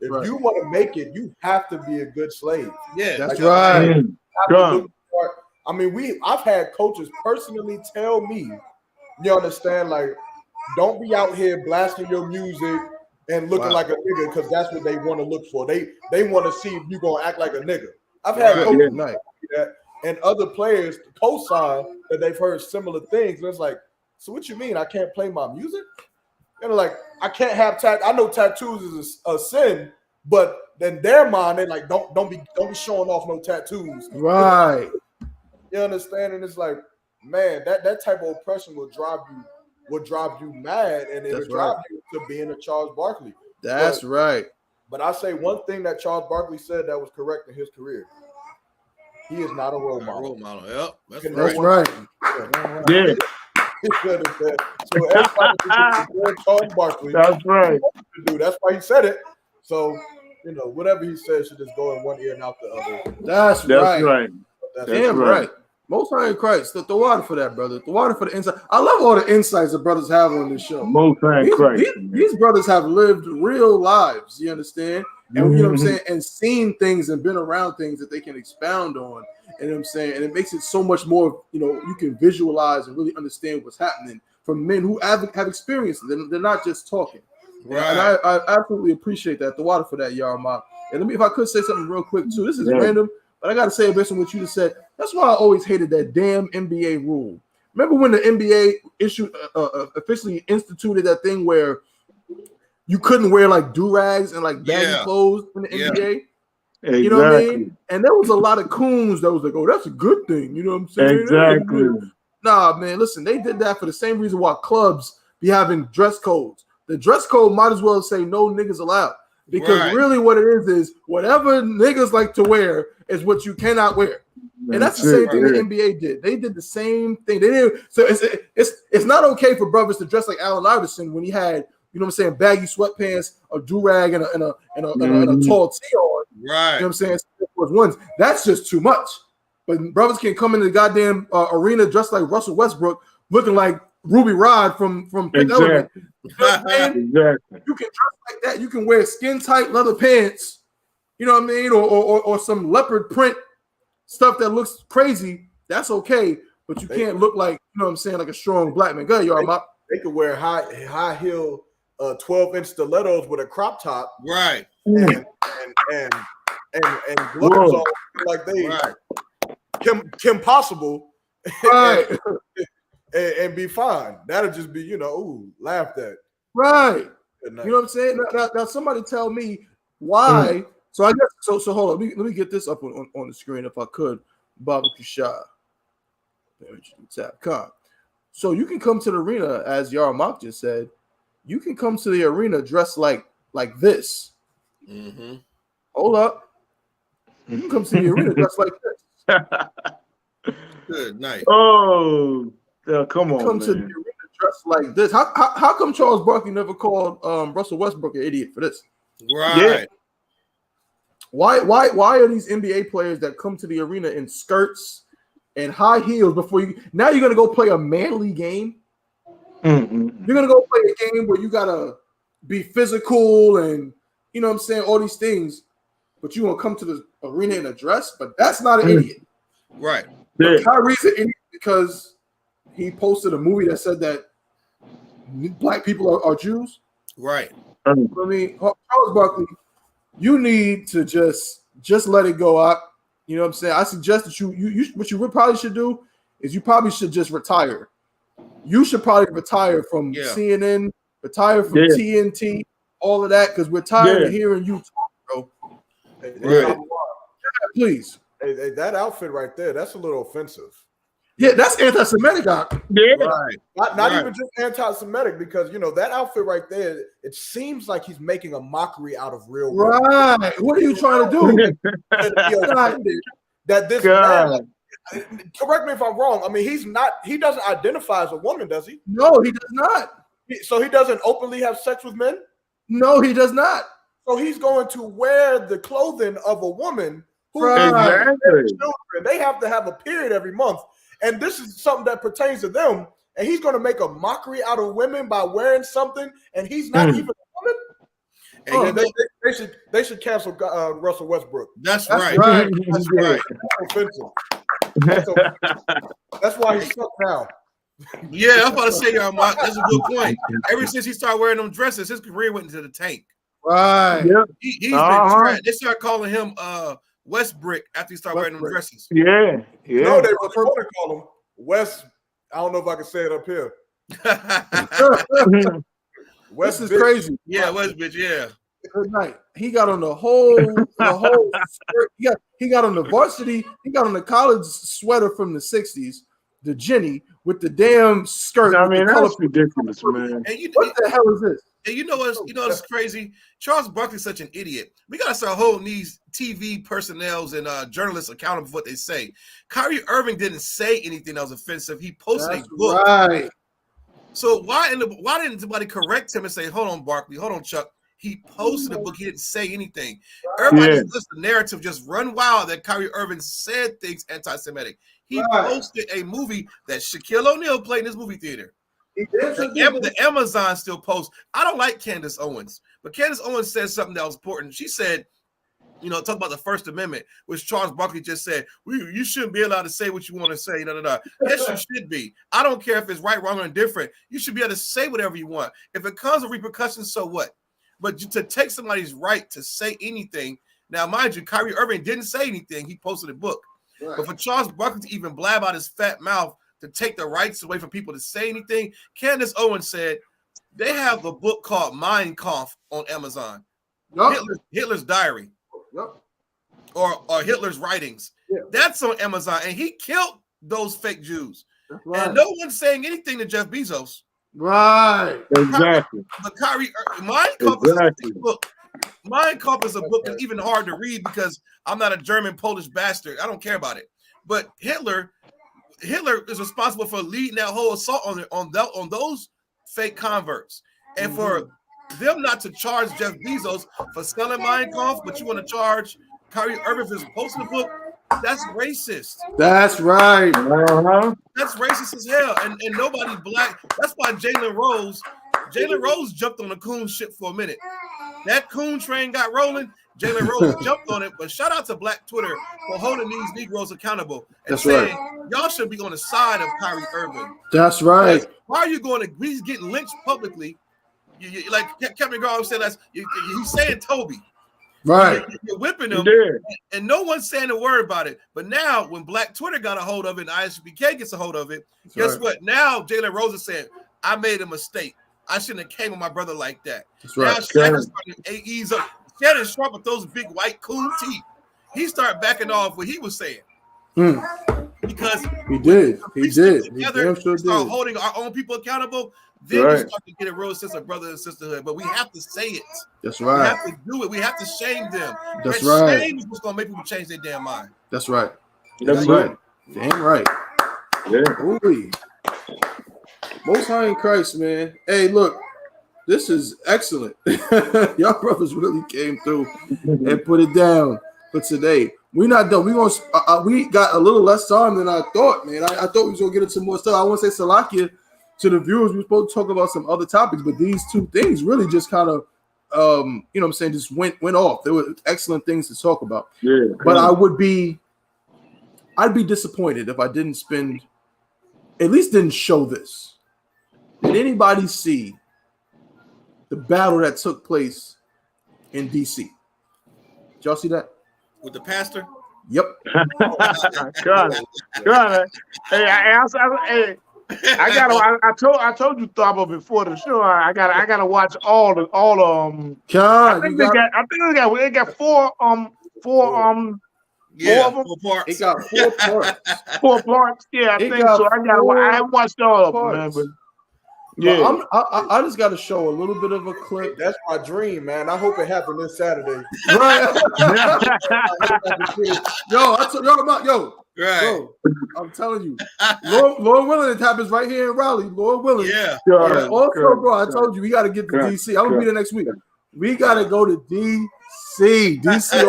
if you want to make it, you have to be a good slave. Yeah, that's right. I mean, I've had coaches personally tell me, you understand, like, don't be out here blasting your music and looking like a nigga, because that's what they want to look for. They want to see if you're gonna act like a nigga. I've had coaches do that, and other players co-sign that they've heard similar things. And it's like, so what you mean I can't play my music? Like, I can't have I know tattoos is a sin, but in their mind, they're like, don't be showing off no tattoos. Right. You understand? And it's like, man, that type of oppression will drive you mad, and it'll drive you to being a Charles Barkley. That's right. But I say one thing that Charles Barkley said that was correct in his career. He is not a role model. Yep, that's right. Yeah. He said it. So everybody should Charles Barkley. That's right. That's why he said it. So whatever he says should just go in one ear and out the other. That's right. That's Damn right. Most High in Christ. The water for that, brother. The water for the insight. I love all the insights that brothers have on this show. Most High in Christ. These brothers have lived real lives. You understand? And you know what I'm saying? And seen things and been around things that they can expound on. You know what I'm saying? And it makes it so much more, you can visualize and really understand what's happening from men who have experienced it. They're not just talking. Right. And I absolutely appreciate that. The water for that, YAHANNA. And if I could say something real quick too. This is random, but I got to say it based on what you just said. That's why I always hated that damn NBA rule. Remember when the NBA officially instituted that thing where you couldn't wear like do-rags and like baggy clothes in the NBA? Exactly. You know what I mean? And there was a lot of coons that was like, oh, that's a good thing. You know what I'm saying? Exactly. Nah, man, listen, they did that for the same reason why clubs be having dress codes. The dress code might as well say no niggas allowed. Because really what it is whatever niggas like to wear is what you cannot wear. And that's the same thing the NBA did. They did the same thing. They did. So it's not okay for brothers to dress like Allen Iverson when he had, baggy sweatpants, a do-rag, and a tall tee on. Right. You know what I'm saying? That's just too much. But brothers can come into the goddamn arena dressed like Russell Westbrook, looking like Ruby Rod from Fifth Element. Exactly. You can dress like that. You can wear skin-tight leather pants, you know what I mean? Or some leopard print stuff that looks crazy. That's okay. But you can't look like, like a strong black man. Go ahead, y'all. They could wear high heel 12-inch stilettos with a crop top. Right. And gloves on like they Kim Possible. Right. and be fine. That'll just be, laughed at. Right. You know what I'm saying? Now somebody tell me why. So I guess so hold on. Let me get this up on the screen if I could. Barbecue shot. So you can come to the arena, as YAHANNA just said. You can come to the arena dressed like this. Mm-hmm. Hold up. You can come to the arena dressed like this. Good night. Oh, come on, come to the arena dressed like this. How come Charles Barkley never called Russell Westbrook an idiot for this? Right. Yeah. Why are these NBA players that come to the arena in skirts and high heels before now you're gonna go play a manly game? Mm-hmm. You're gonna go play a game where you gotta be physical and all these things, but you want to come to the arena in a dress, but that's not an idiot. Right. But Kyrie's an idiot because he posted a movie that said that black people are Jews. Right. I mean, Charles Barkley, you need to just let it go out. You know what I'm saying? I suggest that you what you probably should do is you probably should just retire. You should probably retire from CNN, retire from TNT, all of that, because we're tired of hearing you talk, bro. Please. Hey, that outfit right there, that's a little offensive. Yeah, that's anti-Semitic. Yeah. Right. Not even just anti-Semitic, because that outfit right there, it seems like he's making a mockery out of real world. Right. What are you trying to do? That this man, correct me if I'm wrong. I mean, he doesn't identify as a woman, does he? No, he does not. So he doesn't openly have sex with men? No, he does not. So he's going to wear the clothing of a woman who exactly. children. They have to have a period every month. And this is something that pertains to them. And he's going to make a mockery out of women by wearing something, and he's not even a woman. And they should cancel Russell Westbrook. That's right. That's right. That's why he's stuck now. Yeah, I'm about to say, that's a good point. Ever since he started wearing them dresses, his career went into the tank. Right. Yep. He's been tried. They started calling him Westbrick after he started wearing them dresses. Yeah. No, they were going to call him West. I don't know if I can say it up here. This is crazy. Yeah, West bitch. Yeah. Good night. He got on the whole skirt. He got on the varsity. He got on the college sweater from the '60s, the Jenny with the damn skirt. I mean, that's ridiculous, man. What the hell is this? And you know what's crazy? Charles Barkley's such an idiot. We gotta start holding these TV personnels and journalists accountable for what they say. Kyrie Irving didn't say anything that was offensive. He posted a book. Right. So why didn't somebody correct him and say, "Hold on, Barkley, hold on, Chuck"? He posted a book. He didn't say anything. Everybody lets the narrative just run wild that Kyrie Irving said things anti-Semitic. He posted a movie that Shaquille O'Neal played in his movie theater. The Amazon still posts. I don't like Candace Owens, but Candace Owens said something that was important. She said, talk about the First Amendment, which Charles Barkley just said, you shouldn't be allowed to say what you want to say. Yes, you should be. I don't care if it's right, wrong, or indifferent. You should be able to say whatever you want. If it comes with repercussions, so what? But to take somebody's right to say anything, now, mind you, Kyrie Irving didn't say anything. He posted a book. Right. But for Charles Barkley to even blab out his fat mouth to take the rights away from people to say anything, Candace Owens said they have a book called Mein Kampf on Amazon. Yep. Hitler's Diary. Yep. Or Hitler's writings. Yeah. That's on Amazon. And he killed those fake Jews. Right. And no one's saying anything to Jeff Bezos. Right. Exactly. But Kyrie, Mein Kampf is a book. Mein Kampf is a book that's even hard to read because I'm not a German Polish bastard. I don't care about it. But Hitler is responsible for leading that whole assault on those fake converts. And for them not to charge Jeff Bezos for selling Mein Kampf, but you want to charge Kyrie Irving for posting the book, that's racist. That's right. That's racist as hell. And nobody black. That's why Jalen Rose jumped on the coon shit for a minute. That coon train got rolling. Jalen Rose jumped on it. But shout out to Black Twitter for holding these Negroes accountable and saying y'all should be on the side of Kyrie Irving. That's right. Because why are you going to? He's getting lynched publicly. Like Kevin Garnett said, he's saying Toby. Right. You're whipping him, and no one's saying a word about it. But now, when Black Twitter got a hold of it and I.S.U.P.K gets a hold of it, guess what? Now Jalen Rose is saying, I made a mistake. I shouldn't have came with my brother like that. That's right. Now Shannon's starting to ease up. Shannon Sharp with those big white cool teeth. He started backing off what he was saying. Because he did. Together, we start holding our own people accountable. Then we start to get a real sense of brother and sisterhood. But we have to say it. That's right. We have to do it. We have to shame them. That's right. Shame is what's going to make people change their damn mind. That's right. That's right. Damn right. Yeah. Ooh. Most High in Christ, man. Hey, look, this is excellent. Y'all brothers really came through and put it down for today. We're not done. We got a little less time than I thought, man. I thought we was gonna get into more stuff. I want to say Salakia to the viewers. We were supposed to talk about some other topics, but these two things really just kind of, just went off. There were excellent things to talk about. Yeah. But I'd be disappointed if I didn't didn't show this. Did anybody see the battle that took place in DC? Did y'all see that? With the pastor? Yep. God. Hey, I told you Thabo before the show. I gotta watch all the I think they got four parts. It got 4 parts. 4 parts. Yeah, I think so. I haven't watched all of them, man, but yeah. I just got to show a little bit of a clip. That's my dream, man. I hope it happened this Saturday. Right. Yo, I'm telling you, Lord willing, it happens right here in Raleigh. Lord willing. Yeah. Also, bro, I told you we got to get to DC. I'm gonna be there next week. We got to go to DC. DC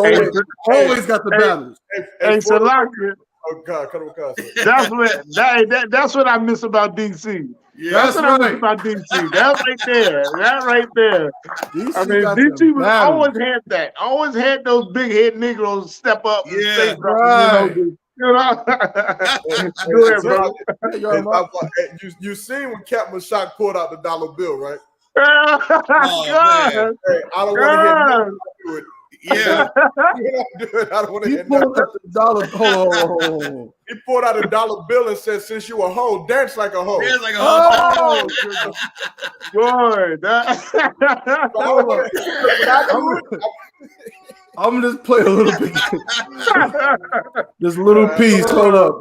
always got the battles. Hey, Salaka. Oh God, come on, That's what I miss about DC. Yeah, that's what I miss about DC. That right there. DC was always had that. Always had those big head Negroes step up and say something. Right. Go ahead, bro. You seen when Captain Shock pulled out the dollar bill, right? God. Hey, I don't want to hear it. Yeah. I don't want to hear $1. Hold. He pulled out a dollar bill and said, "Since you a hoe, dance like a hoe." Dance like a hoe. Good. I'm gonna just play a little bit. This little piece. Hold up.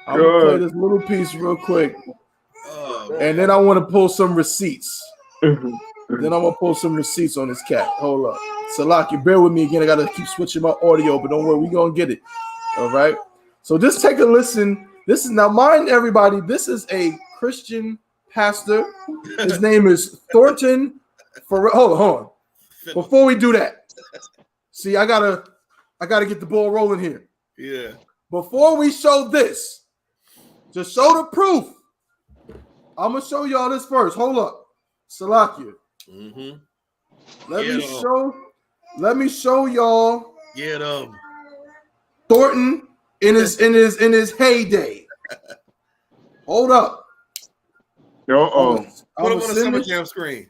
I'm gonna play this little piece real quick. And then I want to pull some receipts. Then I'm gonna pull some receipts on this cat. Hold up. Salaki, bear with me again. I gotta keep switching my audio, but don't worry, we're gonna get it. All right. So just take a listen. This is now mind everybody. This is a Christian pastor. His name is Thornton. Hold on. Before we do that, see, I gotta get the ball rolling here. Yeah. Before we show this, to show the proof, I'm gonna show y'all this first. Hold up, Salakia. Mm-hmm. Let me show y'all. Get him. Thornton in his heyday. Hold up. Uh-oh. Put him on the Summer Jam screen.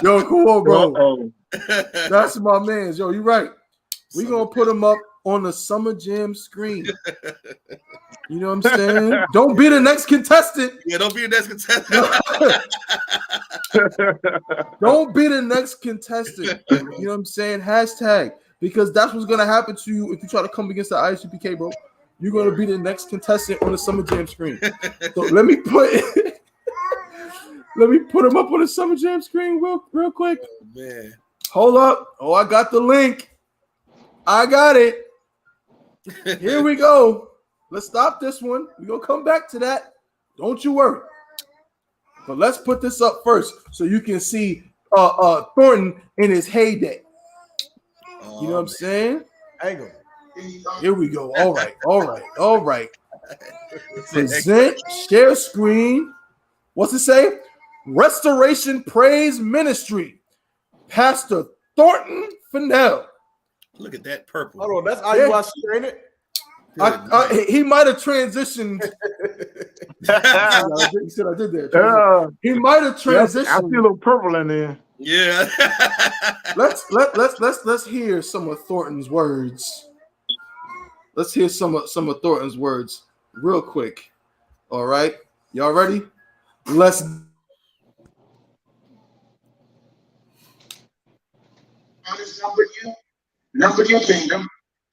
Yo, come on, bro. Uh-oh. That's my man's. Yo, you right. We gonna put him up on the Summer Jam screen. You know what I'm saying? Don't be the next contestant. Yeah, don't be the next contestant. Don't be the next contestant. You know what I'm saying? Hashtag. Because that's what's gonna happen to you if you try to come against the I.S.U.P.K, bro. You're gonna be the next contestant on the Summer Jam screen. So let me put him up on the Summer Jam screen real quick. Oh, man. Hold up. Oh, I got the link. I got it. Here we go. Let's stop this one. We're gonna come back to that. Don't you worry. But let's put this up first so you can see Thornton in his heyday. You know what I'm saying? Angle. Here we go. All right. Present, share screen. What's it say? Restoration Praise Ministry. Pastor Thornton Fennell. Look at that purple. Hold on, that's I.U.I.C., ain't it? He might have transitioned. He said I did that. He might have transitioned. I see a little purple in there. Yeah. Let's hear some of Thornton's words. Let's hear some of Thornton's words real quick. All right, y'all ready? Let's. Number your kingdom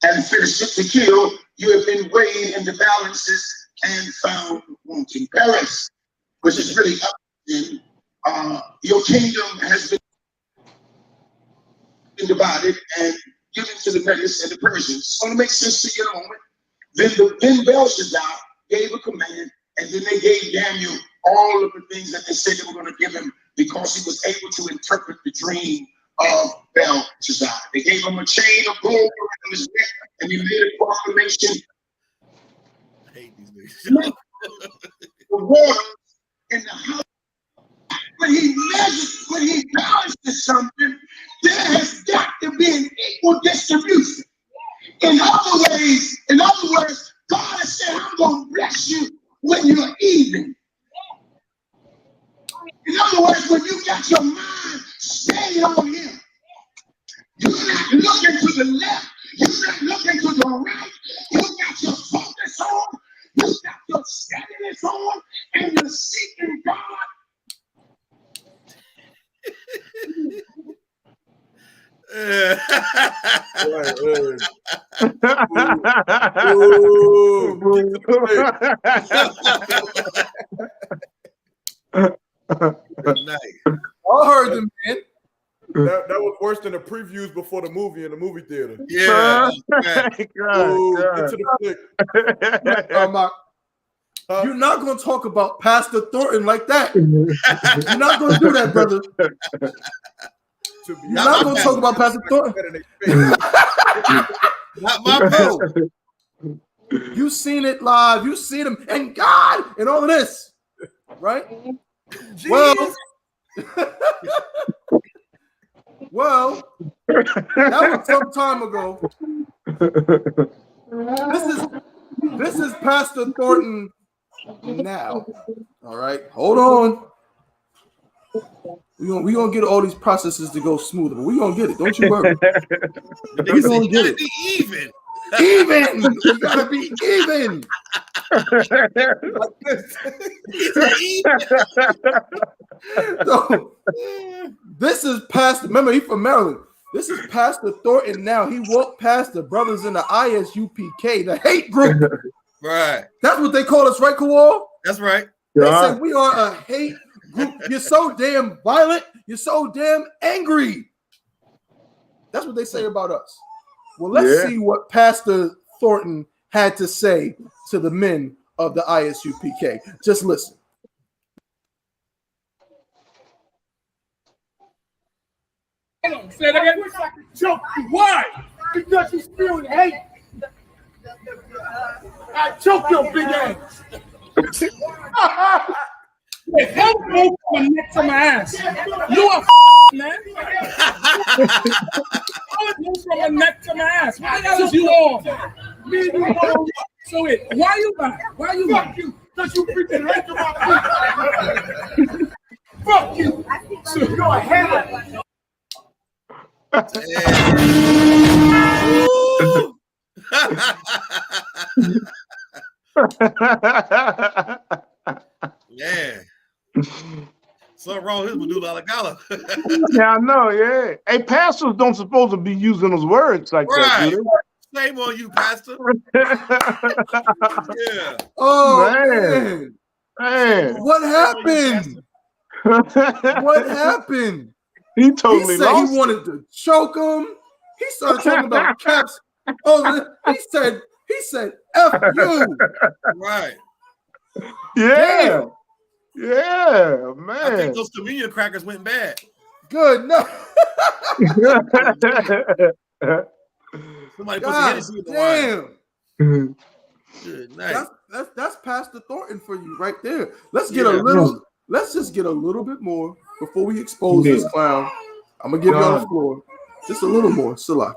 and finish it to kill. You have been weighed in the balances and found wanting. Parents, which is really up in your kingdom has been divided and given to the Medes and the Persians. It's going to make sense to you in a moment. Then Belshazzar gave a command, and then they gave Daniel all of the things that they said they were going to give him because he was able to interpret the dream of Belshazzar. They gave him a chain of gold around his neck, and he made a proclamation. I hate these niggas. The water in the house. When he balances something, there has got to be an equal distribution. In other words, God has said, I'm going to bless you when you're even. In other words, when you got your mind stayed on him, you're not looking to the left, you're not looking to the right, you got your focus on, you got your steadiness on, and you're seeking God. I heard them, man. That was worse than the previews before the movie in the movie theater. Yeah. Get to the flick. You're not going to talk about Pastor Thornton like that. You're not going to do that, brother. You're not going to talk about Pastor Thornton. Not my bro. You seen it live. You seen him and God and all of this, right? Well, that was some time ago. This is Pastor Thornton now. All right, hold on. We're gonna get all these processes to go smoother, but we're gonna get it. Don't you worry. We're gonna get it. Even. We gotta be even. So, this is Pastor. Remember, he's from Maryland. This is Pastor Thornton now. He walked past the brothers in the I.S.U.P.K, the hate group. Right. That's what they call us, right, Kawal? That's right. They say we are a hate group. You're so damn violent. You're so damn angry. That's what they say about us. Well, let's see what Pastor Thornton had to say to the men of the I.S.U.P.K. Just listen. Say it again. Choke you. Why? Because you spewing hate. I choke your big ass. Hey, help me from my neck to my ass. You a man. Help me from my neck to my ass. What the hell is you on? Me and you on. So wait, why you mad? Why you mad? Because you freaking hate my people. Fuck you. So you're a hater. Yeah. Something wrong with his Medulla Gala. Yeah, I know, yeah. Hey, pastors don't supposed to be using those words like that, do they? Shame on you, Pastor. Yeah. Oh, man. Man. What happened? What happened? He totally He said lost he wanted to choke him. He started talking about caps. Oh, he said, F you. Right. Yeah. Damn. Yeah, man. I think those communion crackers went bad. Good. No. Somebody put God, the Hennessy in the wine. Good night. That's Pastor Thornton for you right there. Let's get a little. Let's just get a little bit more before we expose this clown. I'm gonna give y'all the floor. Just a little more, Salaki.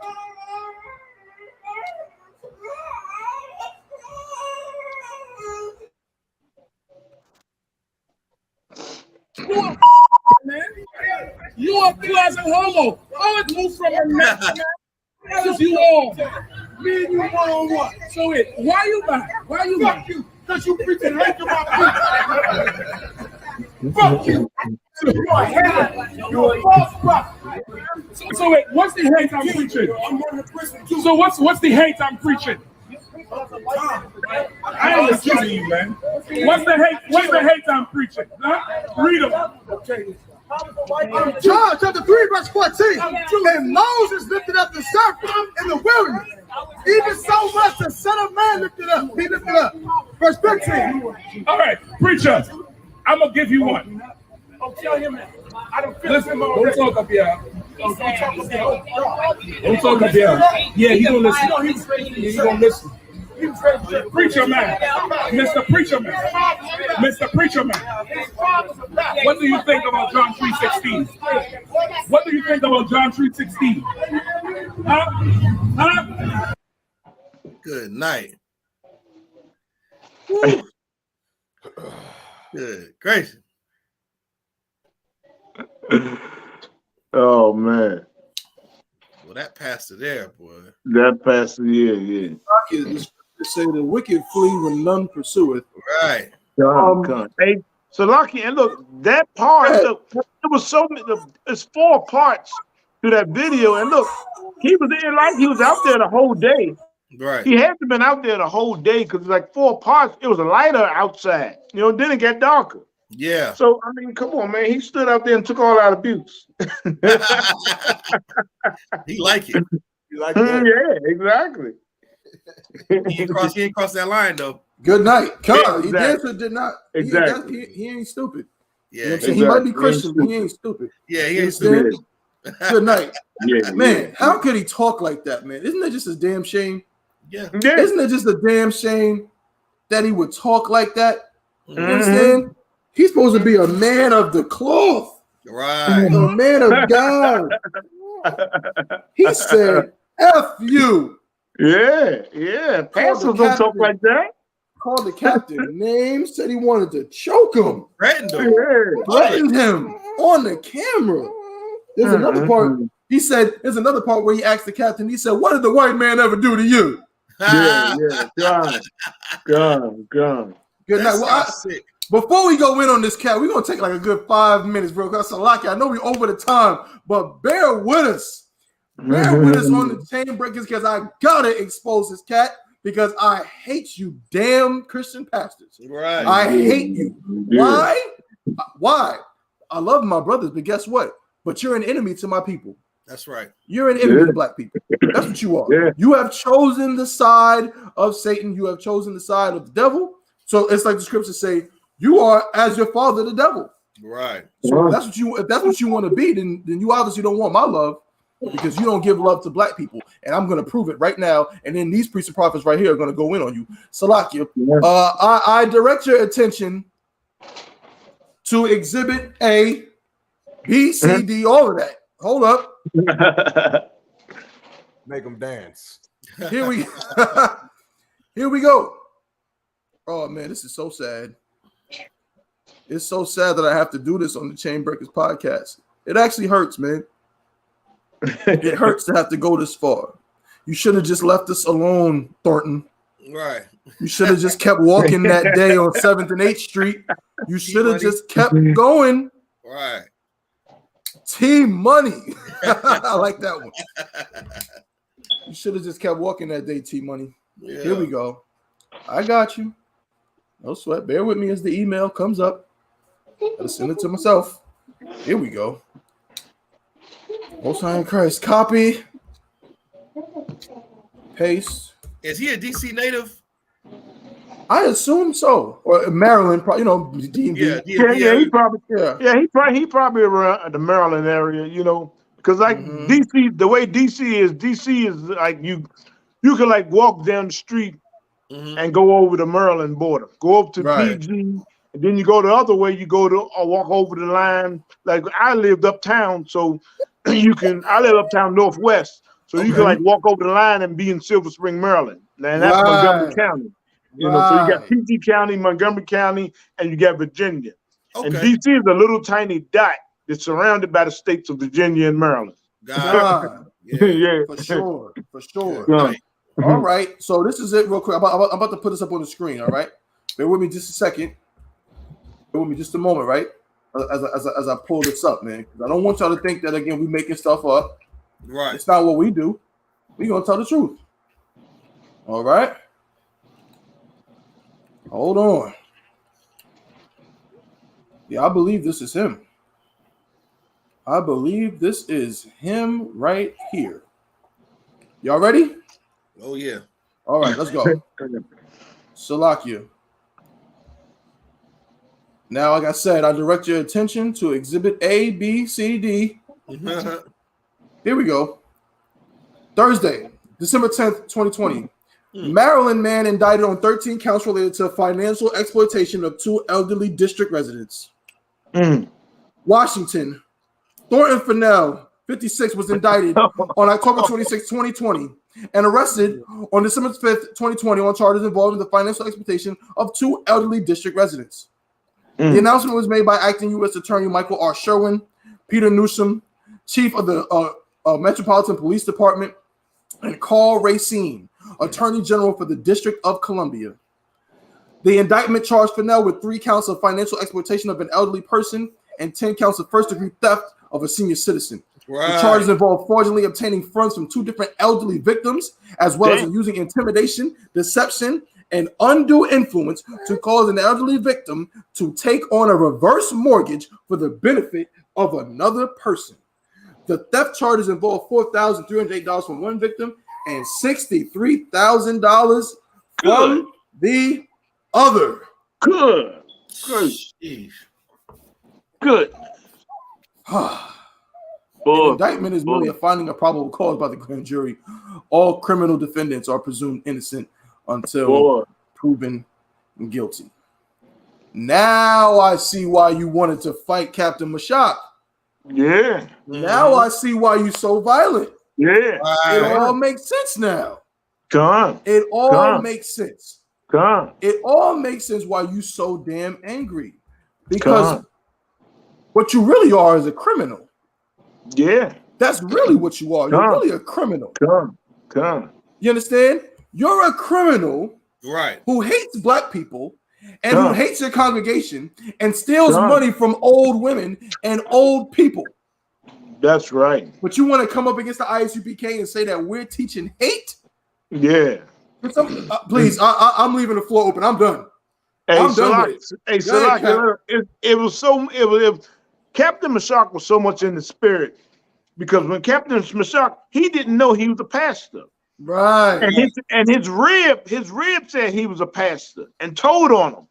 Man, you a closet homo. How it move from a neck to how is you on? Me and you one-on-one. So wait, why you mad? Why you mad? Fuck you, because you freaking hate my people. Fuck you. So you're a hater. You're a false prophet. So wait, what's the hate I'm preaching? So what's the hate I'm preaching? I ain't listening to you, man. What's the hate? What's the hate I'm preaching? Huh? Read them. Okay. John chapter 3, verse 14. And Moses lifted up the serpent in the wilderness. Even so much the Son of Man lifted up. He lifted up. Verse 15. All right, preacher. I'm gonna give you one. Oh, tell him that. I don't feel Listen, don't talk up here. Don't talk up here. Yeah, he gonna listen. He gonna listen. Preacher man, Mr. Preacher man, Mr. Preacher man. What do you think about John 3:16? What do you think about John 3:16? Huh? Huh? Good night. Woo. Good gracious. Oh man. Well, that pastor there, boy. That pastor, yeah. They say the wicked flee when none pursueth. Right. Hey, so Lucky, and look, that part, look, it was so many. It's 4 parts to that video, and look, he was in like he was out there the whole day. Right. He had to been out there the whole day because it's like 4 parts. It was lighter outside, then it got darker. Yeah. So I mean, come on, man. He stood out there and took all our abuse. He like it. He like that. Yeah, exactly. He ain't crossed that line though. Good night. Come on. Exactly. He did or did not. Exactly. He ain't stupid. Yeah. You know what I'm saying? He might be Christian, but he ain't stupid. Yeah, he ain't stupid. Good night. Yeah, man, how could he talk like that, man? Isn't that just a damn shame? Yeah. Isn't it just a damn shame that he would talk like that? You understand? He's supposed to be a man of the cloth. Right. A man of God. He said, F you. Yeah. Pastors don't talk like that. Called the captain names, said he wanted to choke him. Threatened him. Threatened him on the camera. There's another part. He said, there's another part where he asked the captain, he said, what did the white man ever do to you? Yeah. Gone. Good night. Well, before we go in on this cat, we're going to take like a good 5 minutes, bro. Because I know we're over the time, but bear with us. Bear with us on the chain breakers because I got to expose this cat. because I hate you, damn Christian pastors. Right. I hate you. Yeah. Why? I love my brothers, but guess what? But you're an enemy to my people. That's right. You're an enemy to black people. That's what you are. Yeah. You have chosen the side of Satan. You have chosen the side of the devil. So it's like the scriptures say, you are as your father, the devil. Right. So if that's what you want to be, then you obviously don't want my love, because you don't give love to black people. And I'm going to prove it right now. And then these priests and prophets right here are going to go in on you. Salakia, I direct your attention to Exhibit A, B, C, D, all of that. Hold up. Make them dance. Here we go. Oh man, this is so sad. It's so sad that I have to do this on the Chain Breakers podcast. It actually hurts, man. It hurts to have to go this far. You should have just left us alone, Thornton. Right. You should have just kept walking that day on 7th and 8th Street. You should have just kept going. Right. T-Money. I like that one. You should have just kept walking that day, T-Money. Yeah. Here we go. I got you. No sweat. Bear with me as the email comes up. Gotta send it to myself. Here we go. Most High in Christ. Copy. Paste. Is he a DC native? I assume so. Or Maryland, you know, DMV. He probably around the Maryland area, you know, because like DC, the way DC is like you can like walk down the street and go over the Maryland border, go up to PG, and then you go the other way. You go to walk over the line. Like I lived uptown, so I live uptown Northwest, so you can like walk over the line and be in Silver Spring, Maryland, and that's Montgomery County. You know, so you got PG County, Montgomery County, and you got Virginia. And DC is a little tiny dot that's surrounded by the states of Virginia and Maryland. Yeah, for sure. Right. All right, so this is it real quick. I'm about to put this up on the screen, all right? Bear with me just a second. Bear with me just a moment, right? As I pull this up, man. I don't want y'all to think that, again, we making stuff up. Right. It's not what we do. We're going to tell the truth. All right? Hold on. Yeah, I believe this is him. I believe this is him right here. Y'all ready? Oh, yeah. All right, let's go. Salakia. Now, like I said, I direct your attention to Exhibit A, B, C, D. Here we go. Thursday, December 10th, 2020. Maryland man indicted on 13 counts related to financial exploitation of 2 elderly district residents. Washington, Thornton Fennell, 56, was indicted on October 26, 2020, and arrested on December 5th, 2020 on charges involving the financial exploitation of 2 elderly district residents. The announcement was made by acting U.S. Attorney Michael R. Sherwin, Peter Newsom, Chief of the Metropolitan Police Department, and Carl Racine, Attorney General for the District of Columbia. The indictment charged Fennell with 3 counts of financial exploitation of an elderly person and 10 counts of first-degree theft of a senior citizen. The charges involve fraudulently obtaining funds from 2 different elderly victims, as well as using intimidation, deception, and undue influence to cause an elderly victim to take on a reverse mortgage for the benefit of another person. The theft charges involve $4,308 from one victim and $63,000 from the other. Good. The indictment is merely a finding of probable cause by the grand jury. All criminal defendants are presumed innocent until proven guilty. Now I see why you wanted to fight Captain Mashak. Yeah. Now I see why you're so violent. Yeah. It all makes sense now. Come. It all makes sense. Come. It all makes sense why you so damn angry. Because what you really are is a criminal. Yeah. That's really what you are. You're really a criminal. Come. You understand? You're a criminal who hates black people and who hates your congregation and steals money from old women and old people. That's right. But you want to come up against the I.S.U.P.K and say that we're teaching hate? Yeah. Please, I'm leaving the floor open. I'm done. Hey, I'm done with it. Hey, Go ahead, Salaki, Captain Mashak was so much in the spirit because when Captain Mashak, he didn't know he was a pastor. Right. And his rib said he was a pastor and told on him.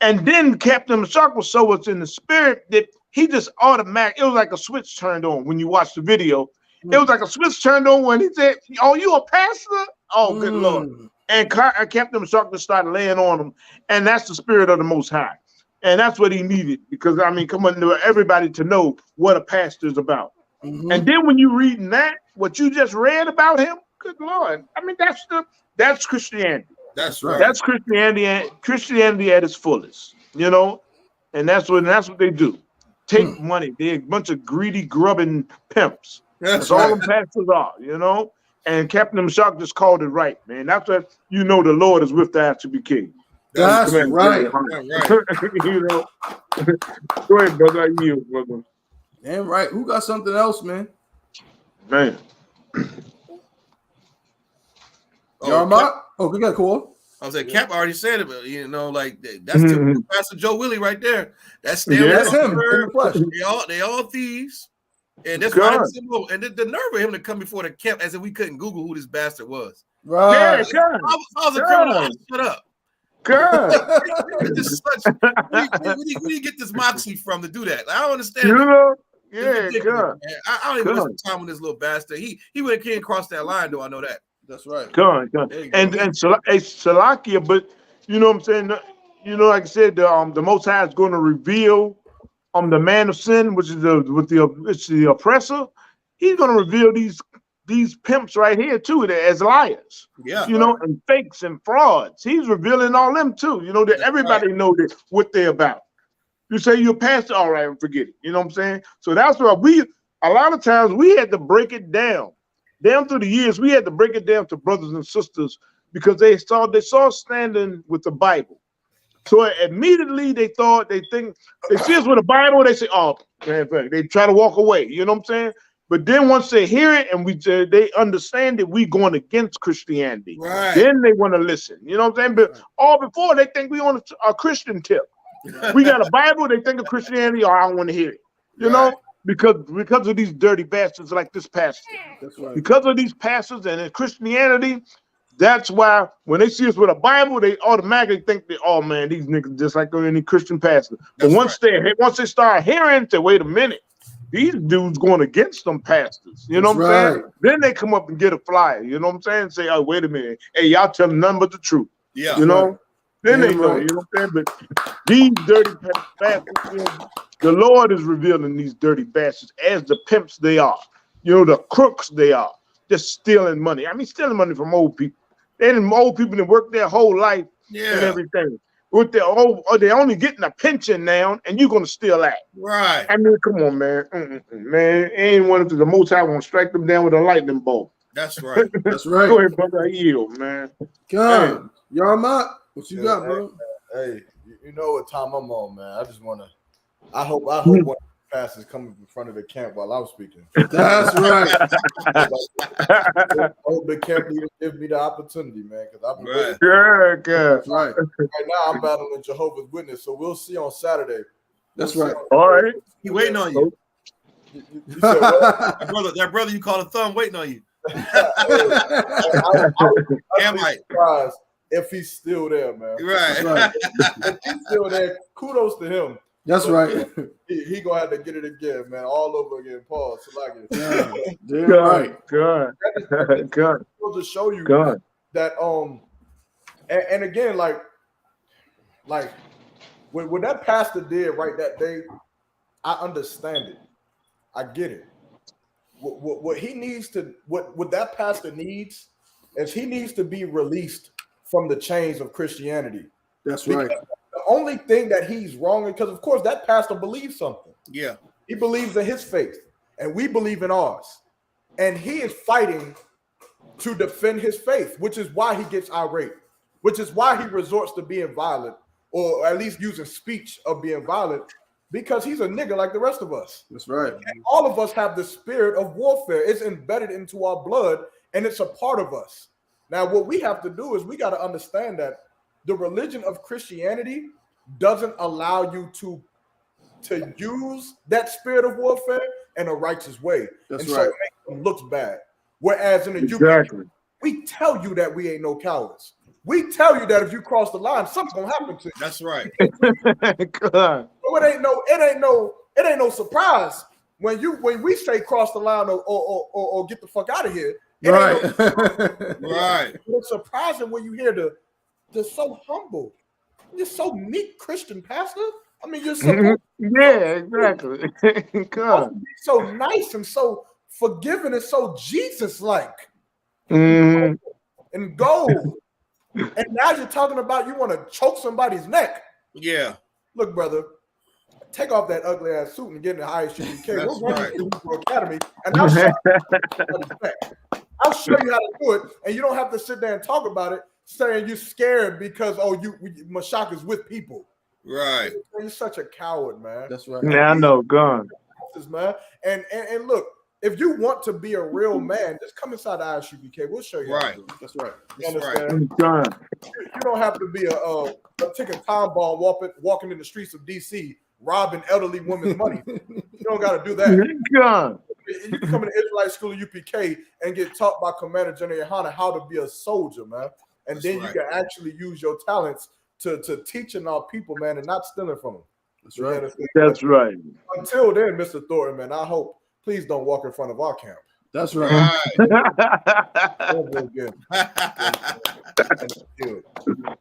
And then Captain Mashak was so much in the spirit that he just automatic. It was like a switch turned on when you watch the video. It was like a switch turned on when he said, "Oh, you a pastor? Oh, good Lord." And Captain Mashak just started laying on him. And that's the spirit of the Most High. And that's what he needed. Because, I mean, come on, everybody to know what a pastor is about. And then when you reading that, what you just read about him, good Lord. I mean, that's Christianity. That's right. That's Christianity at its fullest, you know? And that's what they do. Take money. They're a bunch of greedy, grubbing pimps. That's all them pastors are, you know? And Captain Mashak just called it right, man. That's what you know the Lord is with the I.S.U.P.K. That's right. You know? Go ahead, brother. I yield, brother. Damn right. Who got something else, man? Man. We got cool. I was like, Cap already said it, but you know, like that's typical Pastor Joe Willie right there. That's him. They all thieves. And that's why and the nerve of him to come before the camp as if we couldn't Google who this bastard was. Right. Yeah, I was a criminal. Shut up. God. Where do you get this moxie from to do that? I don't understand. You know? Yeah, God. I don't even waste time with this little bastard. He went came across that line, though. I know that. That's right. God. And Salakia, but you know what I'm saying? You know, like I said, the Most High is going to reveal the man of sin, which is the oppressor. He's going to reveal these pimps right here too, as liars. Yeah, you know, and fakes and frauds. He's revealing all them too. You know that everybody know that what they're about. You say you're a pastor, all right, forget it. You know what I'm saying? So that's why a lot of times we had to break it down. Down through the years, we had to break it down to brothers and sisters because they saw standing with the Bible. So immediately they think they see us with the Bible, they say, oh, man, they try to walk away. You know what I'm saying? But then once they hear it and they understand that we going against Christianity, then they want to listen. You know what I'm saying? But all before they think we on a Christian tip. We got a Bible, they think of Christianity, or I don't want to hear it. You know? Because of these dirty bastards like this pastor. That's right. Because of these pastors and in Christianity, that's why when they see us with a Bible, they automatically think that, oh man, these niggas just like any Christian pastor. But once they start hearing, say, wait a minute, these dudes going against them pastors. You know what I'm saying? Then they come up and get a flyer. You know what I'm saying? Say, oh, wait a minute. Hey, y'all telling nothing but the truth. Yeah. You know? Then they know, you know what I'm saying? But these dirty bastards, the Lord is revealing these dirty bastards as the pimps they are. You know, the crooks they are. Just stealing money. I mean, stealing money from old people. Old people that work their whole life and everything. With they're only getting a pension now, and you're gonna steal that. Right. I mean, come on, man. Man, ain't one of the Most High won't strike them down with a lightning bolt. That's right. That's right. Go ahead, brother. I yield, man. God, Yarmat, what you got, bro? Hey, you know what time I'm on, man. I just wanna. I hope one of the pastors come in front of the camp while I'm speaking. That's right. I hope the camp leader give me the opportunity, man, because I've been waiting. Good. Right. Right now, I'm battling Jehovah's Witness, so we'll see on Saturday. That's right. All right. He waiting on you. You said what? that brother you call a thumb waiting on you. I be surprised if he's still there, man. Right. Right. If he's still there, kudos to him. That's right. He gonna have to get it again, man, all over again. Pause. So like Good. To show you that and again, like what that pastor did right that day, I understand it. I get it. What he needs to what that pastor needs is he needs to be released from the chains of Christianity. That's right. The only thing that he's wrong, because of course that pastor believes something. Yeah. He believes in his faith, and we believe in ours. And he is fighting to defend his faith, which is why he gets irate, which is why he resorts to being violent, or at least using speech of being violent, because he's a nigga like the rest of us. That's right. And all of us have the spirit of warfare. It's embedded into our blood, and it's a part of us. Now, what we have to do is we got to understand that the religion of Christianity doesn't allow you to use that spirit of warfare in a righteous way. That's and right. So it makes them look bad. Whereas in the Exactly. UK, we tell you that we ain't no cowards. We tell you that if you cross the line, something's gonna happen to you. That's right. God. So it ain't no surprise when we say cross the line or get the fuck out of here. Right. Right. It's surprising when you hear the so humble, you're so meek Christian pastor. I mean, you're supposed Yeah, exactly. God. to be so nice and so forgiving and so Jesus-like Mhm. and gold. And now you're talking about you want to choke somebody's neck. Yeah. Look, brother, take off that ugly ass suit and get in the I.S.U.P.K. That's We'll run right. you through the Academy, and I'll show you how to do it, and you don't have to sit there and talk about it, saying you're scared because Mashak is with people. Right. You're such a coward, man. That's right. Yeah, I know, gun. Man. And look, if you want to be a real man, just come inside the I.S.U.P.K. We'll show you. Right. That's right. You understand? Gun. You don't have to be a ticking time bomb walking in the streets of D.C. robbing elderly women's money. You don't got to do that. Gun. You can come to Israelite school of UPK and get taught by Commander General YAHANNA how to be a soldier, man. And That's then right. you can actually use your talents to teaching our people, man, and not stealing from them. That's right. That's right. Until then, Mr. Thornton, man, I hope please don't walk in front of our camp. That's right. Never again.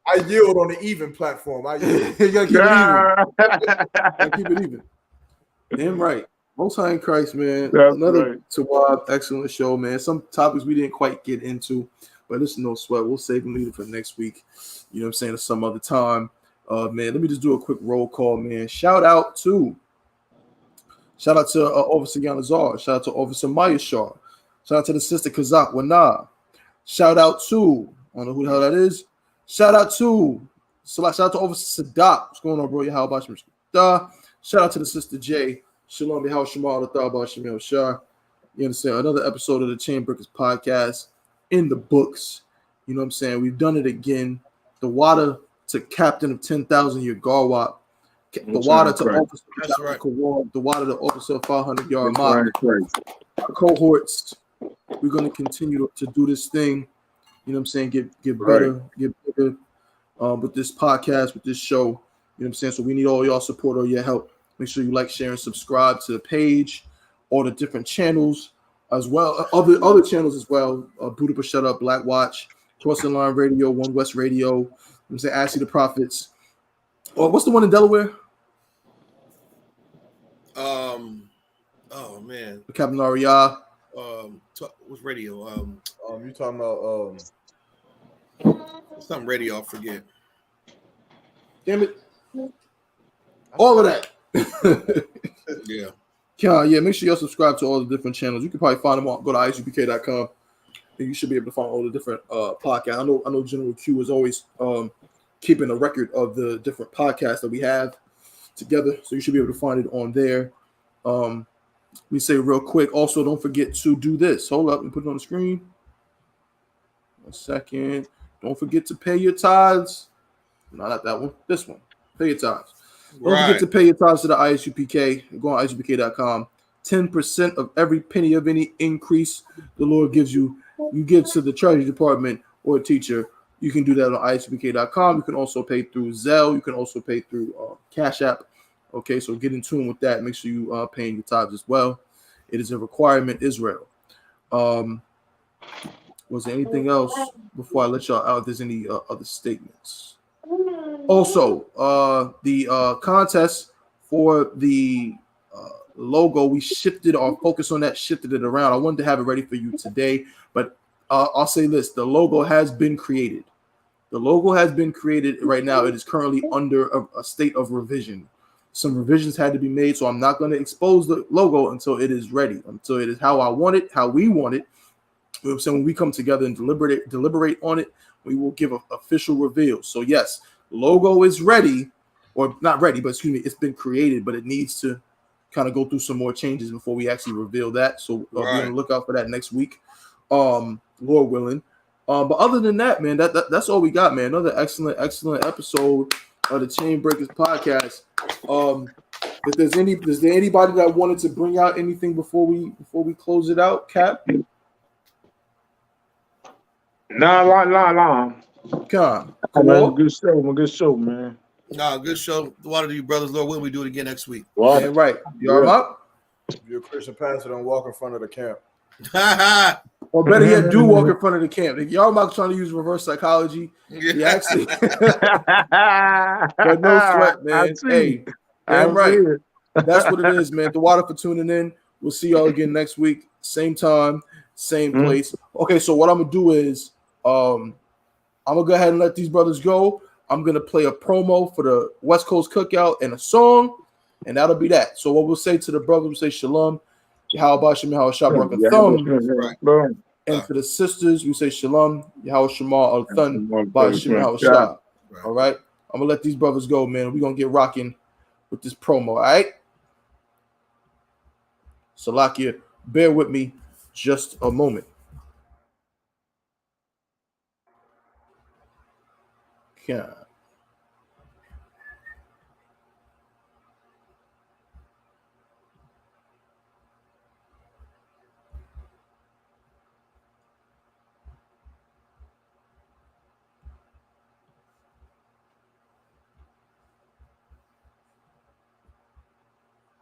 I yield on the even platform. I yield. You gotta keep it even. Damn right. Most High in Christ, man. That's Another right. Tawab, excellent show, man. Some topics we didn't quite get into, but it's no sweat. We'll save them leave it for next week. You know what I'm saying? Or some other time. Man, let me just do a quick roll call, man. Shout out to Officer Yanazar. Shout out to Officer Maya Shaw. Shout out to the sister Kazak Wana. Shout out to, I don't know who the hell that is. Shout out to Officer Sadat. What's going on, bro? How about you? Shout out to the sister Jay. Shalom, Yahweh Shema, the Thaba Shemel Shah. You understand? Another episode of the Chainbreakers podcast in the books. You know what I'm saying? We've done it again. The water to captain of 10,000 year Garwap. The water to officer. That's right. The water to officer 500 yard mark. Our cohorts. We're going to continue to do this thing. You know what I'm saying? Get better, get bigger with this podcast, with this show. You know what I'm saying? So we need all y'all support, all your help. Make sure you like, share, and subscribe to the page, all the different channels as well, other channels as well. Buddha for Shut Up, Black Watch, Crossing Line Radio, One West Radio. I'm saying Ask You the Prophets. Oh, what's the one in Delaware? Oh man. Captain Aria. What's radio? You talking about something radio? I forget. Damn it! All of that. Yeah. Yeah. Make sure you subscribe to all the different channels. You can probably find them on. Go to I.S.U.P.K.com. And you should be able to find all the different podcasts. I know General Q is always keeping a record of the different podcasts that we have together. So you should be able to find it on there. Let me say real quick. Also, don't forget to do this. Hold up and put it on the screen. 1 second. Don't forget to pay your tithes. No, not that one. This one. Pay your tithes. Don't forget to pay your tithes to the I.S.U.P.K. Go on I.S.U.P.K.com. 10% of every penny of any increase the Lord gives you give to the Treasury Department or a teacher. You can do that on I.S.U.P.K.com. You can also pay through Zelle. You can also pay through Cash App. Okay, so get in tune with that. Make sure you paying your tithes as well. It is a requirement, Israel. Was there anything else before I let y'all out? If there's any other statements. Also, the contest for the logo, we shifted our focus on that, shifted it around. I wanted to have it ready for you today, but I'll say this: the logo has been created. The logo has been created right now. It is currently under a state of revision. Some revisions had to be made, so I'm not going to expose the logo until it is ready, until it is how I want it, how we want it. So when we come together and deliberate on it, we will give an official reveal. So yes, logo is ready, or not ready, but excuse me, it's been created, but it needs to kind of go through some more changes before we actually reveal that. So be on the lookout for that next week, Lord willing. But other than that, man, that's all we got, man. Another excellent episode of the Chain Breakers podcast. If there's anybody that wanted to bring out anything before we close it out, Cap? Nah. Come on. Good show, man. Nah, good show. The water to you, brothers. Lord willing, we do it again next week. Yeah, right. You are up? You're a Christian pastor, don't walk in front of the camp. Or better yet, do walk in front of the camp. If y'all not trying to use reverse psychology, you actually. But no sweat, man. Hey, damn right. That's what it is, man. The water for tuning in. We'll see y'all again next week. Same time, same place. Okay, so what I'm gonna do is I'm gonna go ahead and let these brothers go. I'm gonna play a promo for the West Coast Cookout and a song, and that'll be that. So what we'll say to the brothers, we'll say Shalom. Yahweh Shem, Yahweh Shabrak Thumb. And to the sisters, we say Shalom, Yahweh Shema Al Thun, Ba'Shem Yahweh Shah. All right. I'm gonna let these brothers go, man. We're gonna get rocking with this promo, all right? Salakia, bear with me just a moment. Yeah.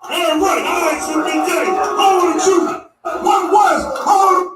And right, I.S.U.P.K, hold the truth. What was hold.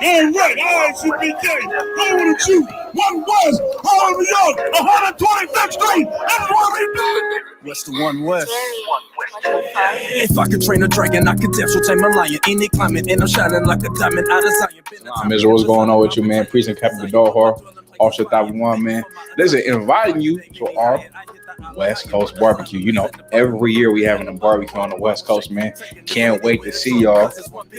And right, I.S.U.P.K, hold the truth. What was hold New York, 125th Street. That's what we do. What's the one West? If I could train a dragon, I could dance with tame a lion. Any climate, and I'm shining like a diamond out of Zion. Mr. What's going on with you, man? Priest and Captain Gadar, Offset 1, man. Listen, inviting you to our West Coast barbecue. You know, every year we having a barbecue on the West Coast, man. Can't wait to see y'all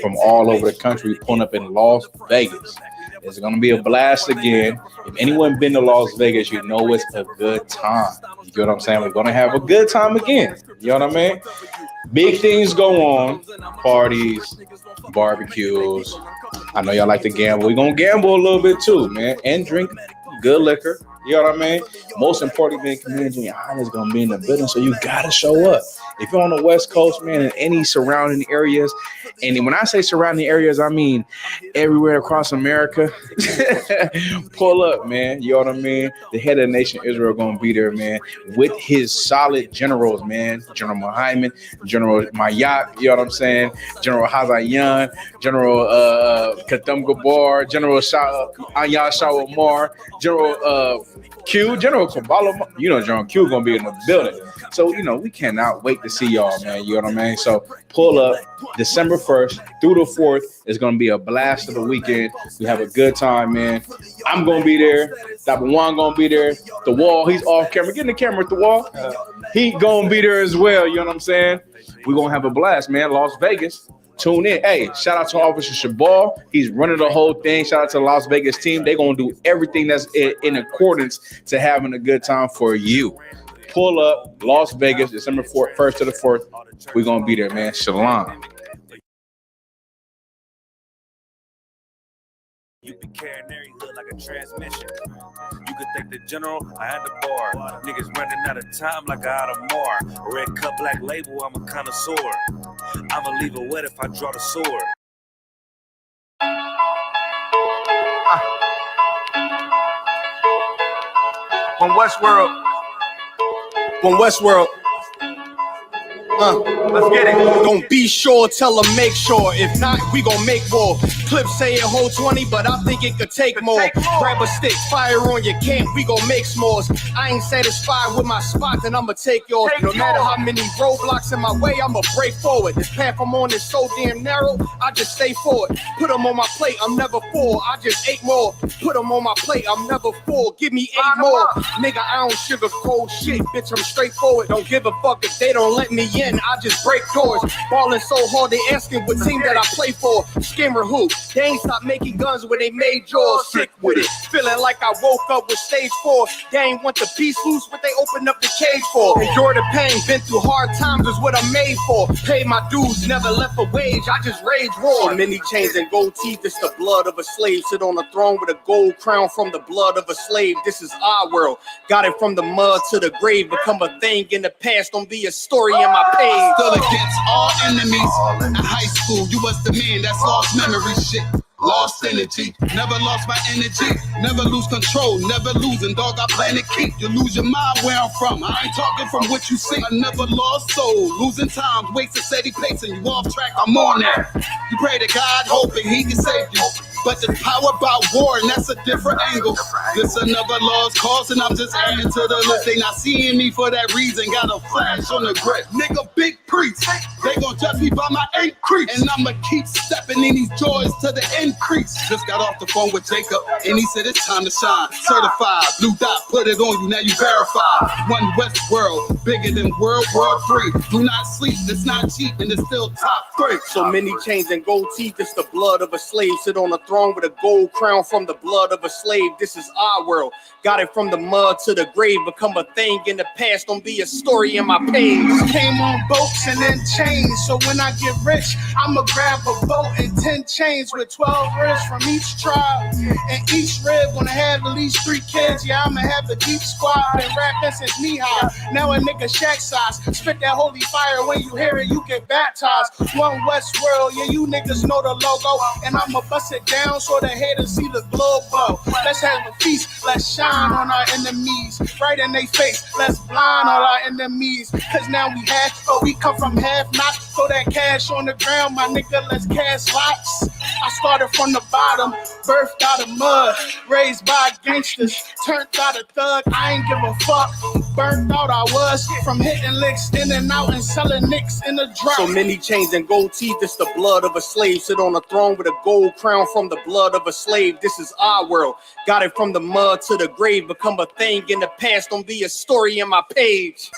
from all over the country pulling up in Las Vegas. It's going to be a blast again. If anyone been to Las Vegas, you know it's a good time. You get what I'm saying? We're going to have a good time again. You know what I mean? Big things go on. Parties, barbecues. I know y'all like to gamble. We're going to gamble a little bit too, man. And drink good liquor. You know what I mean? Most important thing, community YAHANNA is going to be in the building, so you got to show up. If you're on the West Coast, man, in any surrounding areas, and when I say surrounding areas, I mean everywhere across America, pull up, man. You know what I mean? The head of the nation, Israel, going to be there, man, with his solid generals, man. General Muhammad, General Mayat, you know what I'm saying? General Hazayan, General Katham Gabar, General Aya Shawamar, General Q, General Kabbalah, you know, General Q going to be in the building. So, you know, we cannot wait to see y'all, man. You know what I mean? So pull up December 1st through the 4th. It's going to be a blast of the weekend. We have a good time, man. I'm going to be there. Dr. Juan going to be there. The Wall, he's off camera. Get in the camera at the Wall. He going to be there as well. You know what I'm saying? We're going to have a blast, man. Las Vegas. Tune in. Hey, shout out to Officer Shabal. He's running the whole thing. Shout out to the Las Vegas team. They're going to do everything that's in accordance to having a good time for you. Pull up Las Vegas, December 1st to the 4th. We're going to be there, man. Shalom. You be carrying every hood like a transmission. You could thank the general, I had the bar. Niggas running out of time like I had a mar. Red cup, black label, I'm a connoisseur. I'ma leave it wet if I draw the sword. From Westworld. Let's get it. Gon' be sure, tell them make sure. If not, we gon' make more. Clips say it hold 20, but I think it could take more. Grab a stick, fire on your camp, we gon' make s'mores. I ain't satisfied with my spot, then I'ma take yours. No matter how many roadblocks in my way, I'ma break forward. This path I'm on is so damn narrow, I just stay forward. Put them on my plate, I'm never full, I just ate more. Put them on my plate, I'm never full, give me 8 more. Nigga, I don't sugarcoat shit, bitch, I'm straightforward. Don't give a fuck if they don't let me in, I just break doors. Ballin' so hard, they asking what team that I play for. Scammer who? They ain't stopped making guns when they made yours. Sick with it, feeling like I woke up with stage 4. They ain't want the piece loose, what they opened up the cage for. Endure the pain, been through hard times is what I'm made for. Pay my dues, never left a wage, I just rage roar. So many chains and gold teeth, it's the blood of a slave. Sit on a throne with a gold crown from the blood of a slave. This is our world, got it from the mud to the grave. Become a thing in the past, don't be a story in my page. Still against all enemies. In high school, you was the man that's lost memory shit. Lost energy, never lost my energy. Never lose control, never losing, dog, I plan to keep. You lose your mind where I'm from, I ain't talking from what you see. I never lost soul, losing time, wasting steady pacing. You off track, I'm on that. You pray to God, hoping he can save you. But the power about war, and that's a different angle. This another lost cause, and I'm just adding to the list. They not seeing me for that reason. Got a flash on the grip. Nigga, big priest. They gon' judge me by my increase. And I'ma keep stepping in these joys to the increase. Just got off the phone with Jacob, and he said it's time to shine. Certified, blue dot, put it on you, now you verified. One West world, bigger than World War III. Do not sleep, it's not cheap, and it's still top 3. So many chains and gold teeth, it's the blood of a slave. Sit on a throne with a gold crown from the blood of a slave. This is our world, got it from the mud to the grave. Become a thing in the past, don't be a story in my page. Came on boats and then chains, so when I get rich, I'ma grab a boat and 10 chains with 12 ribs from each tribe. And each rib gonna have at least 3 kids. Yeah, I'ma have the deep squad. Been rapping since knee high, now a nigga shack size. Spit that holy fire, when you hear it, you get baptized. One West world, yeah, you niggas know the logo. And I'ma bust it down so the haters see the globe. Let's have a feast, let's shine on our enemies. Right in their face, let's blind all our enemies. Cause now we have, but we come from half not. Throw that cash on the ground, my nigga, let's cast lots. I started from the bottom, birthed out of mud, raised by gangsters, turned out a thug. I ain't give a fuck, burnt out I was, from hitting licks in and out and selling nicks in the drop. So many chains and gold teeth, it's the blood of a slave. Sit on a throne with a gold crown from the blood of a slave. This is our world, got it from the mud to the grave. Become a thing in the past, don't be a story in my page.